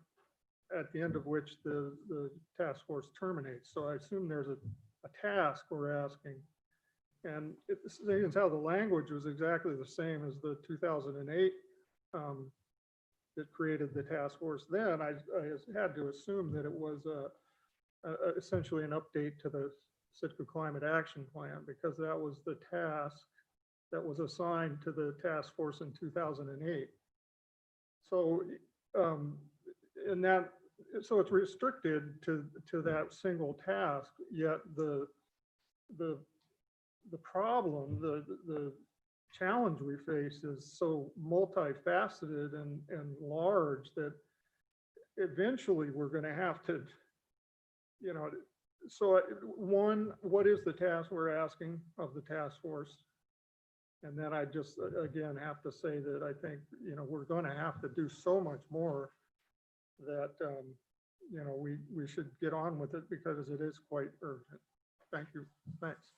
at the end of which the task force terminates. So I assume there's a task we're asking. And it seems how the language was exactly the same as the 2008 that created the task force then. I had to assume that it was essentially an update to the Sitka Climate Action Plan, because that was the task that was assigned to the task force in 2008. So so it's restricted to that single task, yet the problem, the challenge we face is so multifaceted and large that eventually we're going to have to, so one, what is the task we're asking of the task force? And then I just, again, have to say that I think, we're going to have to do so much more that, we should get on with it because it is quite urgent. Thank you. Thanks.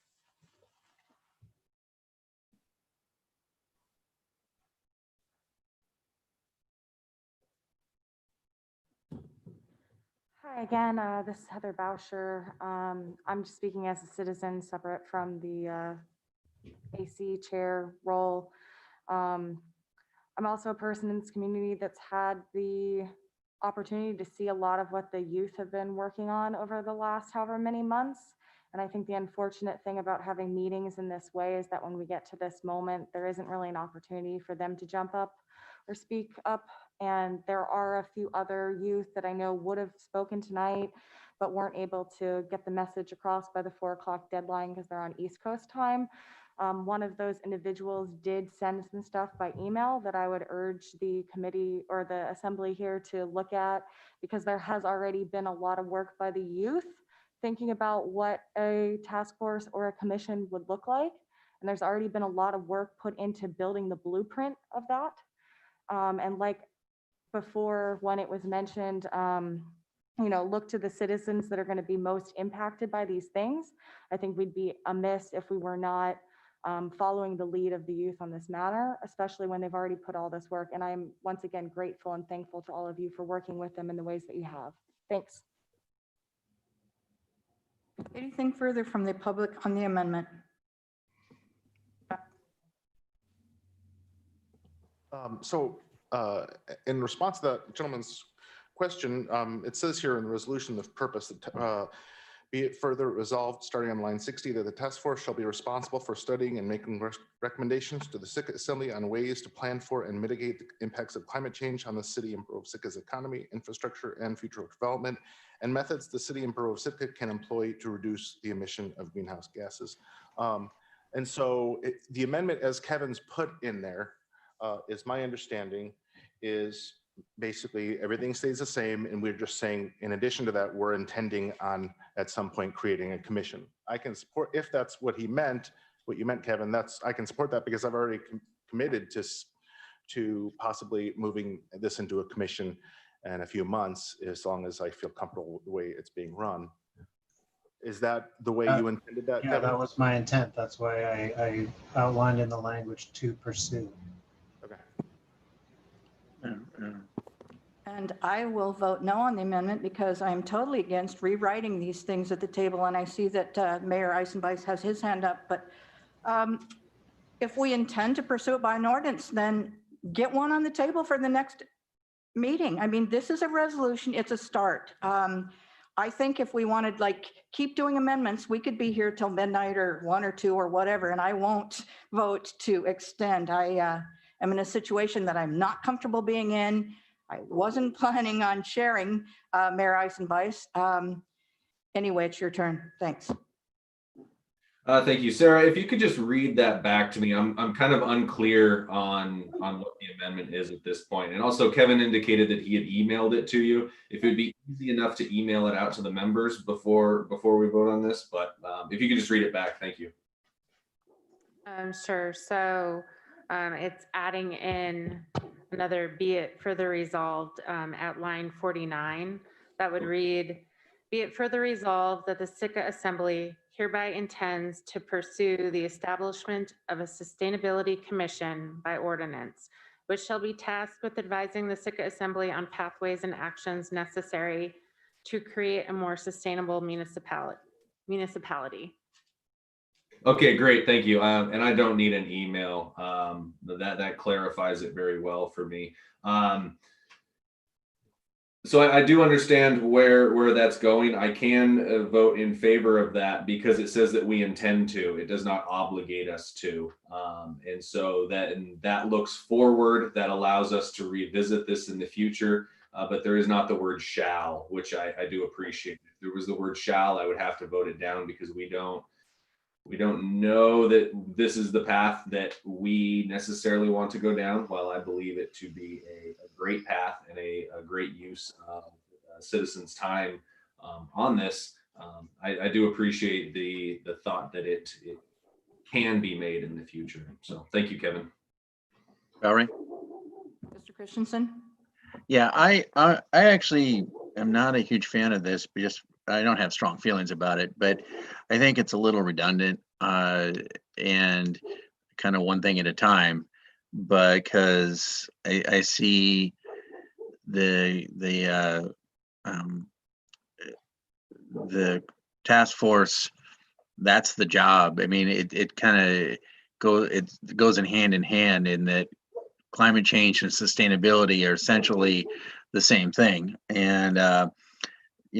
Hi again, this is Heather Bauscher. I'm just speaking as a citizen, separate from the AC chair role. I'm also a person in this community that's had the opportunity to see a lot of what the youth have been working on over the last however many months. And I think the unfortunate thing about having meetings in this way is that when we get to this moment, there isn't really an opportunity for them to jump up or speak up. And there are a few other youth that I know would have spoken tonight, but weren't able to get the message across by the 4 o'clock deadline because they're on East Coast time. One of those individuals did send some stuff by email that I would urge the committee or the assembly here to look at, because there has already been a lot of work by the youth thinking about what a task force or a commission would look like. And there's already been a lot of work put into building the blueprint of that. And like before, when it was mentioned, look to the citizens that are going to be most impacted by these things. I think we'd be amiss if we were not following the lead of the youth on this matter, especially when they've already put all this work. And I'm once again grateful and thankful to all of you for working with them in the ways that you have. Thanks. Anything further from the public on the amendment? In response to that gentleman's question, it says here in the resolution of purpose that Be it further resolved, starting on line 60, that the task force shall be responsible for studying and making recommendations to the Sitka Assembly on ways to plan for and mitigate the impacts of climate change on the city and borough of Sitka's economy, infrastructure, and future development, and methods the city and borough of Sitka can employ to reduce the emission of greenhouse gases. And so the amendment, as Kevin's put in there, is my understanding, is basically everything stays the same, and we're just saying, in addition to that, we're intending on at some point creating a commission. I can support, if that's what he meant, what you meant, Kevin, I can support that because I've already committed to possibly moving this into a commission in a few months, as long as I feel comfortable with the way it's being run. Is that the way you intended that, Yeah, Kevin? that was my intent. That's why I outlined in the language to pursue. And I will vote no on the amendment because I'm totally against rewriting these things at the table. And I see that Mayor Eisenbeis has his hand up, but if we intend to pursue it by an ordinance, then get one on the table for the next meeting. I mean, this is a resolution, it's a start. I think if we wanted, like, keep doing amendments, we could be here till midnight or 1 or 2 or whatever, and I won't vote to extend. I am in a situation that I'm not comfortable being in. I wasn't planning on sharing, Mayor Eisenbeis. Anyway, it's your turn. Thanks. Thank you, Sarah. If you could just read that back to me, I'm kind of unclear on what the amendment is at this point. And also, Kevin indicated that he had emailed it to you. If it would be easy enough to email it out to the members before we vote on this, but if you could just read it back, thank you. Sure. So it's adding in another "be it further resolved" at line 49. That would read, "Be it further resolved that the Sitka Assembly hereby intends to pursue the establishment of a Sustainability Commission by ordinance, which shall be tasked with advising the Sitka Assembly on pathways and actions necessary to create a more sustainable municipality." Okay, great, thank you. And I don't need an email. That clarifies it very well for me. So I do understand where that's going. I can vote in favor of that because it says that we intend to. It does not obligate us to. And so that looks forward. That allows us to revisit this in the future. But there is not the word shall, which I do appreciate. If there was the word shall, I would have to vote it down because we don't know that this is the path that we necessarily want to go down. While I believe it to be a great path and a great use of citizens' time on this, I do appreciate the thought that it can be made in the future. So thank you, Kevin. Valerie? Mr. Christensen? Yeah, I actually am not a huge fan of this, but I don't have strong feelings about it, but I think it's a little redundant and kind of one thing at a time, because I see the task force, that's the job. I mean, it kind of goes in hand in that climate change and sustainability are essentially the same thing. And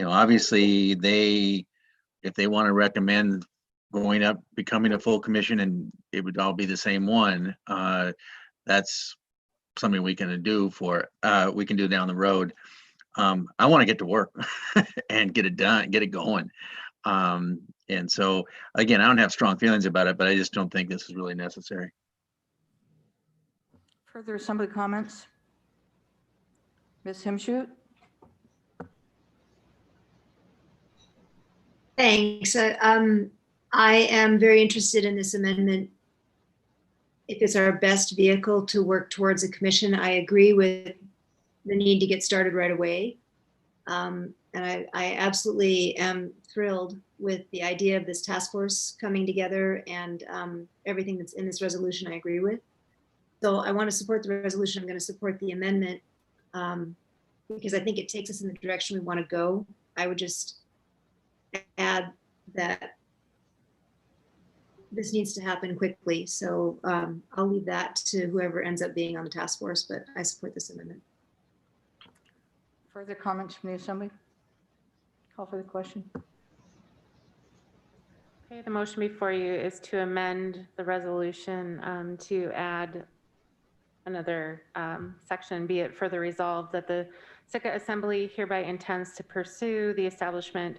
obviously if they want to recommend becoming a full commission and it would all be the same one, that's something we can do down the road. I want to get to work and get it done, get it going. And so again, I don't have strong feelings about it, but I just don't think this is really necessary. Further assembly comments? Ms. Himshoot? Thanks. I am very interested in this amendment. If it's our best vehicle to work towards a commission, I agree with the need to get started right away. And I absolutely am thrilled with the idea of this task force coming together, and everything that's in this resolution I agree with. So I want to support the resolution. I'm going to support the amendment because I think it takes us in the direction we want to go. I would just add that this needs to happen quickly. So I'll leave that to whoever ends up being on the task force, but I support this amendment. Further comments from the assembly? Call for the question. Okay, the motion before you is to amend the resolution to add another section, be it further resolved that the Sitka Assembly hereby intends to pursue the establishment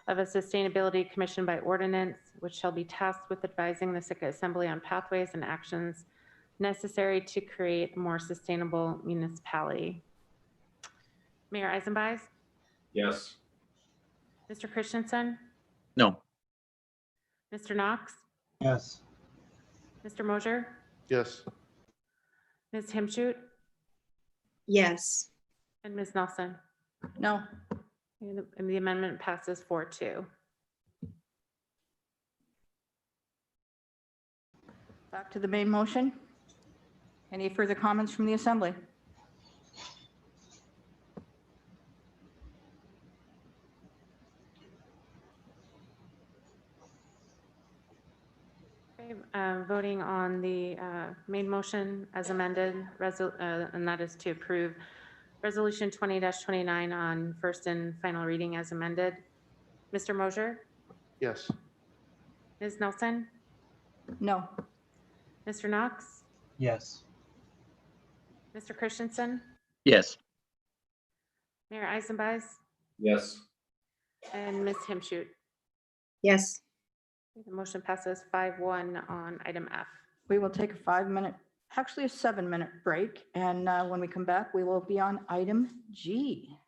of a sustainability commission by ordinance, which shall be tasked with advising the Sitka Assembly on pathways and actions necessary to create a more sustainable municipality. Mayor Eisenbeis, Yes. Mr. Christensen, No. Mr. Knox, Yes. Mr. Mosier, Yes. Ms. Himshoot, Yes. and Ms. Nelson. No. And the amendment passes 4-2. Back to the main motion. Any further comments from the assembly? Okay, voting on the main motion as amended, and that is to approve Resolution 20-29 on first and final reading as amended. Mr. Mosier, Yes. Ms. Nelson, No. Mr. Knox, Yes. Mr. Christensen, Yes. Mayor Eisenbeis, Yes. and Ms. Himshoot. Yes. The motion passes 5-1 on item F. We will take a 5-minute, actually a 7-minute break. And when we come back, we will be on item G.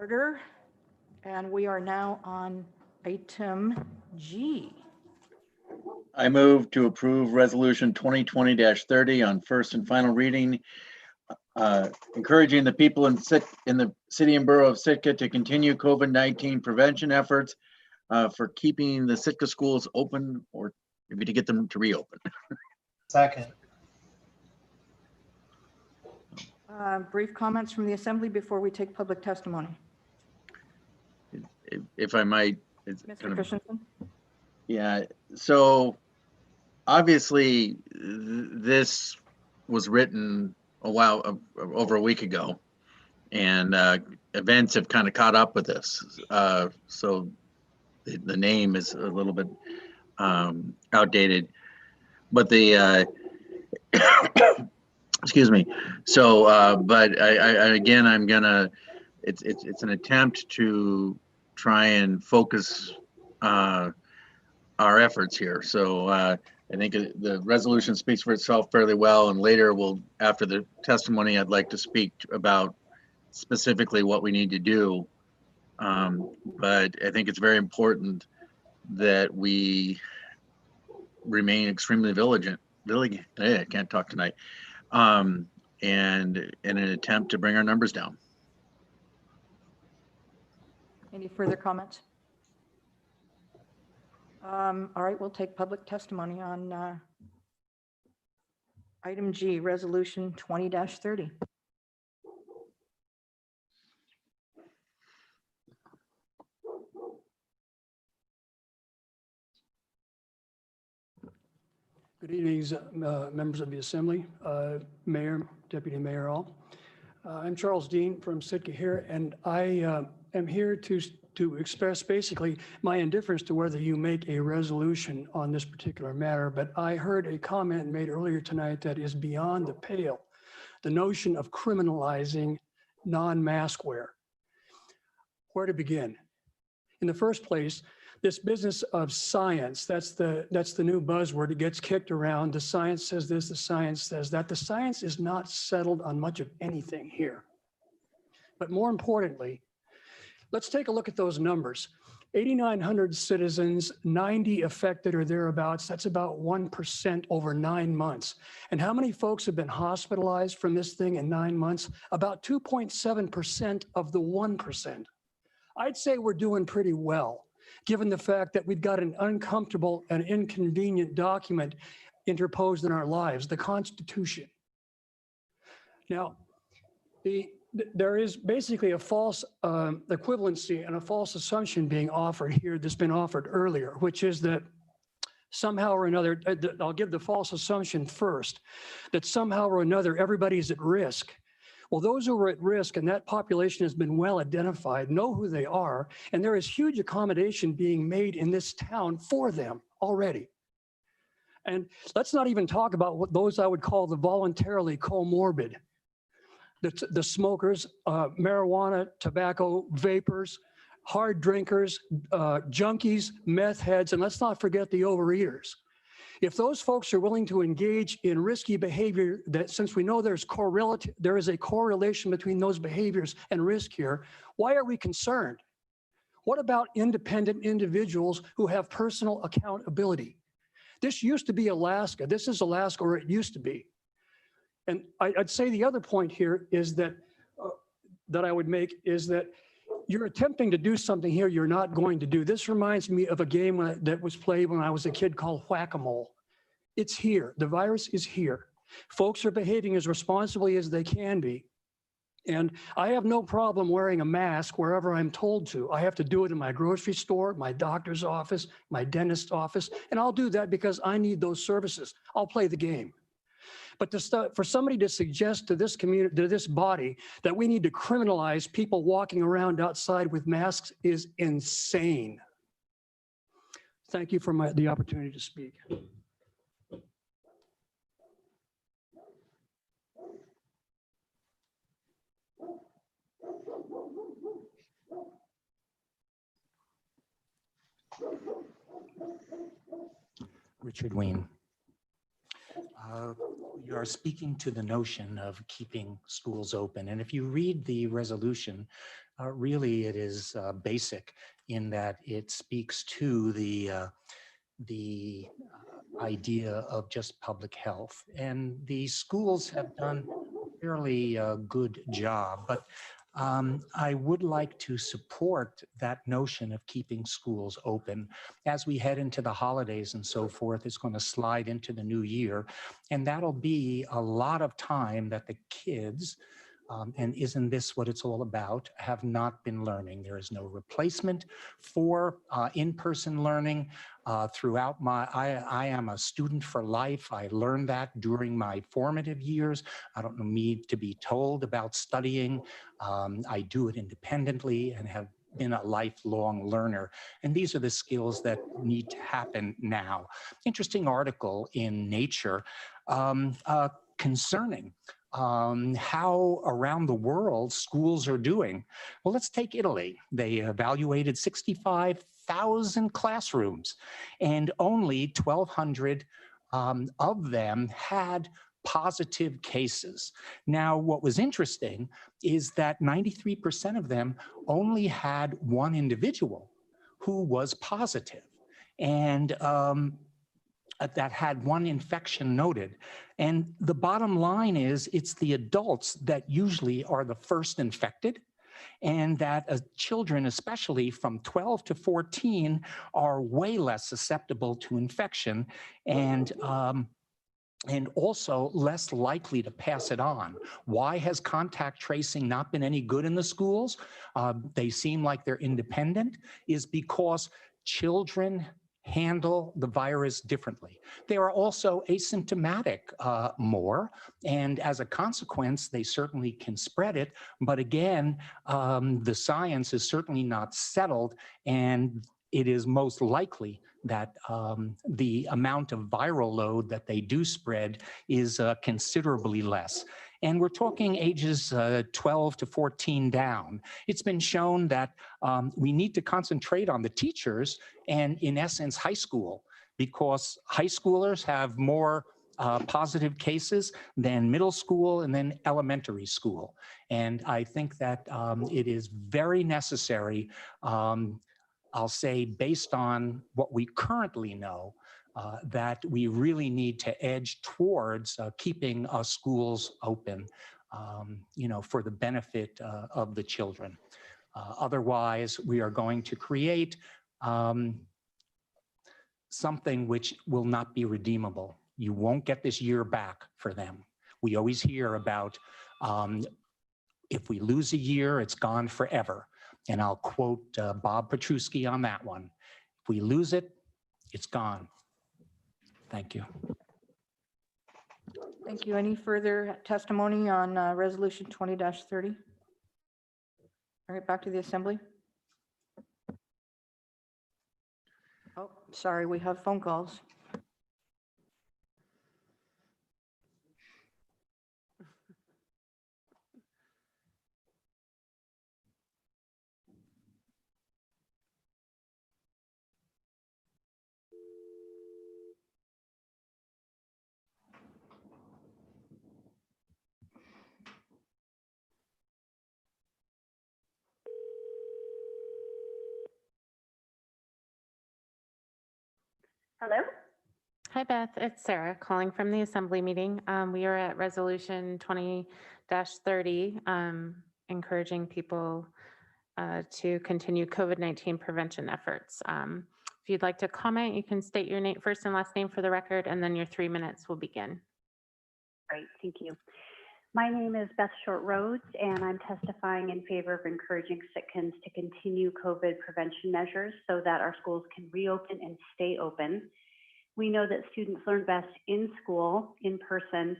order. And we are now on item G. I move to approve resolution 2020-30 on first and final reading, encouraging the people in the city and borough of Sitka to continue COVID-19 prevention efforts for keeping the Sitka schools open, or maybe to get them to reopen. Second. Brief comments from the assembly before we take public testimony. If I might. Mr. Christensen? Yeah, so obviously this was written over a week ago, and events have kind of caught up with this. So the name is a little bit outdated, but the excuse me. So, but I again, I'm gonna. It's an attempt to try and focus our efforts here. So I think the resolution speaks for itself fairly well, and later after the testimony, I'd like to speak about specifically what we need to do. But I think it's very important that we remain extremely vigilant. I can't talk tonight. And in an attempt to bring our numbers down. Any further comments? All right, we'll take public testimony on item G, resolution 20-30. Good evening, members of the Assembly, Mayor, Deputy Mayor, all. I'm Charles Dean from Sitka here, and I am here to express basically my indifference to whether you make a resolution on this particular matter, but I heard a comment made earlier tonight that is beyond the pale, the notion of criminalizing non-mask wear. Where to begin? In the first place, this business of science, that's the new buzzword. It gets kicked around. The science says this, the science says that. The science is not settled on much of anything here. But more importantly, let's take a look at those numbers. 8,900 citizens, 90 affected or thereabouts. That's about 1% over 9 months. And how many folks have been hospitalized from this thing in 9 months? About 2.7% of the 1%. I'd say we're doing pretty well, given the fact that we've got an uncomfortable and inconvenient document interposed in our lives, the Constitution. Now, there is basically a false equivalency and a false assumption being offered here that's been offered earlier, which is that somehow or another, I'll give the false assumption first, that somehow or another everybody's at risk. Well, those who are at risk, and that population has been well identified, know who they are, and there is huge accommodation being made in this town for them already. And let's not even talk about what those I would call the voluntarily comorbid, the smokers, marijuana, tobacco, vapors, hard drinkers, junkies, meth heads, and let's not forget the overeaters. If those folks are willing to engage in risky behavior, that since we know there is a correlation between those behaviors and risk here, why are we concerned? What about independent individuals who have personal accountability? This used to be Alaska. This is Alaska, or it used to be. And I'd say the other point here is that, that I would make is that you're attempting to do something here you're not going to do. This reminds me of a game that was played when I was a kid called Whack-A-Mole. It's here. The virus is here. Folks are behaving as responsibly as they can be. And I have no problem wearing a mask wherever I'm told to. I have to do it in my grocery store, my doctor's office, my dentist's office, and I'll do that because I need those services. I'll play the game. But for somebody to suggest to this community, to this body, that we need to criminalize people walking around outside with masks is insane. Thank you for the opportunity to speak. Richard Ween. You are speaking to the notion of keeping schools open. And if you read the resolution, really it is basic in that it speaks to the idea of just public health. And the schools have done a fairly good job, but I would like to support that notion of keeping schools open. As we head into the holidays and so forth, it's going to slide into the new year, and that'll be a lot of time that the kids, and isn't this what it's all about, have not been learning. There is no replacement for in-person learning. Throughout I am a student for life. I learned that during my formative years. I don't need to be told about studying. I do it independently and have been a lifelong learner. And these are the skills that need to happen now. Interesting article in Nature concerning how around the world schools are doing. Well, let's take Italy. They evaluated 65,000 classrooms, and only 1,200 of them had positive cases. Now, what was interesting is that 93% of them only had one individual who was positive, and that had one infection noted. And the bottom line is it's the adults that usually are the first infected, and that children, especially from 12 to 14, are way less susceptible to infection and also less likely to pass it on. Why has contact tracing not been any good in the schools? They seem like they're independent, is because children handle the virus differently. They are also asymptomatic more, and as a consequence, they certainly can spread it. But again, the science is certainly not settled, and it is most likely that the amount of viral load that they do spread is considerably less. And we're talking ages 12 to 14 down. It's been shown that we need to concentrate on the teachers and, in essence, high school, because high schoolers have more positive cases than middle school and then elementary school. And I think that it is very necessary, I'll say, based on what we currently know, that we really need to edge towards keeping schools open, for the benefit of the children. Otherwise, we are going to create something which will not be redeemable. You won't get this year back for them. We always hear about if we lose a year, it's gone forever. And I'll quote Bob Petruski on that one. If we lose it, it's gone. Thank you. Thank you. Any further testimony on Resolution 20-30? All right, back to the Assembly. Oh, sorry, we have phone calls. Hello? Hi, Beth. It's Sarah calling from the Assembly meeting. We are at Resolution 20-30, encouraging people to continue COVID-19 prevention efforts. If you'd like to comment, you can state your name, first and last name for the record, and then your 3 minutes will begin. Great, thank you. My name is Beth Short Rhodes, and I'm testifying in favor of encouraging Sitkans to continue COVID prevention measures so that our schools can reopen and stay open. We know that students learn best in school, in person,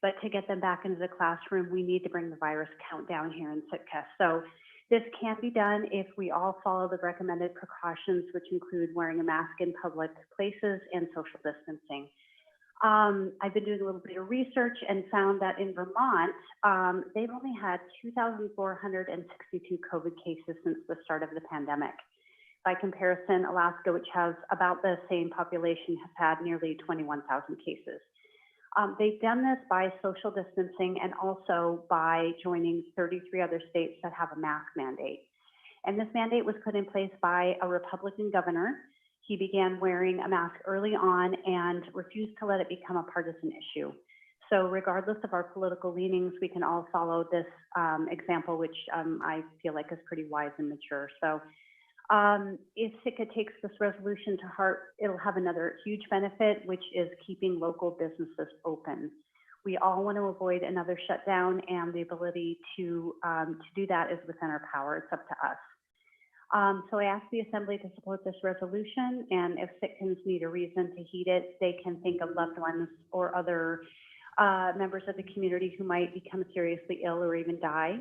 but to get them back into the classroom, we need to bring the virus count down here in Sitka. So this can be done if we all follow the recommended precautions, which include wearing a mask in public places and social distancing. I've been doing a little bit of research and found that in Vermont, they've only had 2,462 COVID cases since the start of the pandemic. By comparison, Alaska, which has about the same population, has had nearly 21,000 cases. They've done this by social distancing and also by joining 33 other states that have a mask mandate. And this mandate was put in place by a Republican governor. He began wearing a mask early on and refused to let it become a partisan issue. So regardless of our political leanings, we can all follow this example, which I feel like is pretty wise and mature. So if Sitka takes this resolution to heart, it'll have another huge benefit, which is keeping local businesses open. We all want to avoid another shutdown, and the ability to do that is within our power. It's up to us. So I ask the Assembly to support this resolution, and if Sitkans need a reason to heed it, they can think of loved ones or other members of the community who might become seriously ill or even die.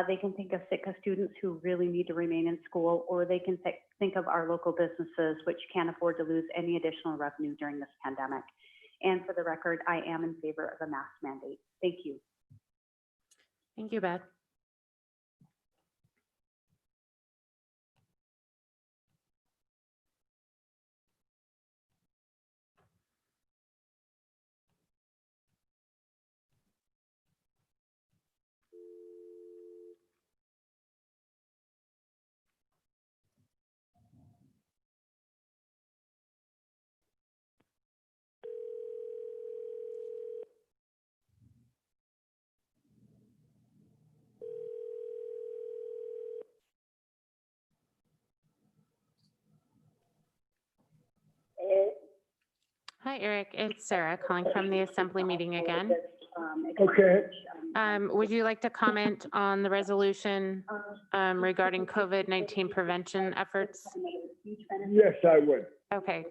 They can think of Sitka students who really need to remain in school, or they can think of our local businesses which can't afford to lose any additional revenue during this pandemic. And for the record, I am in favor of a mask mandate. Thank you. Thank you, Beth. Hi, Eric. It's Sarah calling from the Assembly meeting again. Okay. Would you like to comment on the resolution regarding COVID-19 prevention efforts? Yes, I would. Okay.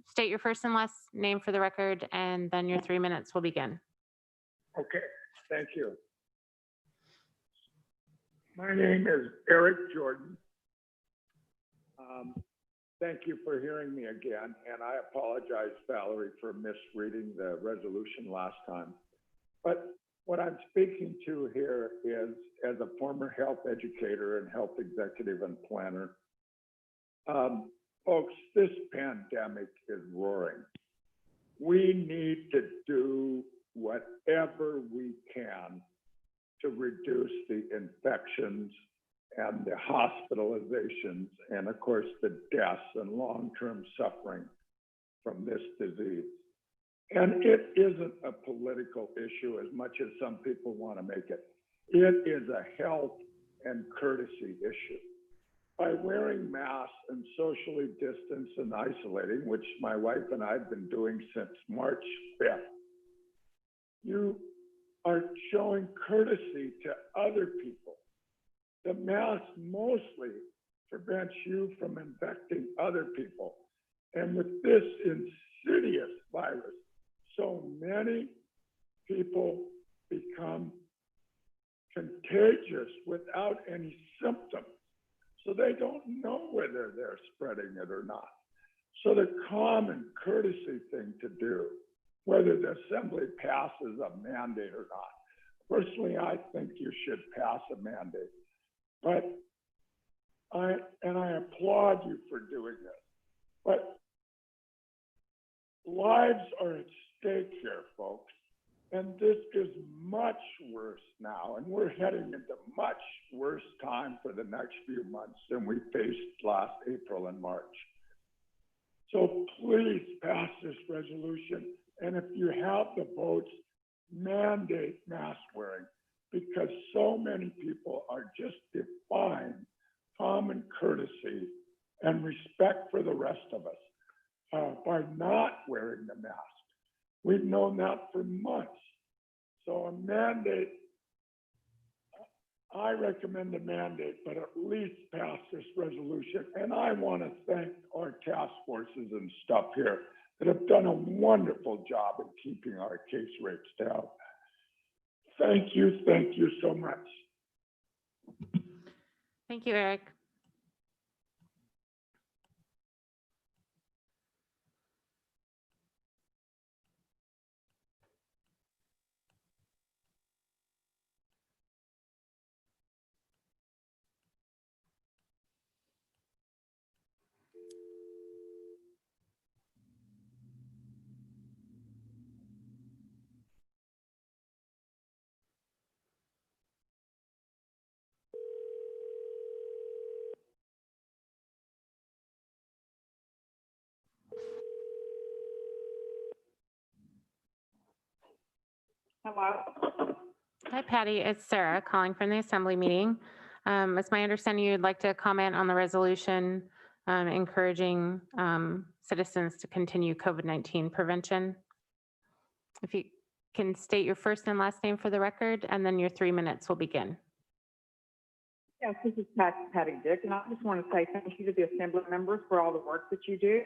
State your first and last name for the record, and then your 3 minutes will begin. Okay, thank you. My name is Eric Jordan. Thank you for hearing me again, and I apologize, Valerie, for misreading the resolution last time. But what I'm speaking to here is, as a former health educator and health executive and planner, folks, this pandemic is roaring. We need to do whatever we can to reduce the infections and the hospitalizations, and of course, the deaths and long-term suffering from this disease. And it isn't a political issue as much as some people want to make it. It is a health and courtesy issue. By wearing masks and socially distanced and isolating, which my wife and I have been doing since March 5th, you are showing courtesy to other people. The mask mostly prevents you from infecting other people. And with this insidious virus, so many people become contagious without any symptoms. So they don't know whether they're spreading it or not. So the common courtesy thing to do, whether the Assembly passes a mandate or not, personally, I think you should pass a mandate. But I applaud you for doing this. But lives are at stake here, folks. And this is much worse now. And we're heading into much worse time for the next few months than we faced last April and March. So please pass this resolution. And if you have the votes, mandate mask wearing, because so many people are just defying common courtesy and respect for the rest of us by not wearing the mask. We've known that for months. So a mandate, I recommend a mandate, but at least pass this resolution. And I want to thank our task forces and stuff here that have done a wonderful job in keeping our case rates down. Thank you so much. Thank you, Eric. Hello. Hi, Patty. It's Sarah calling from the Assembly meeting. It's my understanding you'd like to comment on the resolution encouraging citizens to continue COVID-19 prevention. If you can state your first and last name for the record, and then your 3 minutes will begin. Yes, this is Patty Dick, and I just want to say thank you to the Assembly members for all the work that you do.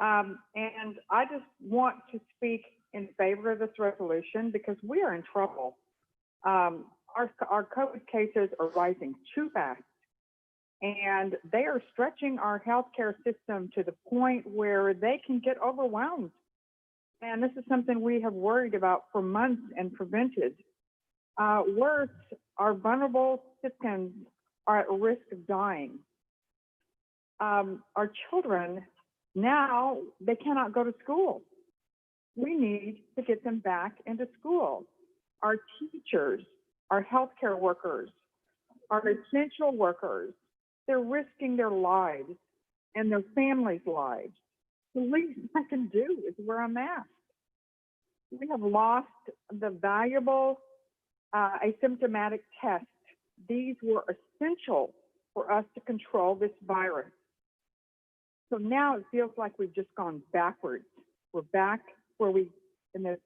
And I just want to speak in favor of this resolution because we are in trouble. Our COVID cases are rising too fast, and they are stretching our healthcare system to the point where they can get overwhelmed. And this is something we have worried about for months and prevented. Worse, our vulnerable citizens are at risk of dying. Our children, now they cannot go to school. We need to get them back into school. Our teachers, our healthcare workers, our essential workers, they're risking their lives and their families' lives. The least I can do is wear a mask. We have lost the valuable asymptomatic tests. These were essential for us to control this virus. So now it feels like we've just gone backwards. We're back where in this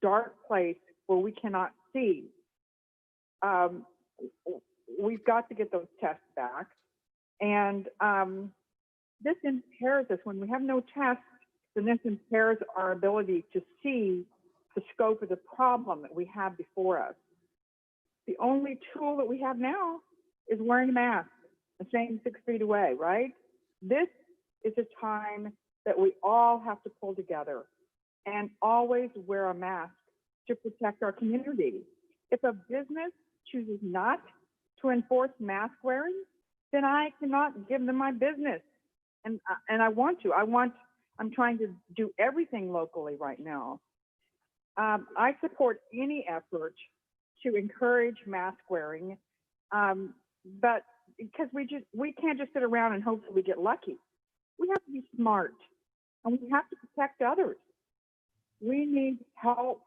dark place where we cannot see. We've got to get those tests back. And this impairs us. When we have no tests, then this impairs our ability to see the scope of the problem that we have before us. The only tool that we have now is wearing a mask and staying 6 feet away, right? This is a time that we all have to pull together and always wear a mask to protect our community. If a business chooses not to enforce mask wearing, then I cannot give them my business. And I want to. I'm trying to do everything locally right now. I support any effort to encourage mask wearing, but because we can't just sit around and hope that we get lucky. We have to be smart, and we have to protect others. We need help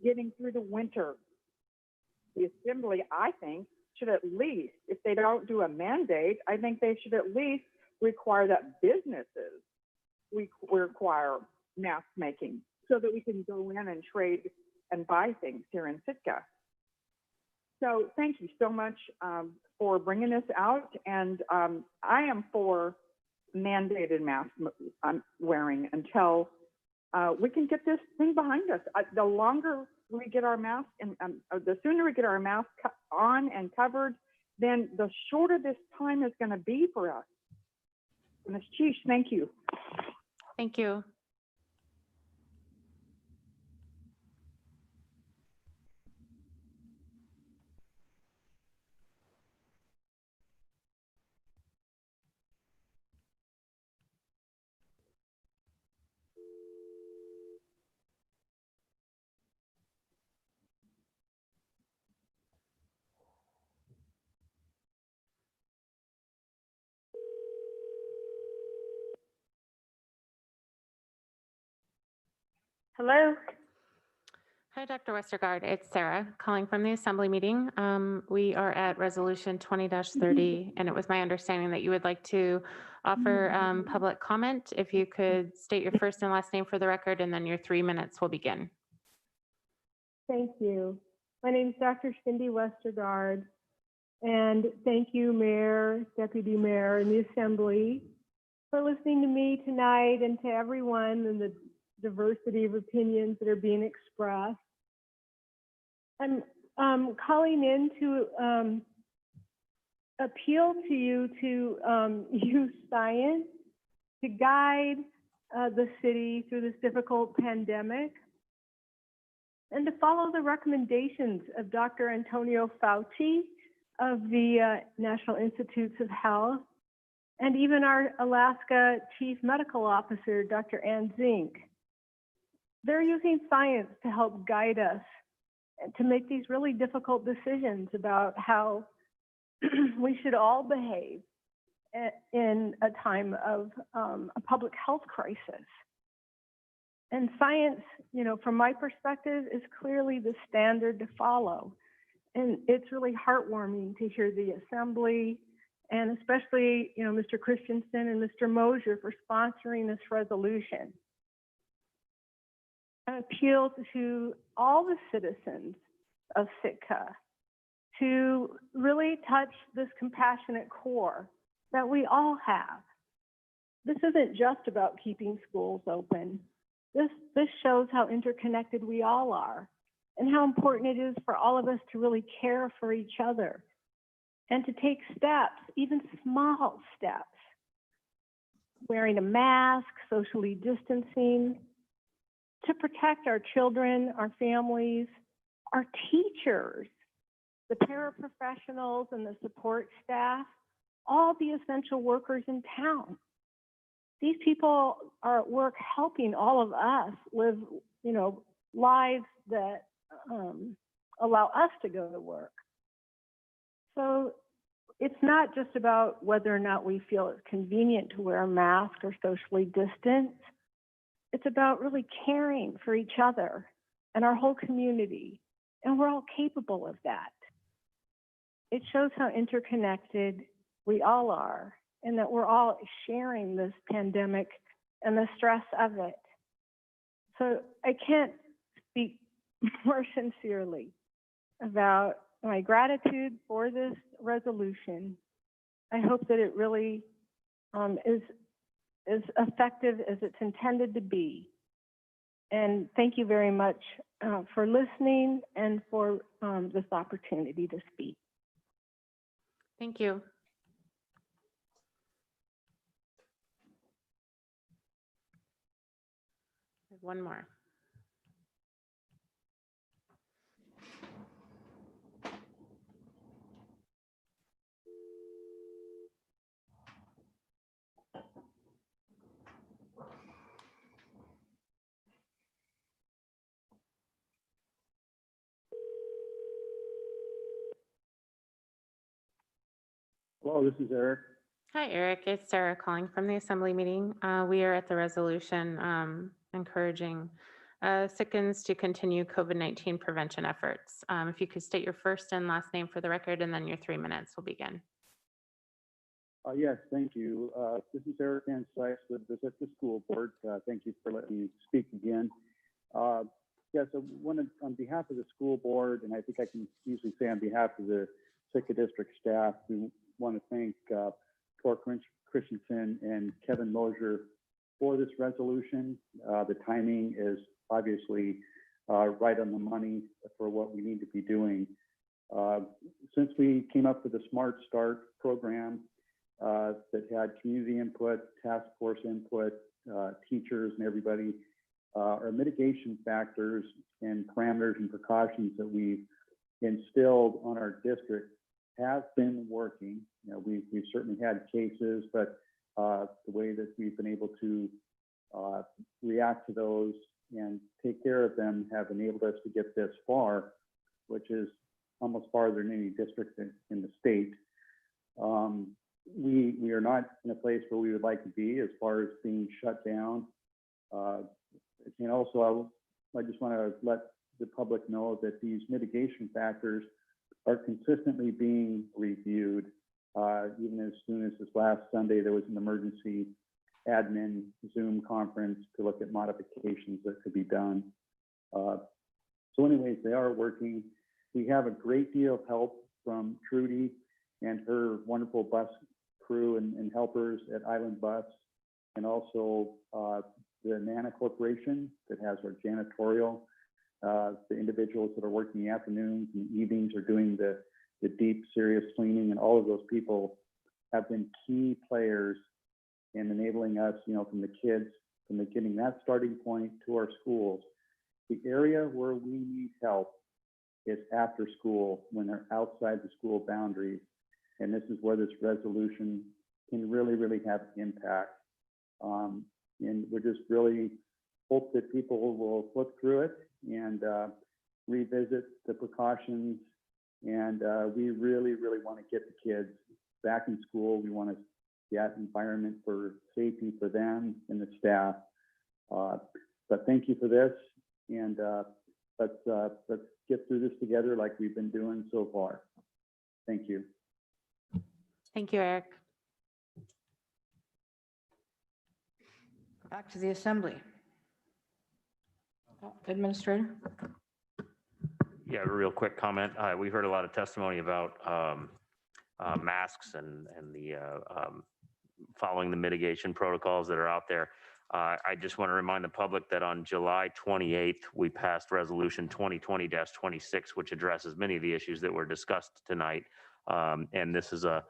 getting through the winter. The Assembly, I think, should at least, if they don't do a mandate, I think they should at least require that businesses require mask making so that we can go in and trade and buy things here in Sitka. So thank you so much for bringing this out. And I am for mandated mask wearing until we can get this thing behind us. The longer we get our mask and the sooner we get our mask on and covered, then the shorter this time is going to be for us. Ms. Chief, thank you. Thank you. Hello. Hi, Dr. Westergaard. It's Sarah calling from the Assembly meeting. We are at Resolution 20-30, and it was my understanding that you would like to offer public comment. If you could state your first and last name for the record, and then your 3 minutes will begin. Thank you. My name is Dr. Cindy Westergaard, and thank you, Mayor, Deputy Mayor, and the Assembly for listening to me tonight and to everyone and the diversity of opinions that are being expressed. I'm calling in to appeal to you to use science to guide the city through this difficult pandemic and to follow the recommendations of Dr. Antonio Fauci of the National Institutes of Health and even our Alaska Chief Medical Officer, Dr. Ann Zink. They're using science to help guide us to make these really difficult decisions about how we should all behave in a time of a public health crisis. And science, you know, from my perspective, is clearly the standard to follow. And it's really heartwarming to hear the assembly and especially, you know, Mr. Christensen and Mr. Mosier for sponsoring this resolution. I appeal to all the citizens of Sitka to really touch this compassionate core that we all have. This isn't just about keeping schools open. This shows how interconnected we all are and how important it is for all of us to really care for each other and to take steps, even small steps. Wearing a mask, socially distancing, to protect our children, our families, our teachers, the paraprofessionals and the support staff, all the essential workers in town. These people are at work helping all of us live, you know, lives that allow us to go to work. So it's not just about whether or not we feel it's convenient to wear a mask or socially distance. It's about really caring for each other and our whole community. And we're all capable of that. It shows how interconnected we all are and that we're all sharing this pandemic and the stress of it. So I can't speak more sincerely about my gratitude for this resolution. I hope that it really is as effective as it's intended to be. And thank you very much for listening and for this opportunity to speak. Thank you. One more. Hello, this is Eric. Hi, Eric. It's Sarah calling from the Assembly meeting. We are at the resolution encouraging Sitkans to continue COVID-19 prevention efforts. If you could state your first and last name for the record, and then your 3 minutes will begin. Yes, thank you. This is Eric Van Sykes with the Sitka School Board. Thank you for letting me speak again. Yes, I wanted, on behalf of the school board, and I think I can usually say on behalf of the Sitka district staff, we want to thank Tor Christensen and Kevin Mosier for this resolution. The timing is obviously right on the money for what we need to be doing. Since we came up with the Smart Start program that had community input, task force input, teachers and everybody, our mitigation factors and parameters and precautions that we've instilled on our district have been working. You know, we've certainly had cases, but the way that we've been able to react to those and take care of them have enabled us to get this far, which is almost farther than any district in the state. We are not in a place where we would like to be as far as being shut down. And also, I just want to let the public know that these mitigation factors are consistently being reviewed. Even as soon as this last Sunday, there was an emergency admin Zoom conference to look at modifications that could be done. So anyways, they are working. We have a great deal of help from Trudy and her wonderful bus crew and helpers at Island Bus, and also the Nana Corporation that has our janitorial. The individuals that are working the afternoons and evenings are doing the deep, serious cleaning, and all of those people have been key players in enabling us, you know, from the kids, from getting that starting point to our schools. The area where we need help is after school, when they're outside the school boundaries. And this is where this resolution can really, really have impact. And we're just really hope that people will flip through it and revisit the precautions. And we really, really want to get the kids back in school. We want to get environment for safety for them and the staff. but thank you for this, and let's get through this together like we've been doing so far. Thank you. Thank you, Eric. Back to the assembly. Administrator? Yeah, a real quick comment. We heard a lot of testimony about masks and the following the mitigation protocols that are out there. I just want to remind the public that on July 28th, we passed Resolution 2020-26, which addresses many of the issues that were discussed tonight. And this is I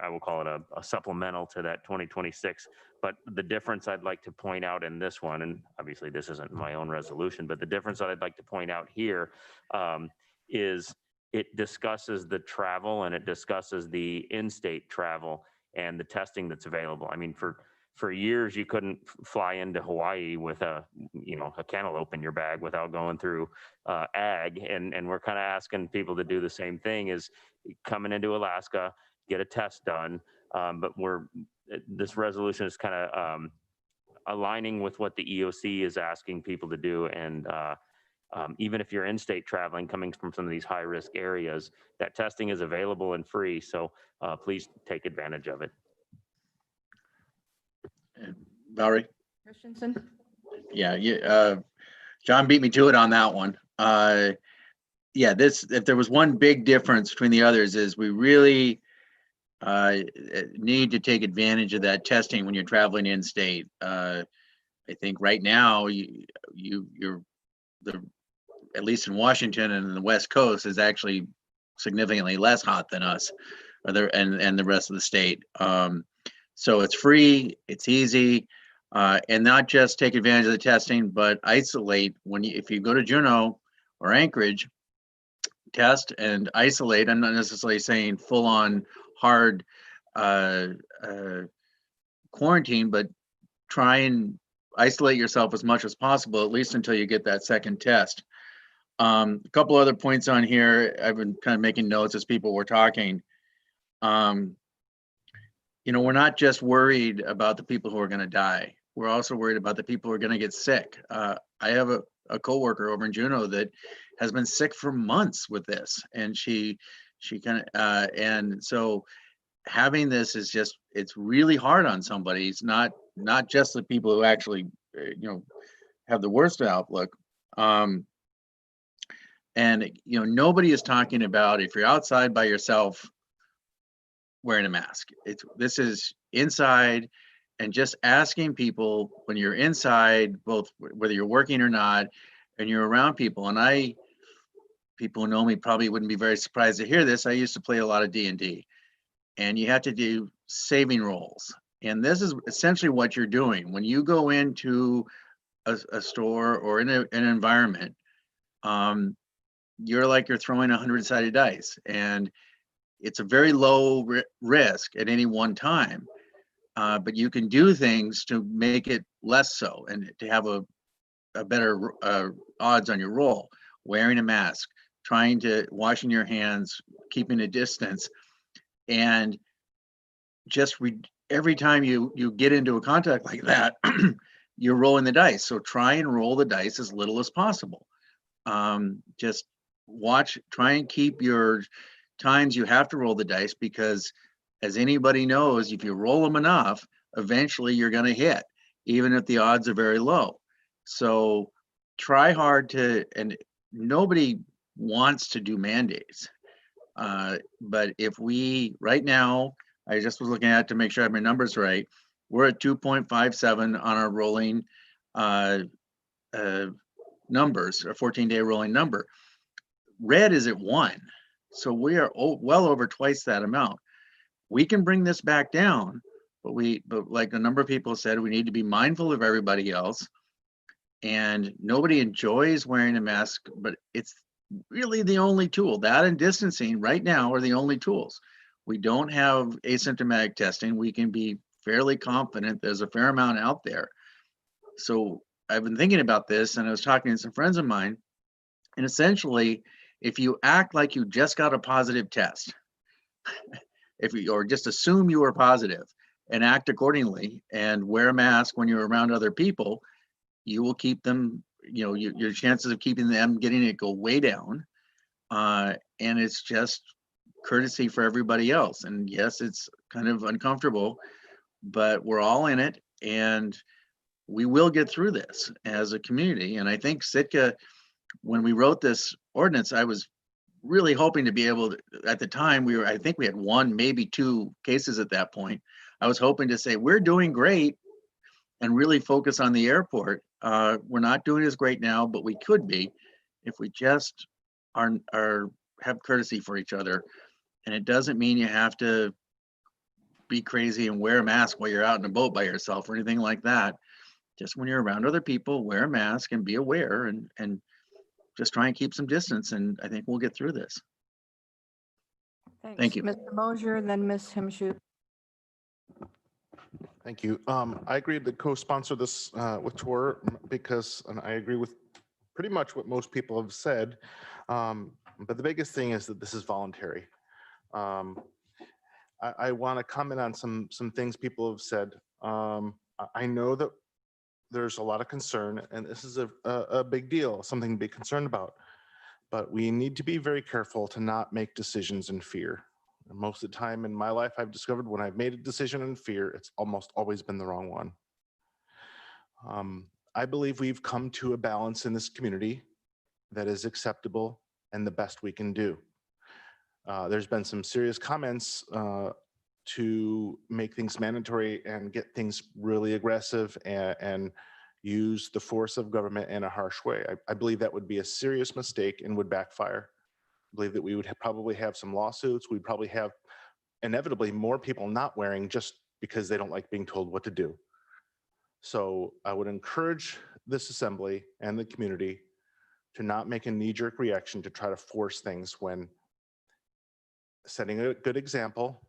will call it a supplemental to that 2026. But the difference I'd like to point out in this one, and obviously this isn't my own resolution, but the difference that I'd like to point out here is it discusses the travel and it discusses the in-state travel and the testing that's available. I mean, for years you couldn't fly into Hawaii with a cantaloupe in your bag without going through ag, and we're kind of asking people to do the same thing, is coming into Alaska, get a test done, but this resolution is kind of aligning with what the EOC is asking people to do, and even if you're in-state traveling, coming from some of these high-risk areas, that testing is available and free, so please take advantage of it. Valerie? Christensen? Yeah, John beat me to it on that one. Yeah, if there was one big difference between the others, is we really need to take advantage of that testing when you're traveling in state. I think right now you're at least in Washington and the West Coast is actually significantly less hot than us, and the rest of the state. So it's free, it's easy, and not just take advantage of the testing, but isolate if you go to Juneau or Anchorage, test and isolate. I'm not necessarily saying full on hard quarantine, but try and isolate yourself as much as possible, at least until you get that second test. A couple other points on here. I've been kind of making notes as people were talking. We're not just worried about the people who are going to die. We're also worried about the people who are going to get sick. I have a coworker over in Juneau that has been sick for months with this, and she kind of and so having this is it's really hard on somebody. It's not just the people who actually have the worst outlook. And nobody is talking about if you're outside by yourself wearing a mask. This is inside, and just asking people when you're inside, both whether you're working or not, and you're around people. And people who know me probably wouldn't be very surprised to hear this. I used to play a lot of D&D, and you have to do saving rolls. And this is essentially what you're doing when you go into a store or in an environment. You're throwing 100-sided dice, and it's a very low risk at any one time, but you can do things to make it less so and to have a better odds on your roll. Wearing a mask, washing your hands, keeping a distance, and just every time you get into a contact like that, you're rolling the dice. So try and roll the dice as little as possible. Just try and keep your times you have to roll the dice, because as anybody knows, if you roll them enough, eventually you're going to hit, even if the odds are very low. So try hard and nobody wants to do mandates. But if right now, I just was looking at to make sure I have my numbers right, we're at 2.57 on our rolling numbers, a 14-day rolling number. Red is at 1. So we are well over twice that amount. We can bring this back down, but like a number of people said, we need to be mindful of everybody else. And nobody enjoys wearing a mask, but it's really the only tool. That and distancing right now are the only tools. We don't have asymptomatic testing. We can be fairly confident there's a fair amount out there. So I've been thinking about this, and I was talking to some friends of mine, and essentially, if you act like you just got a positive test, or just assume you were positive and act accordingly and wear a mask when you're around other people, you will keep them, your chances of keeping them getting it go way down. And it's just courtesy for everybody else. And yes, it's kind of uncomfortable, but we're all in it and we will get through this as a community. And I think Sitka, when we wrote this ordinance, I was really hoping to be able to, at the time I think we had 1, maybe 2 cases at that point. I was hoping to say, we're doing great and really focus on the airport. We're not doing as great now, but we could be if we just have courtesy for each other. And it doesn't mean you have to be crazy and wear a mask while you're out in a boat by yourself or anything like that. Just when you're around other people, wear a mask and be aware and just try and keep some distance. And I think we'll get through this. Thanks. Thank you. Mr. Mosier, then Ms. Himshu. Thank you. I agreed to co-sponsor this with Tor because, and I agree with pretty much what most people have said. But the biggest thing is that this is voluntary. I want to comment on some things people have said. I know that there's a lot of concern, and this is a big deal, something to be concerned about. But we need to be very careful to not make decisions in fear. And most of the time in my life, I've discovered when I've made a decision in fear, it's almost always been the wrong one. I believe we've come to a balance in this community that is acceptable and the best we can do. There's been some serious comments to make things mandatory and get things really aggressive and use the force of government in a harsh way. I believe that would be a serious mistake and would backfire. I believe that we would probably have some lawsuits. We'd probably have inevitably more people not wearing just because they don't like being told what to do. So I would encourage this assembly and the community to not make a knee-jerk reaction to try to force things when setting a good example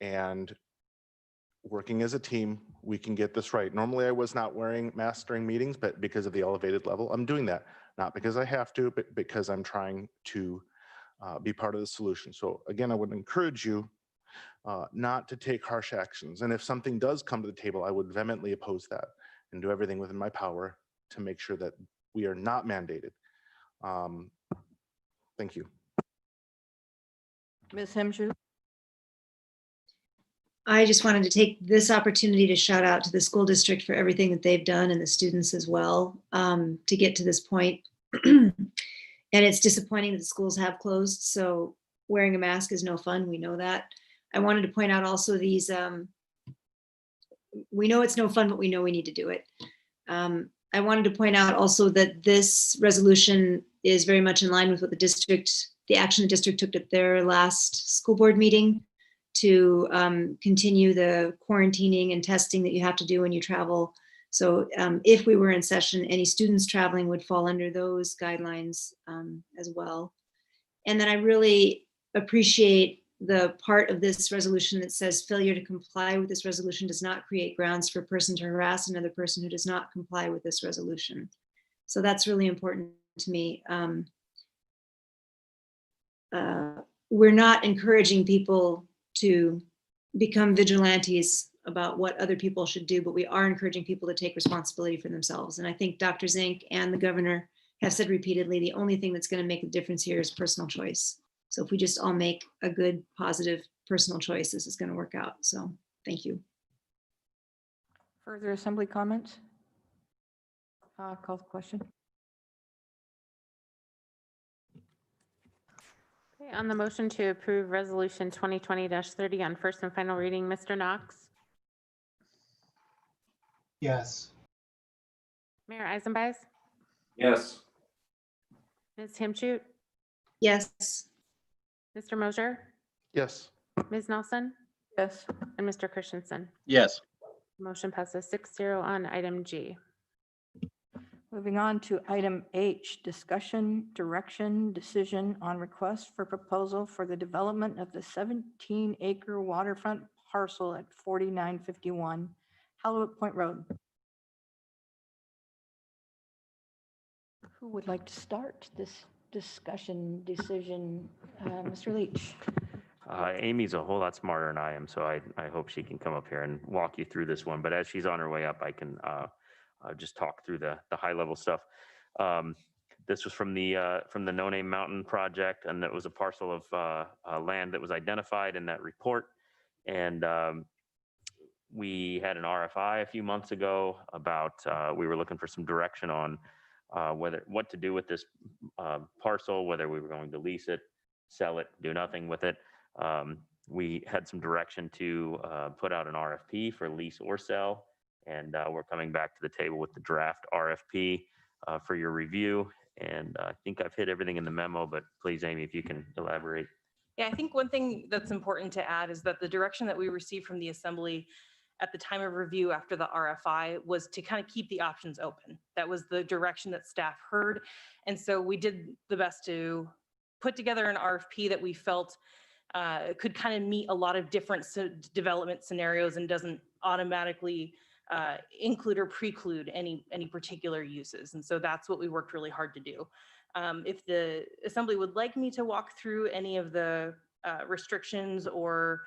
and working as a team, we can get this right. Normally I was not wearing masks during meetings, but because of the elevated level, I'm doing that. Not because I have to, but because I'm trying to be part of the solution. So again, I would encourage you not to take harsh actions. And if something does come to the table, I would vehemently oppose that and do everything within my power to make sure that we are not mandated. Thank you. Ms. Himshu. I just wanted to take this opportunity to shout out to the school district for everything that they've done and the students as well to get to this point. And it's disappointing that the schools have closed. So wearing a mask is no fun. We know that. I wanted to point out also these, we know it's no fun, but we know we need to do it. I wanted to point out also that this resolution is very much in line with what the action the district took at their last school board meeting to continue the quarantining and testing that you have to do when you travel. So if we were in session, any students traveling would fall under those guidelines as well. And then I really appreciate the part of this resolution that says failure to comply with this resolution does not create grounds for a person to harass another person who does not comply with this resolution. So that's really important to me. We're not encouraging people to become vigilantes about what other people should do, but we are encouraging people to take responsibility for themselves. And I think Dr. Zink and the governor have said repeatedly, the only thing that's going to make a difference here is personal choice. So if we just all make a good, positive, personal choice, this is going to work out. So thank you. Further assembly comments? Call the question. Okay, on the motion to approve resolution 2020-30 on first and final reading, Mr. Knox, Yes. Mayor Eisenbeis, Yes. Ms. Himchut, Yes. Mr. Mosier, Yes. Ms. Nelson, Yes. and Mr. Christensen. Yes. Motion passes 6-0 on item G. Moving on to item H, discussion, direction, decision on request for proposal for the development of the 17-acre waterfront parcel at 4951 Hallowell Point Road. Who would like to start this discussion, decision? Mr. Leach. Amy's a whole lot smarter than I am, so I hope she can come up here and walk you through this one. But as she's on her way up, I can just talk through the high level stuff. This was from the No Name Mountain project, and it was a parcel of land that was identified in that report. And we had an RFI a few months ago about, we were looking for some direction on what to do with this parcel, whether we were going to lease it, sell it, do nothing with it. We had some direction to put out an RFP for lease or sell, and we're coming back to the table with the draft RFP for your review. And I think I've hit everything in the memo, but please, Amy, if you can elaborate. Yeah, I think one thing that's important to add is that the direction that we received from the Assembly at the time of review after the RFI was to kind of keep the options open. That was the direction that staff heard. And so we did the best to put together an RFP that we felt could kind of meet a lot of different development scenarios and doesn't automatically include or preclude any particular uses. And so that's what we worked really hard to do. If the Assembly would like me to walk through any of the restrictions or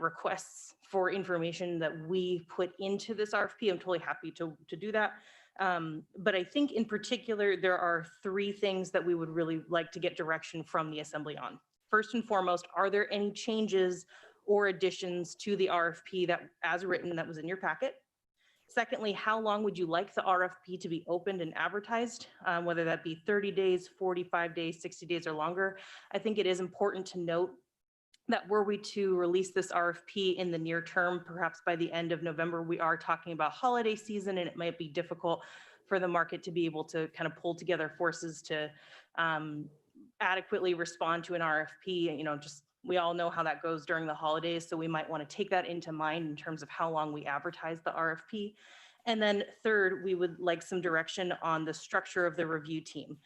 requests for information that we put into this RFP, I'm totally happy to do that. But I think in particular, there are 3 things that we would really like to get direction from the Assembly on. First and foremost, are there any changes or additions to the RFP that, as written, that was in your packet? Secondly, how long would you like the RFP to be opened and advertised, whether that be 30 days, 45 days, 60 days, or longer? I think it is important to note that were we to release this RFP in the near term, perhaps by the end of November, we are talking about holiday season, and it might be difficult for the market to be able to kind of pull together forces to adequately respond to an RFP. You know, just we all know how that goes during the holidays, so we might want to take that into mind in terms of how long we advertise the RFP. And then third, we would like some direction on the structure of the review team.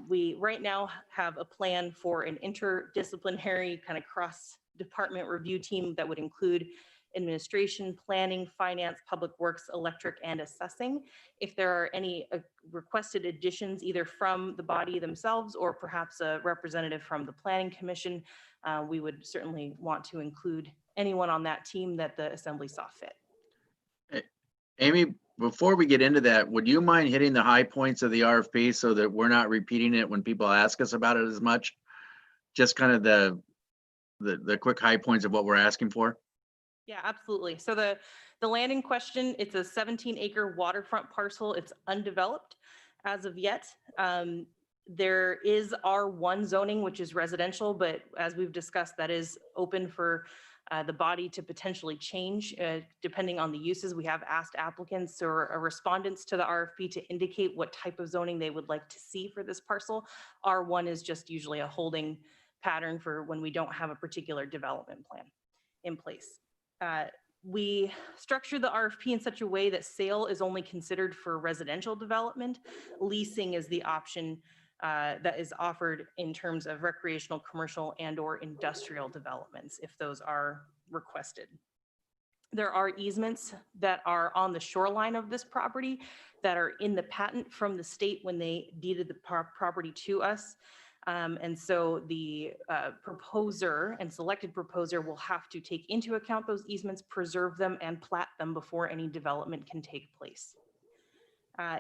We right now have a plan for an interdisciplinary kind of cross-department review team that would include administration, planning, finance, public works, electric, and assessing. If there are any requested additions either from the body themselves or perhaps a representative from the Planning Commission, we would certainly want to include anyone on that team that the Assembly saw fit. Amy, before we get into that, would you mind hitting the high points of the RFP so that we're not repeating it when people ask us about it as much? Just kind of the quick high points of what we're asking for? Yeah, absolutely. So the land in question, it's a 17-acre waterfront parcel. It's undeveloped as of yet. There is R1 zoning, which is residential, but as we've discussed, that is open for the body to potentially change depending on the uses. We have asked applicants or respondents to the RFP to indicate what type of zoning they would like to see for this parcel. R1 is just usually a holding pattern for when we don't have a particular development plan in place. We structured the RFP in such a way that sale is only considered for residential development. Leasing is the option that is offered in terms of recreational, commercial, and/or industrial developments, if those are requested. There are easements that are on the shoreline of this property that are in the patent from the state when they deeded the property to us. And so the proposer and selected proposer will have to take into account those easements, preserve them, and plat them before any development can take place.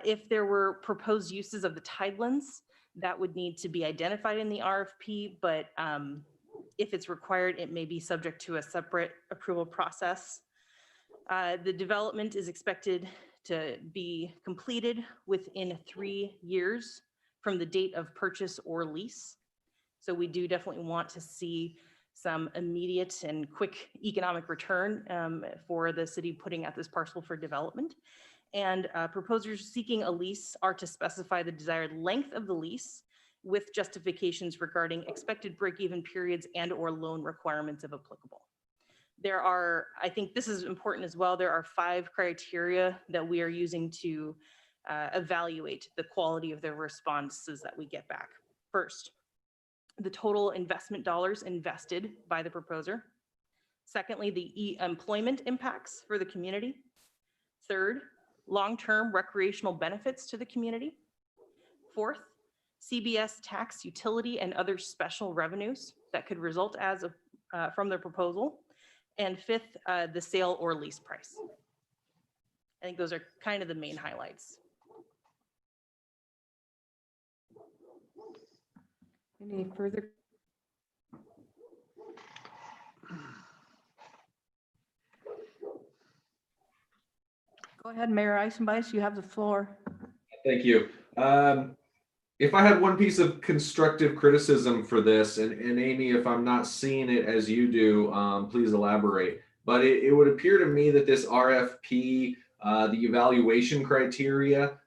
If there were proposed uses of the tidelands, that would need to be identified in the RFP, but if it's required, it may be subject to a separate approval process. The development is expected to be completed within 3 years from the date of purchase or lease. So we do definitely want to see some immediate and quick economic return for the city putting out this parcel for development. And proposers seeking a lease are to specify the desired length of the lease with justifications regarding expected break-even periods and/or loan requirements if applicable. There are, I think this is important as well, there are 5 criteria that we are using to evaluate the quality of the responses that we get back. First, the total investment dollars invested by the proposer. Secondly, the employment impacts for the community. Third, long-term recreational benefits to the community. Fourth, CBS tax, utility, and other special revenues that could result from the proposal. And fifth, the sale or lease price. I think those are kind of the main highlights. Any further? Go ahead, Mayor Isenbeis, you have the floor. Thank you. If I had one piece of constructive criticism for this, and Amy, if I'm not seeing it as you do, please elaborate. But it would appear to me that this RFP, the evaluation criteria,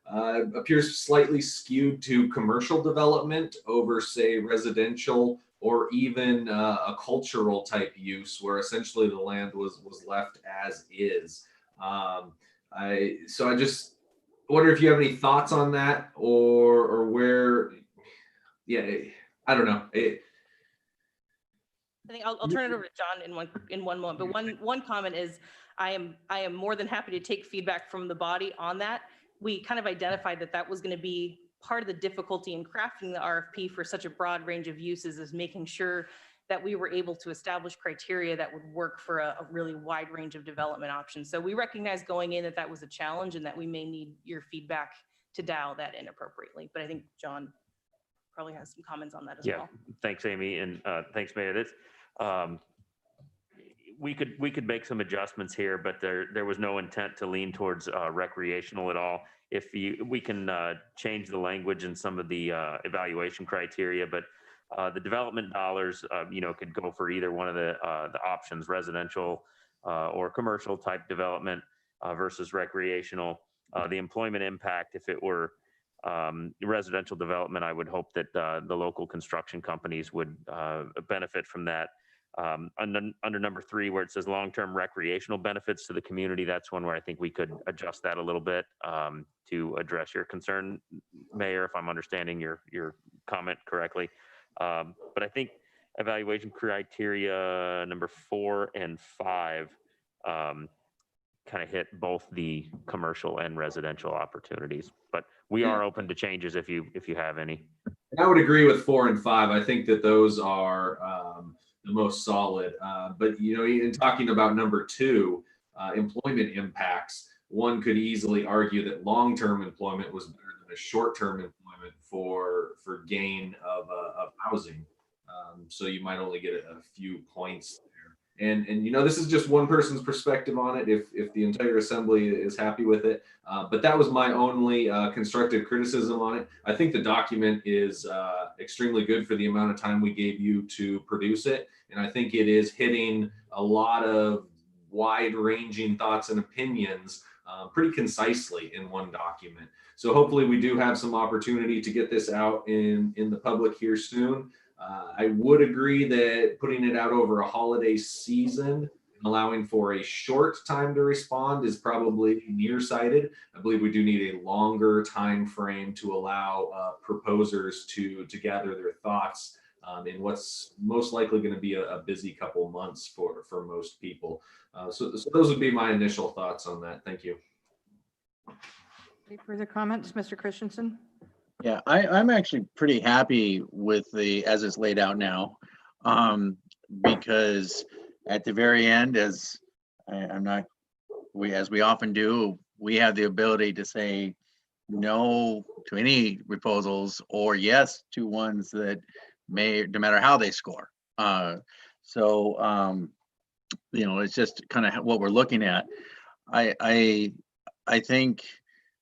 appears slightly skewed to commercial development over, say, residential or even a cultural type use, where essentially the land was left as is. So I just wonder if you have any thoughts on that, or where, yeah, I don't know. I think I'll turn it over to John in one moment. But one comment is I am more than happy to take feedback from the body on that. We kind of identified that was going to be part of the difficulty in crafting the RFP for such a broad range of uses, is making sure that we were able to establish criteria that would work for a really wide range of development options. So we recognize going in that was a challenge and that we may need your feedback to dial that in appropriately. But I think John probably has some comments on that as well. Thanks, Amy, and thanks, Mayor. That's, we could make some adjustments here, but there was no intent to lean towards recreational at all. We can change the language in some of the evaluation criteria, but the development dollars, could go for either one of the options, residential or commercial type development versus recreational. The employment impact, if it were residential development, I would hope that the local construction companies would benefit from that. Under number 3, where it says long-term recreational benefits to the community, that's one where I think we could adjust that a little bit to address your concern, Mayor, if I'm understanding your comment correctly. But I think evaluation criteria number 4 and 5 kind of hit both the commercial and residential opportunities. But we are open to changes if you have any. I would agree with 4 and 5. I think that those are the most solid. But in talking about number 2, employment impacts, one could easily argue that long-term employment was better than a short-term employment for gain of housing. So you might only get a few points there. And this is just one person's perspective on it, if the entire assembly is happy with it. But that was my only constructive criticism on it. I think the document is extremely good for the amount of time we gave you to produce it. And I think it is hitting a lot of wide-ranging thoughts and opinions pretty concisely in one document. So hopefully we do have some opportunity to get this out in the public here soon. I would agree that putting it out over a holiday season, allowing for a short time to respond, is probably nearsighted. I believe we do need a longer time frame to allow proposers to gather their thoughts in what's most likely going to be a busy couple months for most people. So those would be my initial thoughts on that. Thank you. Any further comments, Mr. Christensen? Yeah, I'm actually pretty happy with as it's laid out now, because at the very end, as we often do, we have the ability to say no to any proposals or yes to ones that may, no matter how they score. It's just kind of what we're looking at. I think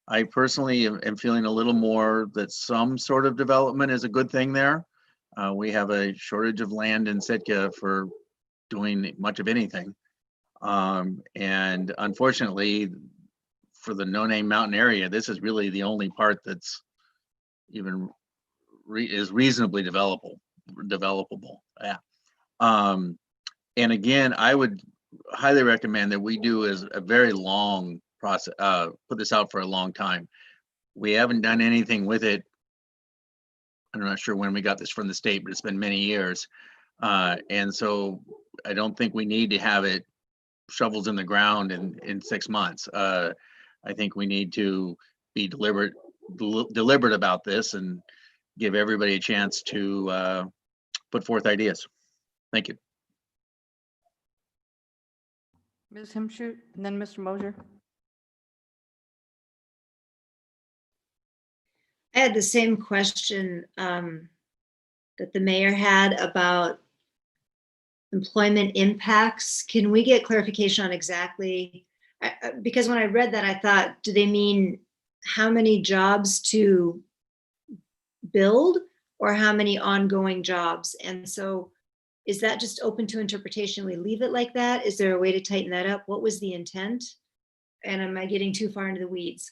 I personally am feeling a little more that some sort of development is a good thing there. We have a shortage of land in Sitka for doing much of anything. And unfortunately, for the No Name Mountain area, this is really the only part that's even is reasonably developable. Yeah. And again, I would highly recommend that we do as a very long process, put this out for a long time. We haven't done anything with it. I'm not sure when we got this from the state, but it's been many years. And so I don't think we need to have it shovels in the ground in 6 months. I think we need to be deliberate about this and give everybody a chance to put forth ideas. Thank you. Ms. Himshoot, and then Mr. Mosier. I had the same question that the mayor had about employment impacts. Can we get clarification on exactly? Because when I read that, I thought, do they mean how many jobs to build or how many ongoing jobs? And so is that just open to interpretation? We leave it like that? Is there a way to tighten that up? What was the intent? And am I getting too far into the weeds?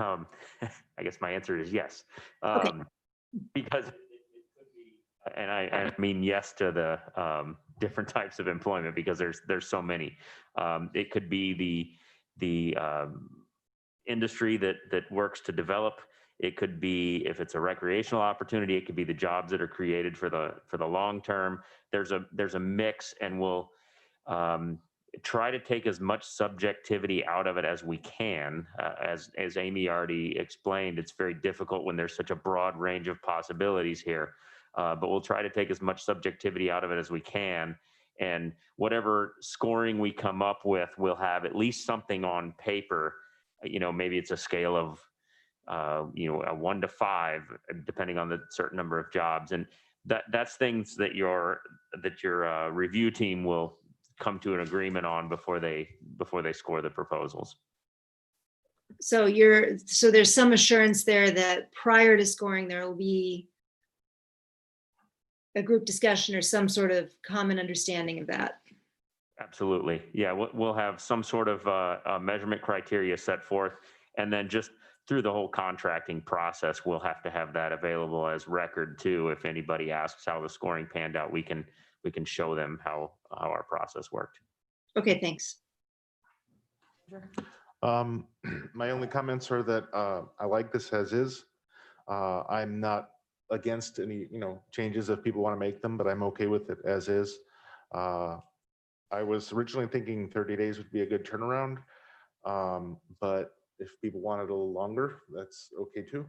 I guess my answer is yes. Okay. Because, and I mean yes to the different types of employment, because there's so many. It could be the industry that works to develop. It could be, if it's a recreational opportunity, it could be the jobs that are created for the long term. There's a mix, and we'll try to take as much subjectivity out of it as we can. As Amy already explained, it's very difficult when there's such a broad range of possibilities here. But we'll try to take as much subjectivity out of it as we can. And whatever scoring we come up with, we'll have at least something on paper. Maybe it's a scale of, a 1 to 5, depending on the certain number of jobs. And that's things that your review team will come to an agreement on before they score the proposals. So there's some assurance there that prior to scoring, there will be a group discussion or some sort of common understanding of that. Absolutely. Yeah, we'll have some sort of measurement criteria set forth, and then just through the whole contracting process, we'll have to have that available as record too. If anybody asks how the scoring panned out, we can show them how our process worked. Okay, thanks. My only comments are that I like this as is. I'm not against any changes if people want to make them, but I'm okay with it as is. I was originally thinking 30 days would be a good turnaround, but if people want it a little longer, that's okay too.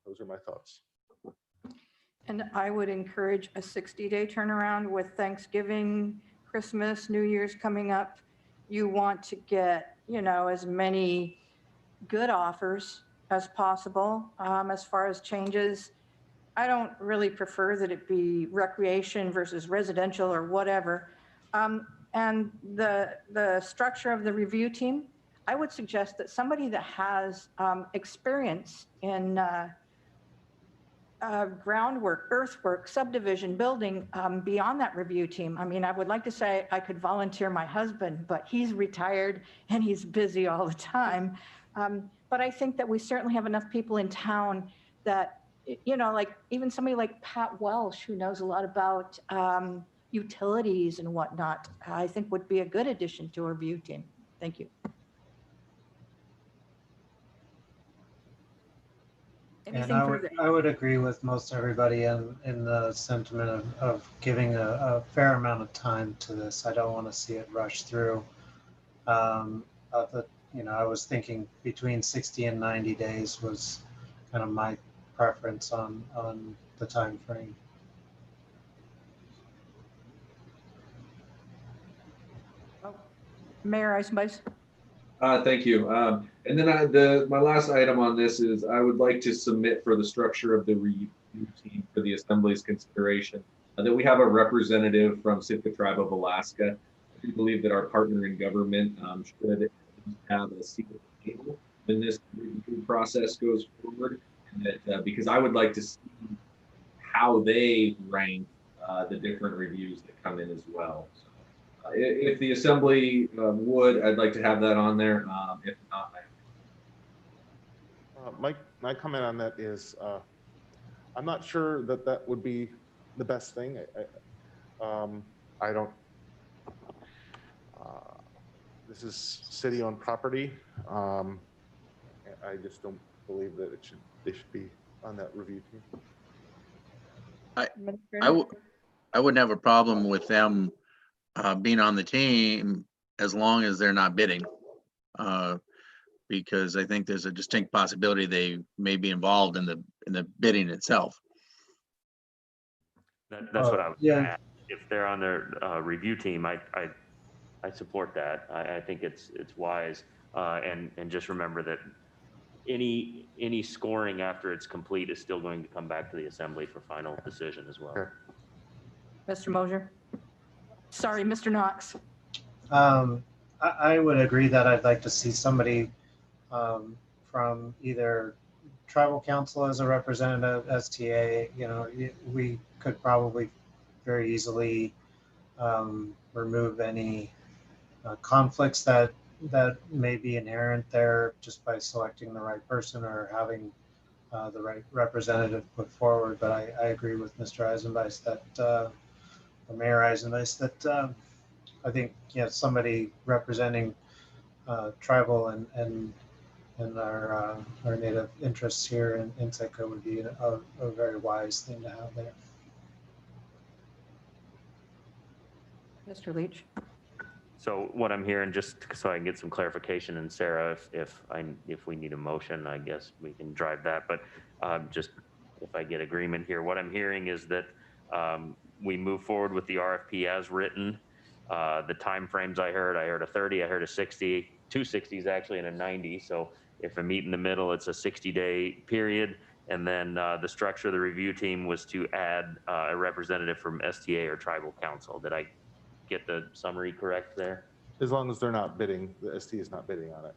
Those are my thoughts. And I would encourage a 60-day turnaround with Thanksgiving, Christmas, New Year's coming up. You want to get, as many good offers as possible as far as changes. I don't really prefer that it be recreation versus residential or whatever. And the structure of the review team, I would suggest that somebody that has experience in groundwork, earthwork, subdivision, building be on that review team. I mean, I would like to say I could volunteer my husband, but he's retired and he's busy all the time. But I think that we certainly have enough people in town that, like even somebody like Pat Welsh, who knows a lot about utilities and whatnot, I think would be a good addition to our review team. Thank you. And I would agree with most everybody in the sentiment of giving a fair amount of time to this. I don't want to see it rush through. I was thinking between 60 and 90 days was kind of my preference on the time frame. Mayor Isenbeis. Thank you. And then my last item on this is I would like to submit for the structure of the review team for the Assembly's consideration that we have a representative from Sitka Tribe of Alaska. I do believe that our partner in government should have a seat at the table when this review process goes forward. And that because I would like to see how they rank the different reviews that come in as well. So, if the Assembly would, I'd like to have that on there. If not, my comment on that is I'm not sure that would be the best thing. I don't. This is city-owned property. I just don't believe that they should be on that review team. I wouldn't have a problem with them being on the team as long as they're not bidding, because I think there's a distinct possibility they may be involved in the bidding itself. That's what I was yeah. gonna ask. If they're on their review team, I support that. I think it's wise, and just remember that any scoring after it's complete is still going to come back to the assembly for final decision as well. Mr. Mosier? Sorry, Mr. Knox. I would agree that I'd like to see somebody from either tribal council as a representative, STA. You know, we could probably very easily remove any conflicts that may be inherent there just by selecting the right person or having the right representative put forward. But I agree with Mr. Eisenbeis that, or Mayor Eisenbeis, that I think, you know, somebody representing tribal and our native interests here in Sitka would be a very wise thing to have there. Mr. Leach? So what I'm hearing, just so I can get some clarification, and Sarah, if we need a motion, I guess we can drive that. But just if I get agreement here, what I'm hearing is that we move forward with the RFP as written. The timeframes I heard a 30, I heard a 60, 2 60s actually, and a 90. So if I meet in the middle, it's a 60-day period. And then the structure of the review team was to add a representative from STA or tribal council. Did I get the summary correct there? As long as they're not bidding, the ST is not bidding on it.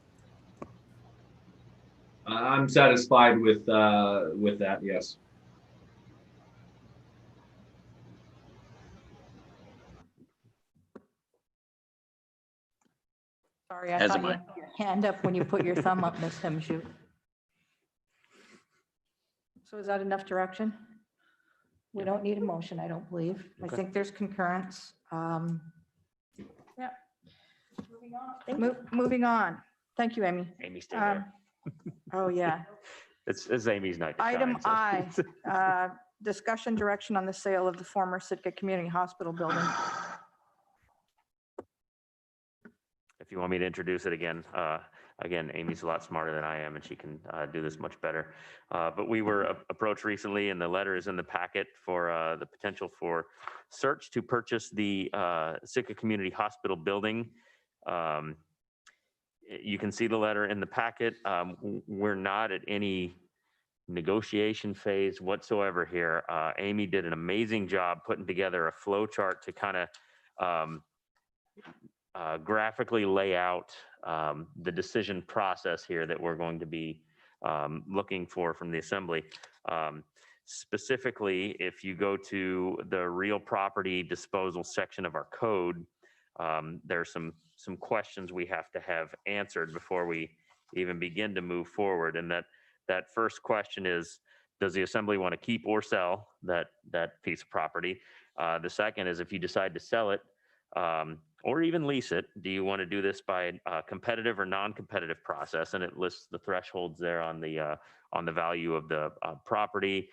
I'm satisfied with that, yes. Sorry, I As thought am you I. had your hand up when you put your thumb up, Ms. Hemshoot. So is that enough direction? We don't need a motion, I don't believe. I Okay. think there's concurrence. Yeah. Moving on. Thank you, Amy. Amy's still there. Oh, yeah. It's Amy's night to Item shine, so. I, discussion direction on the sale of the former Sitka Community Hospital building. If you want me to introduce it again, Amy's a lot smarter than I am, and she can do this much better. But we were approached recently, and the letter is in the packet for the potential for search to purchase the Sitka Community Hospital building. You can see the letter in the packet. We're not at any negotiation phase whatsoever here. Amy did an amazing job putting together a flow chart to kind of graphically lay out the decision process here that we're going to be looking for from the assembly. Specifically, if you go to the real property disposal section of our code, there's some questions we have to have answered before we even begin to move forward. And that first question is, does the assembly want to keep or sell that piece of property? The second is, if you decide to sell it, or even lease it, do you want to do this by a competitive or non-competitive process? And it lists the thresholds there on the value of the property.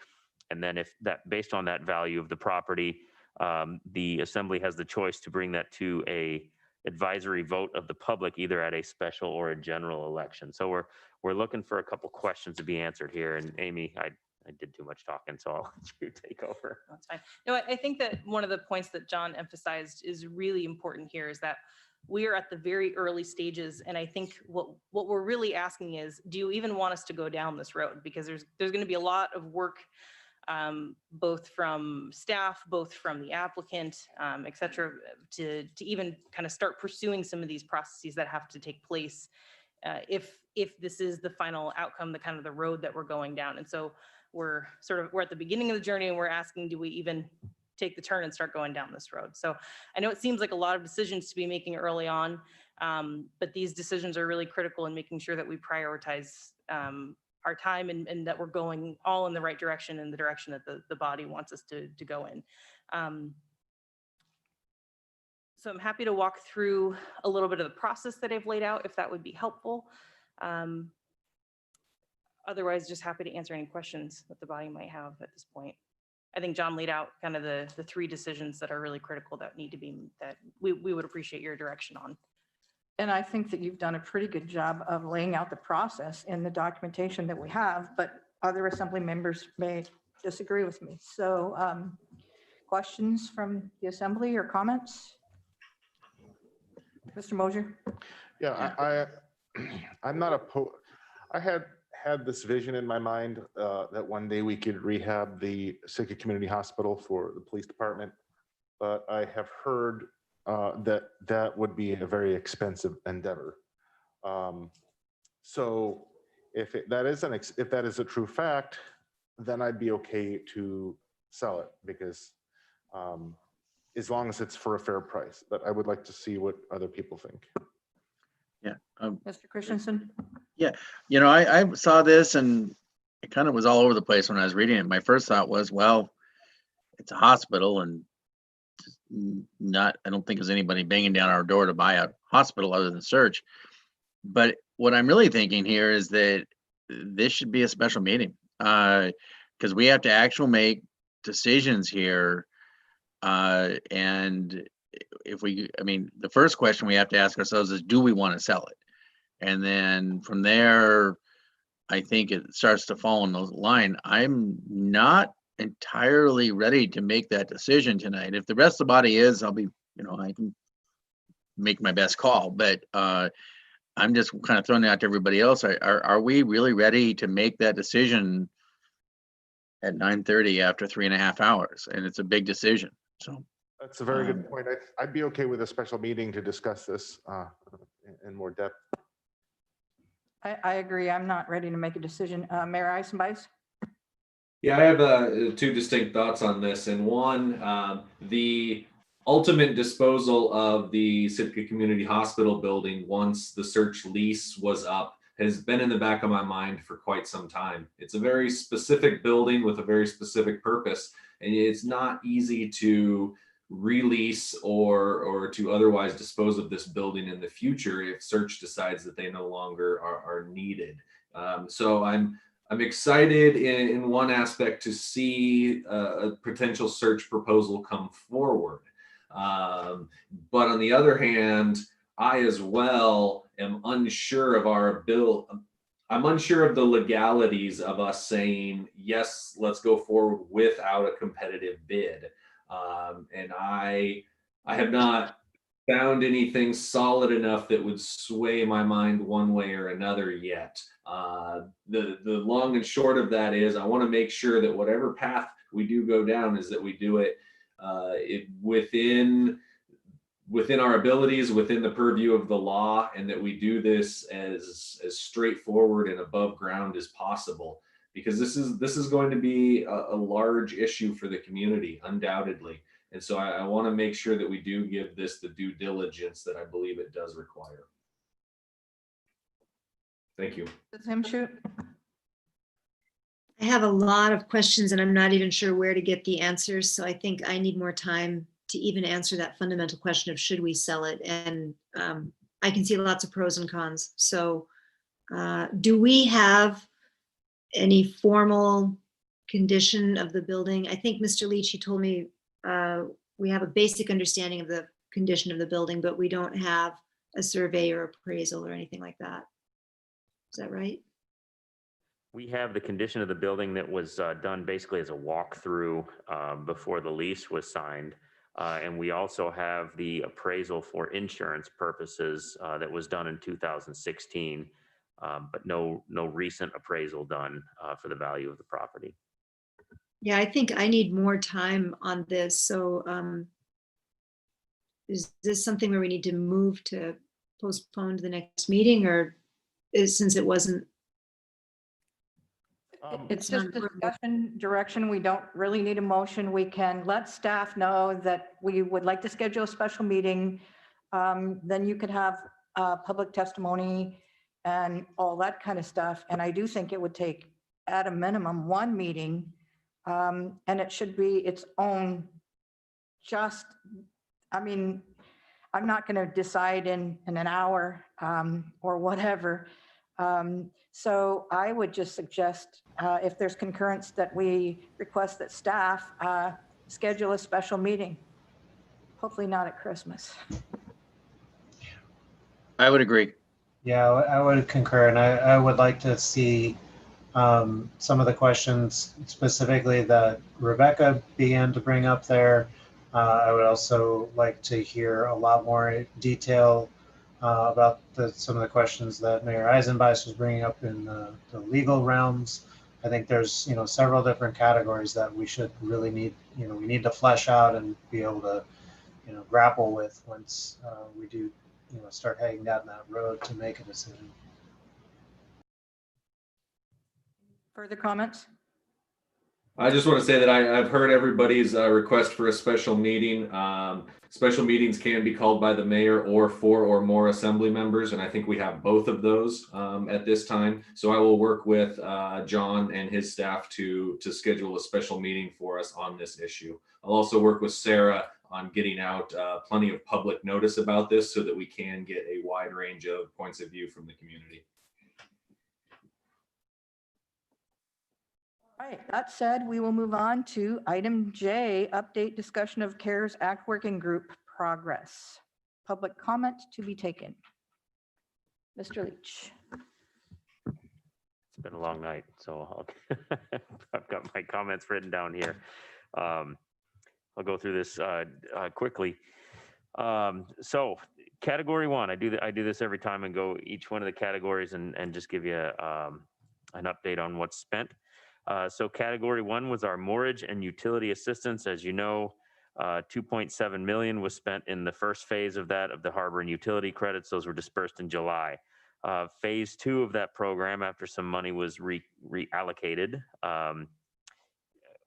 And then if that, based on that value of the property, the assembly has the choice to bring that to a advisory vote of the public, either at a special or a general election. So we're looking for a couple questions to be answered here. And Amy, I did too much talking, so I'll let you take over. That's fine. No, I think that one of the points that John emphasized is really important here is that we are at the very early stages. And I think what we're really asking is, do you even want us to go down this road? Because there's going to be a lot of work, both from staff, both from the applicant, et cetera, to even kind of start pursuing some of these processes that have to take place if this is the final outcome, the kind of the road that we're going down. And so we're at the beginning of the journey, and we're asking, do we even take the turn and start going down this road? So I know it seems like a lot of decisions to be making early on, but these decisions are really critical in making sure that we prioritize our time and that we're going all in the right direction, in the direction that the body wants us to go in. So I'm happy to walk through a little bit of the process that I've laid out, if that would be helpful. Otherwise, just happy to answer any questions that the body might have at this point. I think John laid out kind of the 3 decisions that are really critical that need to be, that we would appreciate your direction on. And I think that you've done a pretty good job of laying out the process in the documentation that we have, but other assembly members may disagree with me. So questions from the assembly or comments? Mr. Mosier? Yeah, I'm not opposed. I had had this vision in my mind that one day we could rehab the Sitka Community Hospital for the police department, but I have heard that that would be a very expensive endeavor. So if that is a true fact, then I'd be okay to sell it, because as long as it's for a fair price. But I would like to see what other people think. Yeah. Mr. Christensen? Yeah, you know, I saw this and it kind of was all over the place when I was reading it. My first thought was, well, it's a hospital and I don't think there's anybody banging down our door to buy a hospital other than Search. But what I'm really thinking here is that this should be a special meeting, because we have to actually make decisions here. And the first question we have to ask ourselves is, do we want to sell it? And then from there, I think it starts to fall in the line. I'm not entirely ready to make that decision tonight. If the rest of the body is, I'll be, I can make my best call. But I'm just kind of throwing it out to everybody else. Are we really ready to make that decision at 9:30 after 3.5 hours? And it's a big decision. So that's a very good point. I'd be okay with a special meeting to discuss this in more depth. I agree. I'm not ready to make a decision. Mayor Eisenbeis? Yeah, I have two distinct thoughts on this. And one, the ultimate disposal of the Sitka Community Hospital building once the Search lease was up has been in the back of my mind for quite some time. It's a very specific building with a very specific purpose, and it's not easy to release or to otherwise dispose of this building in the future if Search decides that they no longer are needed. So I'm excited in one aspect to see a potential Search proposal come forward. But on the other hand, I as well am unsure of I'm unsure of the legalities of us saying, yes, let's go forward without a competitive bid. And I have not found anything solid enough that would sway my mind one way or another yet. The long and short of that is I want to make sure that whatever path we do go down is that we do it, within our abilities, within the purview of the law, and that we do this as straightforward and above ground as possible, because this is going to be a large issue for the community, undoubtedly. And so I want to make sure that we do give this the due diligence that I believe it does require. Thank you. I have a lot of questions and I'm not even sure where to get the answers. So I think I need more time to even answer that fundamental question of should we sell it? And I can see lots of pros and cons. So do we have any formal condition of the building? I think Mr. Leach, you told me we have a basic understanding of the condition of the building, but we don't have a survey or appraisal or anything like that. Is that right? We have the condition of the building that was done basically as a walkthrough before the lease was signed. And we also have the appraisal for insurance purposes that was done in 2016, but no recent appraisal done for the value of the property. Yeah, I think I need more time on this. So is this something where we need to move to postpone to the next meeting, or since it wasn't? It's just discussion direction. We don't really need a motion. We can let staff know that we would like to schedule a special meeting. Then you could have public testimony and all that kind of stuff. And I do think it would take at a minimum one meeting, and it should be its own I'm not going to decide in an hour or whatever. So I would just suggest, if there's concurrence, that we request that staff schedule a special meeting. Hopefully not at Christmas. I would agree. Yeah, I would concur, and I would like to see some of the questions specifically that Rebecca began to bring up there. I would also like to hear a lot more detail about some of the questions that Mayor Eisenbach was bringing up in the legal realms. I think there's, several different categories that we should really need, we need to flesh out and be able to, grapple with once we do, start heading down that road to make a decision. Further comments? I just want to say that I've heard everybody's request for a special meeting. Special meetings can be called by the mayor or 4 or more assembly members, and I think we have both of those at this time. So I will work with John and his staff to schedule a special meeting for us on this issue. I'll also work with Sarah on getting out plenty of public notice about this so that we can get a wide range of points of view from the community. All right, that said, we will move on to item J, update discussion of CARES Act Working Group progress. Public comment to be taken. Mr. Leach. It's been a long night, so I've got my comments written down here. I'll go through this quickly. So category 1, I do this every time and go each one of the categories and just give you an update on what's spent. So category 1 was our mortgage and utility assistance. As you know, 2.7 million was spent in the first phase of that, of the harbor and utility credits. Those were dispersed in July. Phase 2 of that program, after some money was reallocated, $1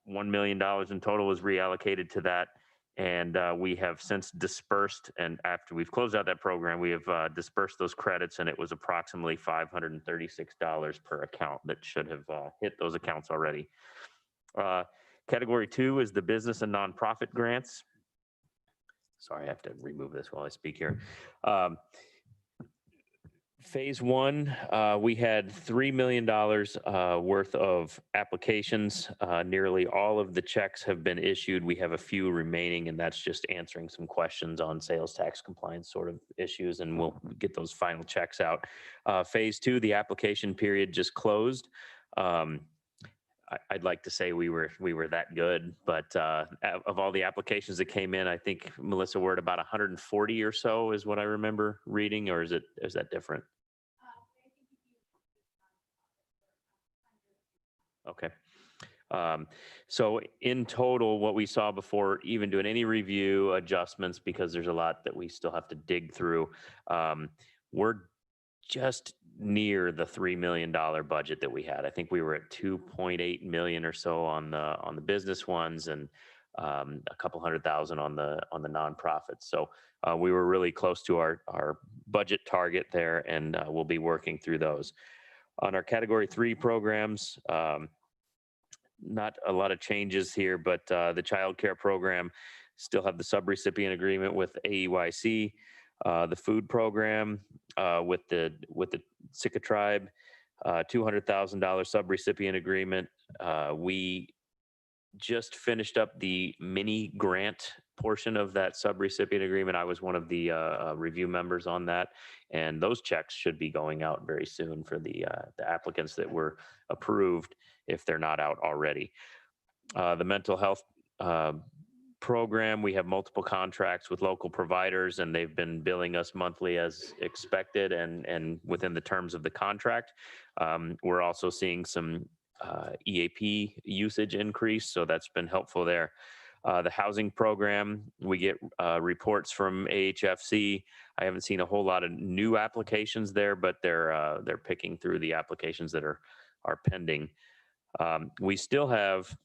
million in total was reallocated to that. And we have since dispersed, and after we've closed out that program, we have dispersed those credits, and it was approximately $536 per account that should have hit those accounts already. Category 2 is the business and nonprofit grants. Sorry, I have to remove this while I speak here. Phase 1, we had $3 million worth of applications. Nearly all of the checks have been issued. We have a few remaining, and that's just answering some questions on sales tax compliance sort of issues, and we'll get those final checks out. Phase 2, the application period just closed. I'd like to say we were that good, but of all the applications that came in, I think, Melissa, we're at about 140 or so is what I remember reading, or is that different? Okay. So in total, what we saw before even doing any review adjustments, because there's a lot that we still have to dig through, we're just near the $3 million budget that we had. I think we were at 2.8 million or so on the business ones, and a couple $100,000 on the nonprofits. So we were really close to our budget target there, and we'll be working through those. On our category 3 programs, not a lot of changes here, but the child care program still have the subrecipient agreement with AEYC. The food program with the Sitka tribe, $200,000 subrecipient agreement. We just finished up the mini grant portion of that subrecipient agreement. I was one of the review members on that, and those checks should be going out very soon for the applicants that were approved, if they're not out already. The mental health program, we have multiple contracts with local providers, and they've been billing us monthly as expected and within the terms of the contract. We're also seeing some EAP usage increase, so that's been helpful there. The housing program, we get reports from AHFC. I haven't seen a whole lot of new applications there, but they're picking through the applications that are pending. We still have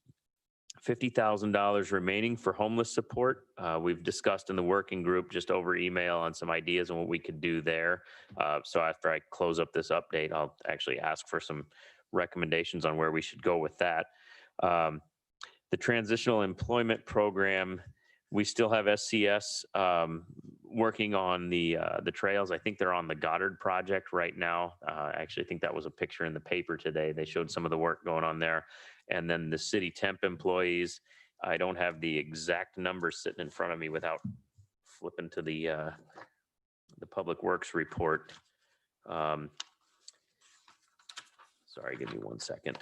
$50,000 remaining for homeless support. We've discussed in the working group just over email on some ideas on what we could do there. So after I close up this update, I'll actually ask for some recommendations on where we should go with that. The transitional employment program, we still have SCS working on the trails. I think they're on the Goddard project right now. I actually think that was a picture in the paper today. They showed some of the work going on there. And then the city temp employees, I don't have the exact numbers sitting in front of me without flipping to the Public Works report. Sorry, give me 1 second.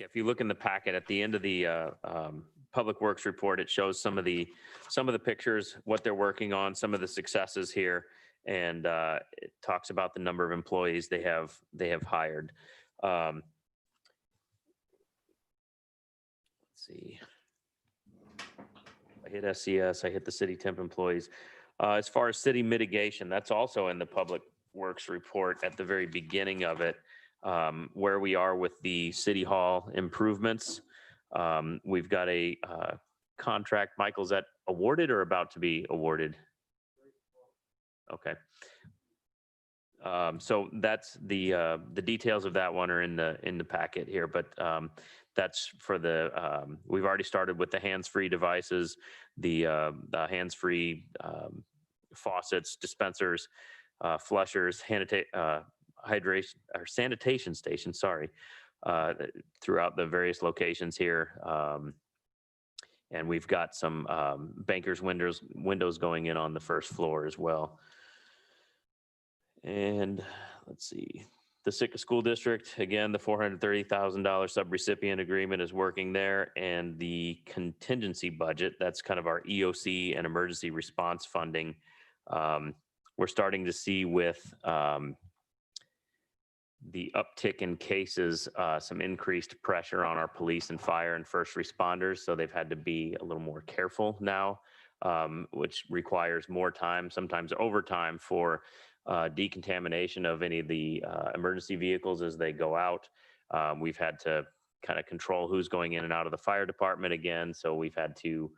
If you look in the packet at the end of the Public Works report, it shows some of the pictures, what they're working on, some of the successes here, and it talks about the number of employees they have hired. Let's see. I hit SCS, I hit the city temp employees. As far as city mitigation, that's also in the Public Works report at the very beginning of it, where we are with the City Hall improvements. We've got a contract. Michael, is that awarded or about to be awarded? Okay. So that's the details of that one are in the packet here, but that's for the, we've already started with the hands-free devices, the hands-free faucets, dispensers, flushers, hydration or sanitation stations, throughout the various locations here. And we've got some bankers windows going in on the first floor as well. And let's see, the Sitka School District, again, the $430,000 subrecipient agreement is working there, and the contingency budget, that's kind of our EOC and emergency response funding. We're starting to see with the uptick in cases, some increased pressure on our police and fire and first responders. So they've had to be a little more careful now, which requires more time, sometimes overtime for decontamination of any of the emergency vehicles as they go out. We've had to kind of control who's going in and out of the fire department again. So we've had to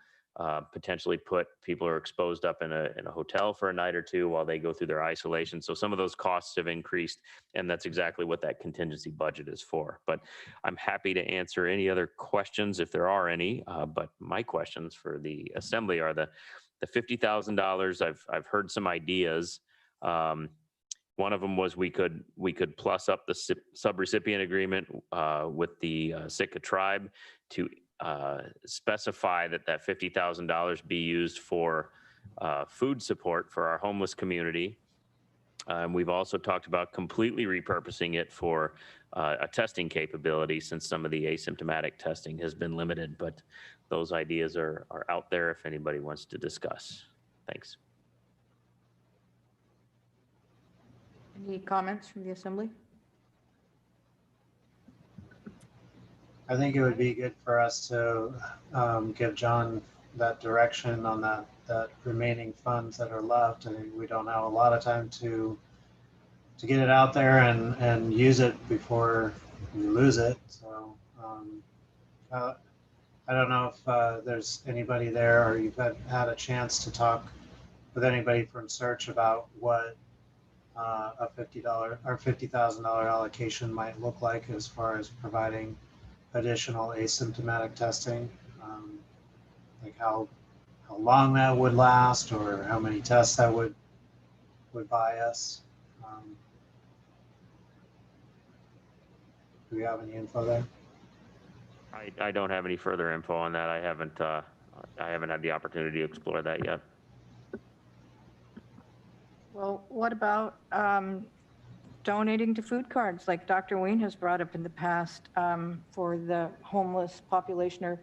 potentially put people who are exposed up in a hotel for a night or two while they go through their isolation. So some of those costs have increased, and that's exactly what that contingency budget is for. But I'm happy to answer any other questions if there are any. But my questions for the assembly are the $50,000. I've heard some ideas. One of them was we could plus up the subrecipient agreement with the Sitka tribe to specify that $50,000 be used for food support for our homeless community. We've also talked about completely repurposing it for a testing capability, since some of the asymptomatic testing has been limited, but those ideas are out there if anybody wants to discuss. Thanks. Any comments from the assembly? I think it would be good for us to give John that direction on that remaining funds that are left. I mean, we don't have a lot of time to get it out there and use it before we lose it. So I don't know if there's anybody there, or you've had a chance to talk with anybody from Search about what a $50,000 or $50,000 allocation might look like as far as providing additional asymptomatic testing, like how long that would last, or how many tests that would buy us. Do we have any info there? I don't have any further info on that. I haven't had the opportunity to explore that yet. Well, what about donating to food cards, like Dr. Wayne has brought up in the past, for the homeless population, or,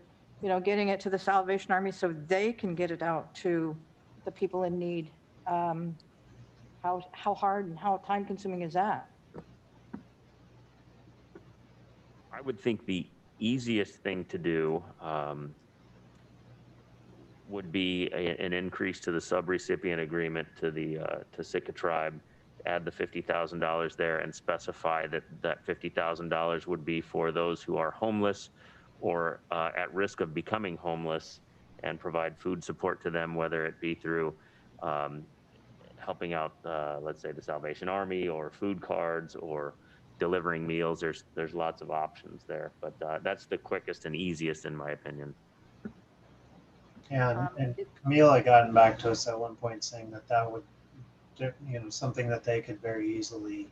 getting it to the Salvation Army so they can get it out to the people in need? How hard and how time consuming is that? I would think the easiest thing to do would be an increase to the subrecipient agreement to the Sitka tribe, add the $50,000 there, and specify that $50,000 would be for those who are homeless or at risk of becoming homeless, and provide food support to them, whether it be through helping out, let's say, the Salvation Army, or food cards, or delivering meals. There's lots of options there, but that's the quickest and easiest, in my opinion. And Camille had gotten back to us at one point saying that would, something that they could very easily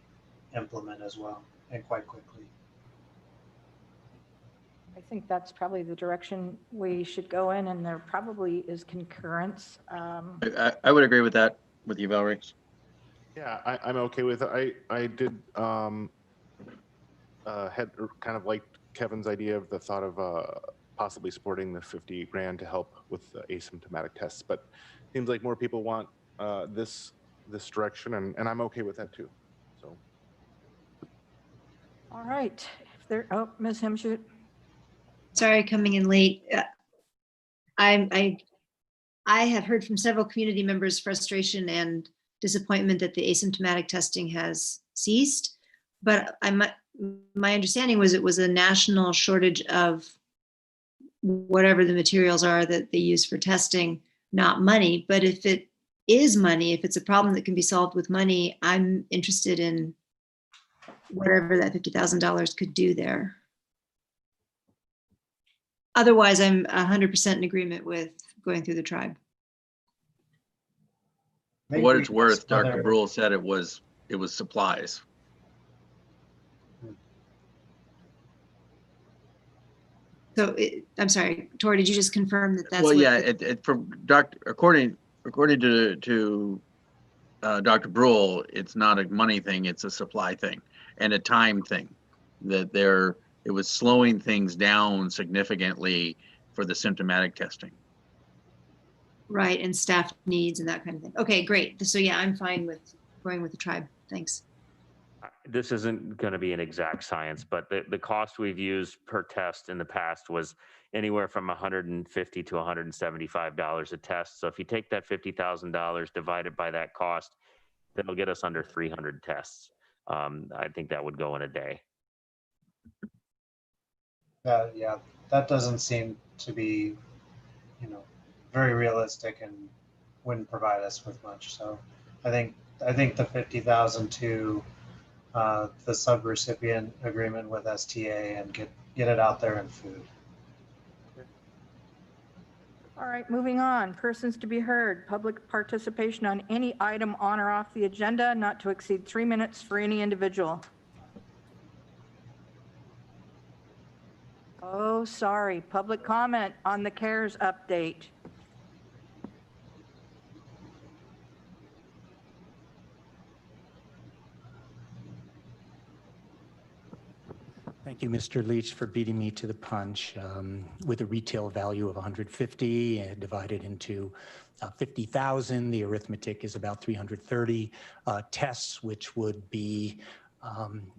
implement as well, and quite quickly. I think that's probably the direction we should go in, and there probably is concurrence. I would agree with that with you, Valerie. Yeah, I'm okay with it. I did had kind of liked Kevin's idea of the thought of possibly supporting the 50 grand to help with the asymptomatic tests, but seems like more people want this direction, and I'm okay with that too. So. All right. If there, oh, Ms. Hemshoot. Sorry, coming in late. I have heard from several community members frustration and disappointment that the asymptomatic testing has ceased, but my understanding was it was a national shortage of whatever the materials are that they use for testing, not money. But if it is money, if it's a problem that can be solved with money, I'm interested in whatever that $50,000 could do there. Otherwise, I'm 100% in agreement with going through the tribe. For what it's worth, Dr. Brule said it was supplies. So I'm sorry, Tori, did you just confirm that that's Well, what yeah, according to Dr. Brule, it's not a money thing, it's a supply thing and a time thing. That it was slowing things down significantly for the symptomatic testing. right, and staff needs and that kind of thing. Okay, great. So yeah, I'm fine with going with the tribe. Thanks. This isn't going to be an exact science, but the cost we've used per test in the past was anywhere from $150 to $175 a test. So if you take that $50,000 divided by that cost, that'll get us under 300 tests. I think that would go in a day. Yeah, that doesn't seem to be, very realistic and wouldn't provide us with much. So I think the 50,000 to the subrecipient agreement with STA and get it out there in food. All right, moving on. Persons to be heard. Public participation on any item on or off the agenda, not to exceed 3 minutes for any individual. Oh, sorry. Public comment on the CARES update. Thank you, Mr. Leach, for beating me to the punch. With a retail value of 150 and divided into 50,000, the arithmetic is about 330 tests, which would be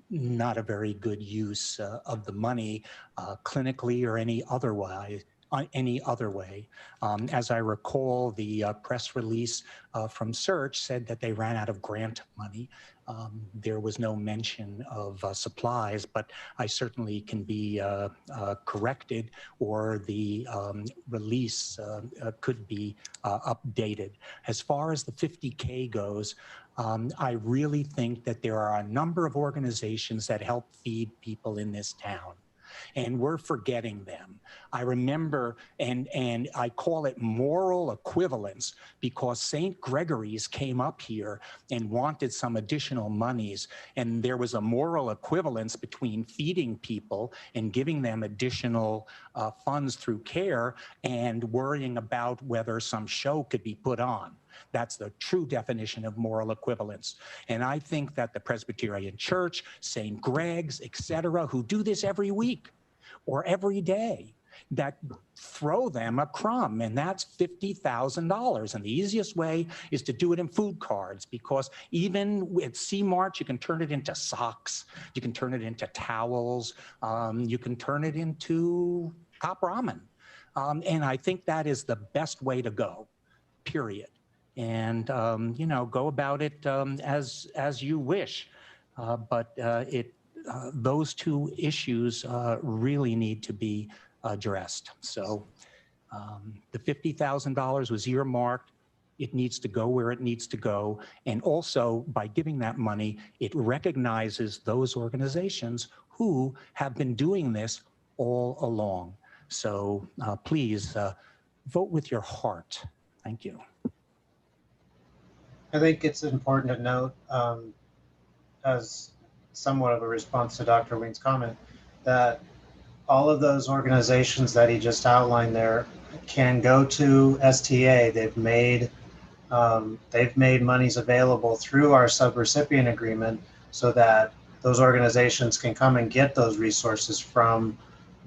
not a very good use of the money clinically or any other way. As I recall, the press release from Search said that they ran out of grant money. There was no mention of supplies, but I certainly can be corrected, or the release could be updated. As far as the 50K goes, I really think that there are a number of organizations that help feed people in this town, and we're forgetting them. I remember, and I call it moral equivalence, because St. Gregory's came up here and wanted some additional monies, and there was a moral equivalence between feeding people and giving them additional funds through CARE and worrying about whether some show could be put on. That's the true definition of moral equivalence. And I think that the Presbyterian Church, St. Greg's, etc., who do this every week or every day, that throw them a crumb, and that's $50,000. And the easiest way is to do it in food cards, because even with C-Mart, you can turn it into socks, you can turn it into towels, you can turn it into Top Ramen. And I think that is the best way to go, period. And go about it as you wish. But those two issues really need to be addressed. So the $50,000 was earmarked. It needs to go where it needs to go. And also, by giving that money, it recognizes those organizations who have been doing this all along. So please vote with your heart. Thank you. I think it's important to note, as somewhat of a response to Dr. Wing's comment, that all of those organizations that he just outlined there can go to STA. They've made monies available through our subrecipient agreement so that those organizations can come and get those resources from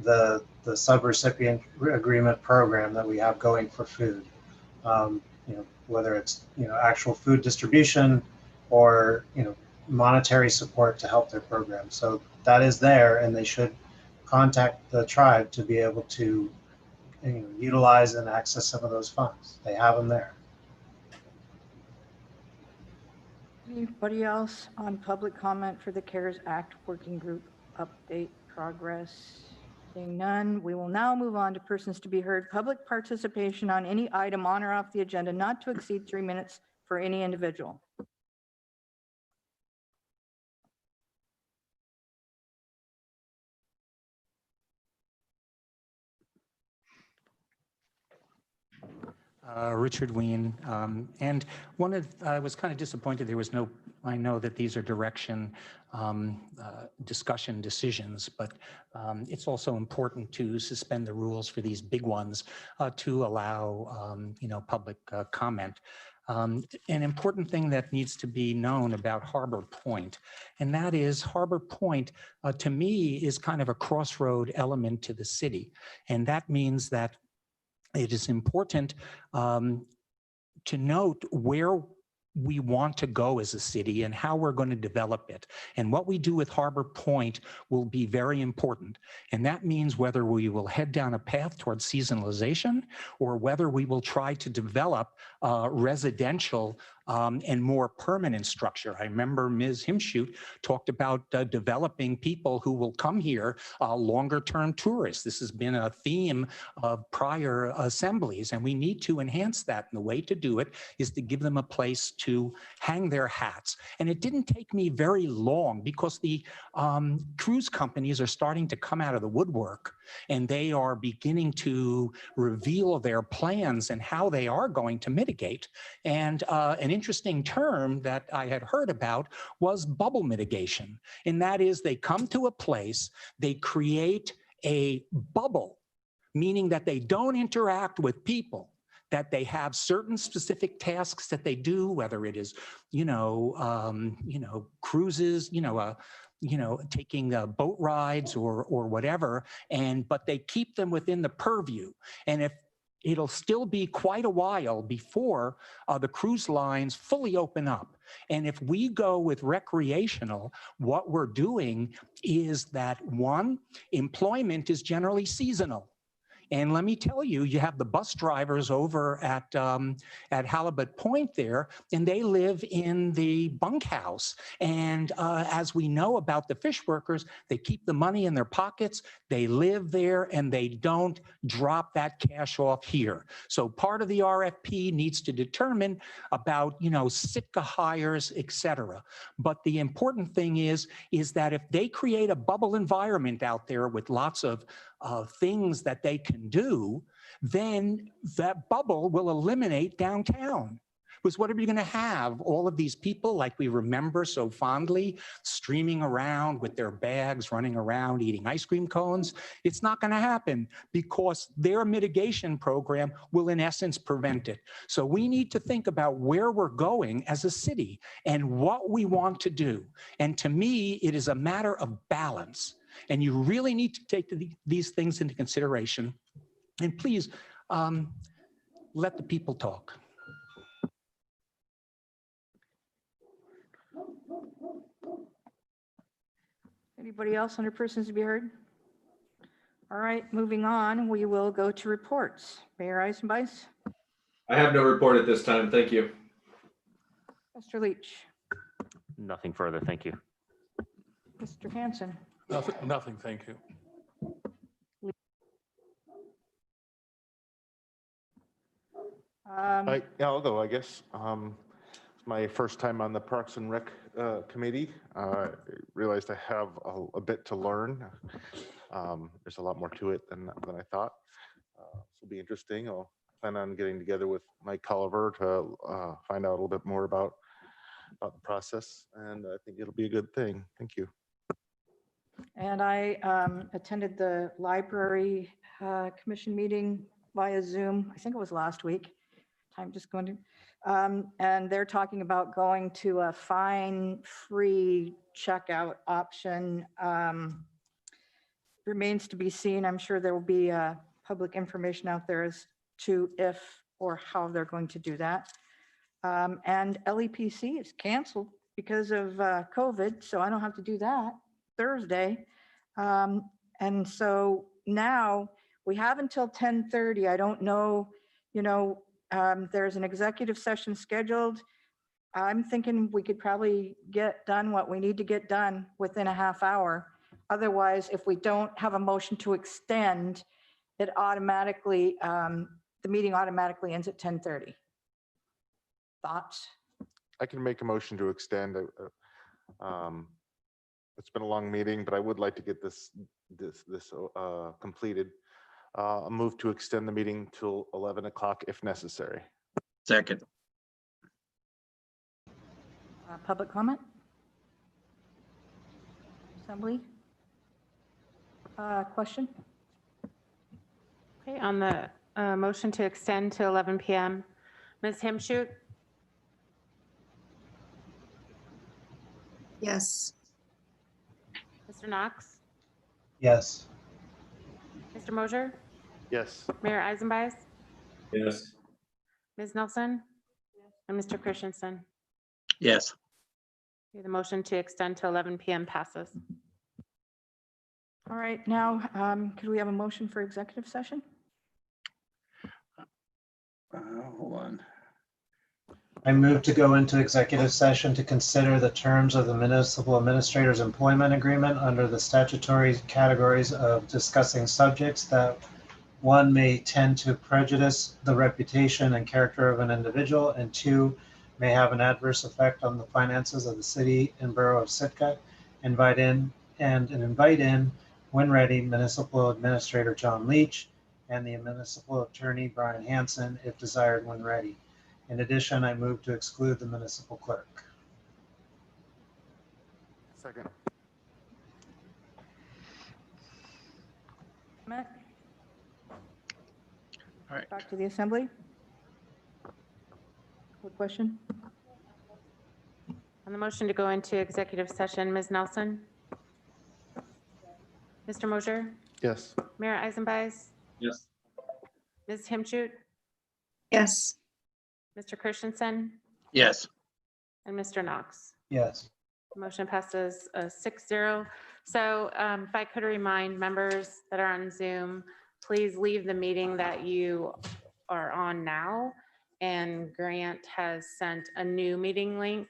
the subrecipient agreement program that we have going for food. Whether it's, actual food distribution or, monetary support to help their program. So that is there, and they should contact the tribe to be able to, utilize and access some of those funds. They have them there. Anybody else on public comment for the CARES Act Working Group update progress? Seeing none, we will now move on to persons to be heard. Public participation on any item on or off the agenda not to exceed 3 minutes for any individual. Richard Ween. And I was kind of disappointed there was no, I know that these are direction discussion decisions, but it's also important to suspend the rules for these big ones to allow, public comment. An important thing that needs to be known about Harbor Point, and that is Harbor Point, to me, is kind of a crossroad element to the city. And that means that it is important to note where we want to go as a city and how we're going to develop it. And what we do with Harbor Point will be very important. And that means whether we will head down a path towards seasonalization or whether we will try to develop residential and more permanent structure. I remember Ms. Himshoot talked about developing people who will come here, longer term tourists. This has been a theme of prior assemblies, and we need to enhance that. And the way to do it is to give them a place to hang their hats. And it didn't take me very long because the cruise companies are starting to come out of the woodwork, and they are beginning to reveal their plans and how they are going to mitigate. And an interesting term that I had heard about was bubble mitigation. And that is they come to a place, they create a bubble, meaning that they don't interact with people, that they have certain specific tasks that they do, whether it is, cruises, taking boat rides or whatever, but they keep them within the purview. And if it'll still be quite a while before the cruise lines fully open up. And if we go with recreational, what we're doing is that, one, employment is generally seasonal. And let me tell you, you have the bus drivers over at Halibut Point there, and they live in the bunkhouse. And as we know about the fish workers, they keep the money in their pockets, they live there, and they don't drop that cash off here. So part of the RFP needs to determine about, Sitka hires, et cetera. But the important thing is that if they create a bubble environment out there with lots of things that they can do, then that bubble will eliminate downtown. Because what are we going to have? All of these people, like we remember so fondly, streaming around with their bags, running around, eating ice cream cones? It's not going to happen because their mitigation program will, in essence, prevent it. So we need to think about where we're going as a city and what we want to do. And to me, it is a matter of balance. And you really need to take these things into consideration. And please, let the people talk. Anybody else under persons to be heard? All right, moving on, we will go to reports. Mayor Eisenbeis. I have no report at this time. Thank you. Mr. Leach. Nothing further. Thank you. Mr. Hanson. Nothing, thank you. I'll go, I guess. It's my first time on the Parks and Rec committee. I realized I have a bit to learn. There's a lot more to it than I thought. This will be interesting. I'll plan on getting together with Mike Culliver to find out a little bit more about the process, and I think it'll be a good thing. Thank you. And I attended the library commission meeting via Zoom. I think it was last week. Time just going to, and they're talking about going to a fine-free checkout option remains to be seen. I'm sure there will be public information out there as to if or how they're going to do that. And LEPC is canceled because of COVID, so I don't have to do that Thursday. And so now we have until 10:30. I don't know, there's an executive session scheduled. I'm thinking we could probably get done what we need to get done within a half hour. Otherwise, if we don't have a motion to extend, it automatically, the meeting automatically ends at 10:30. Thoughts? I can make a motion to extend. It's been a long meeting, but I would like to get this completed. A move to extend the meeting till 11 o'clock if necessary. Second. Public comment? Assembly? Question? Okay, on the motion to extend to 11 p.m., Ms. Himshoot, Yes. Mr. Knox, Yes. Mr. Mosier, Yes. Mayor Eisenbeis, Yes. Ms. Nelson, and Mr. Christensen. Yes. Okay, the motion to extend to 11 p.m. passes. All right, now, could we have a motion for executive session? Hold on. I move to go into executive session to consider the terms of the municipal administrator's employment agreement under the statutory categories of discussing subjects that one may tend to prejudice the reputation and character of an individual, and two, may have an adverse effect on the finances of the city and borough of Sitka. Invite in, when ready, municipal administrator John Leach and the municipal attorney Brian Hansen, if desired when ready. In addition, I move to exclude the municipal clerk. Second. Matt? All right. Back to the assembly. What question? On the motion to go into executive session, Ms. Nelson, Mr. Mosier, Yes. Mayor Eisenbeis, Yes. Ms. Himshoot, Yes. Mr. Christensen, Yes. and Mr. Knox. Yes. Motion passes 6-0. So if I could remind members that are on Zoom, please leave the meeting that you are on now. And Grant has sent a new meeting link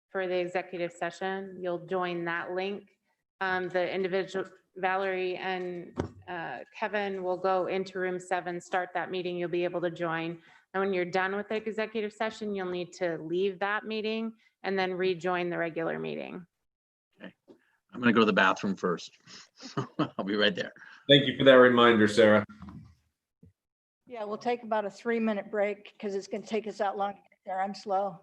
for the executive session. You'll join that link. The individual, Valerie and Kevin will go into room 7, start that meeting. You'll be able to join. And when you're done with the executive session, you'll need to leave that meeting and then rejoin the regular meeting. Okay. I'm going to go to the bathroom first. I'll be right there. Thank you for that reminder, Sarah. Yeah, we'll take about a 3-minute break because it's going to take us that long to get there. I'm slow.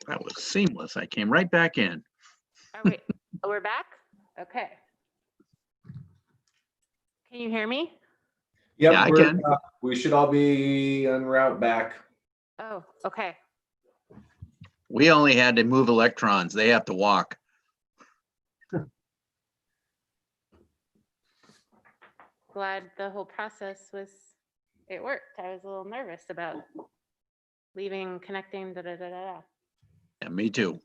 That was seamless. I came right back in. Oh, wait, oh, we're back? Okay. Can you hear me? Yep, Yeah, I we're, can. we should all be en route back. Oh, okay. We only had to move electrons. They have to walk. Glad the whole process was, it worked. I was a little nervous about leaving, connecting, da, da, da, da, da. Yeah, me too.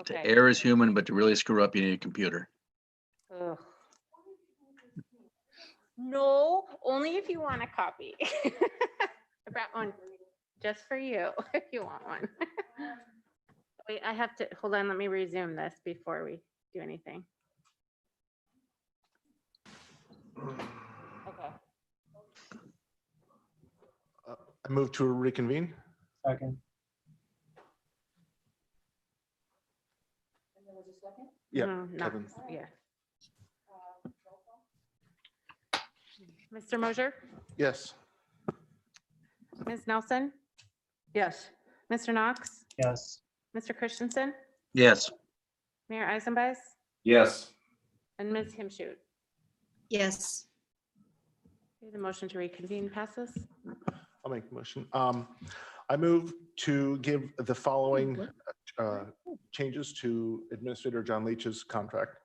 To Okay. err is human, but to really screw up, you need a computer. Ugh. No, only if you want a copy. I brought one just for you, if you want one. Wait, I have to, hold on, let me resume this before we do anything. Okay. I move to reconvene. Second. Yeah, No, Kevin. yeah. Mr. Mosher, Yes. Ms. Nelson, Yes. Mr. Knox, Yes. Mr. Christensen, Yes. Mayor Eisenbeis, Yes. and Ms. Himshoot. Yes. Okay, the motion to reconvene passes. I'll make the motion. I move to give the following changes to Administrator John Leach's contract.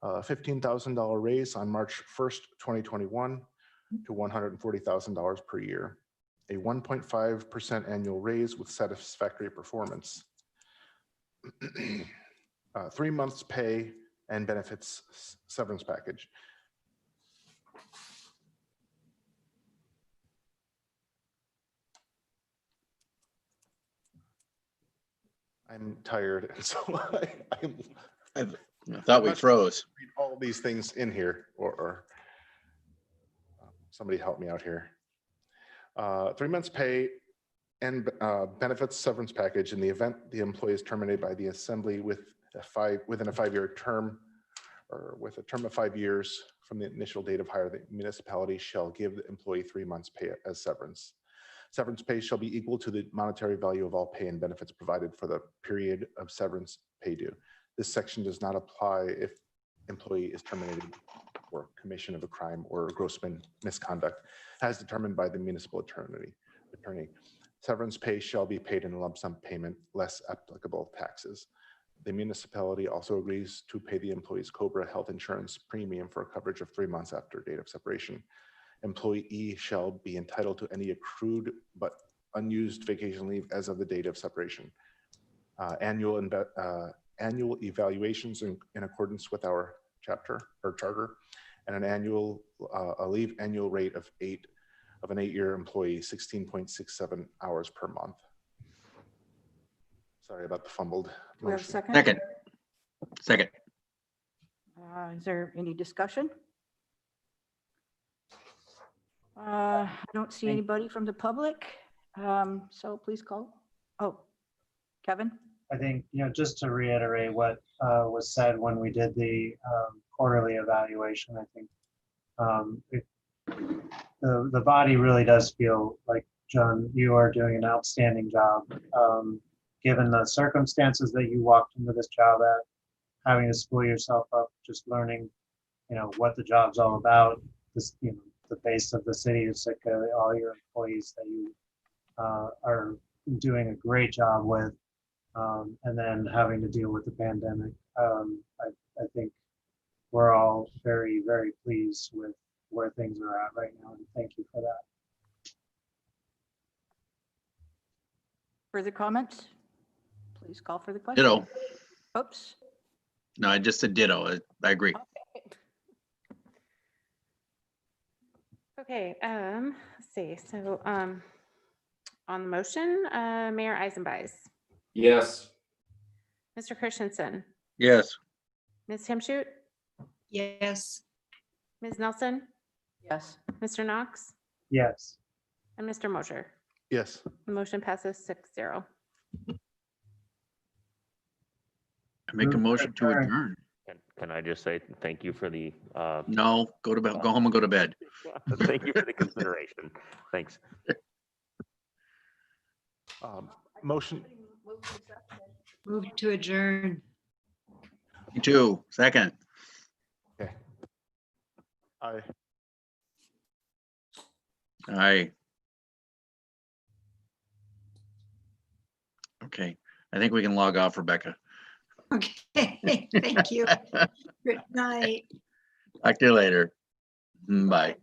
$15,000 raise on March 1st, 2021 to $140,000 per year. A 1.5% annual raise with satisfactory performance. 3 months pay and benefits severance package. I'm tired, and so I thought we froze. read all these things in here, or somebody help me out here. 3 months pay and benefits severance package in the event the employee is terminated by the assembly within a 5-year term, or with a term of 5 years from the initial date of hire. The municipality shall give the employee 3 months pay as severance. Severance pay shall be equal to the monetary value of all pay and benefits provided for the period of severance pay due. This section does not apply if employee is terminated for commission of a crime or gross misconduct as determined by the municipal attorney. Severance pay shall be paid in a lump sum payment less applicable taxes. The municipality also agrees to pay the employee's COBRA health insurance premium for coverage of 3 months after date of separation. Employee shall be entitled to any accrued but unused vacation leave as of the date of separation. Annual evaluations in accordance with our chapter or charter, and an annual leave annual rate of an 8-year employee, 16.67 hours per month. Sorry about the fumbled Do we have a motion. second? Second. Is there any discussion? I don't see anybody from the public, so please call. Oh, Kevin? I think, just to reiterate what was said when we did the quarterly evaluation, I think the body really does feel like, John, you are doing an outstanding job. Given the circumstances that you walked into this job at, having to school yourself up, just learning, what the job's all about, this, the base of the city of Sitka, all your employees that you are doing a great job with. And then having to deal with the pandemic. I think we're all very, very pleased with where things are at right now, and thank you for that. Further comments? Please call for the question. Ditto. Oops. No, I just said ditto. I agree. Okay, let's see. So on the motion, Mayor Eisenbeis, Yes. Mr. Christensen, Yes. Ms. Himshoot, Yes. Ms. Nelson, Yes. Mr. Knox, Yes. and Mr. Mosher. Yes. The motion passes 6-0. I make a motion to adjourn. Can I just say thank you for the, No, go home and go to bed. thank you for the consideration. Thanks. Motion, Move to adjourn. Me too. Second. okay. Aye. Aye. Okay, I think we can log off, Rebecca. Okay, thank you. Good night. Talk to you later. Bye.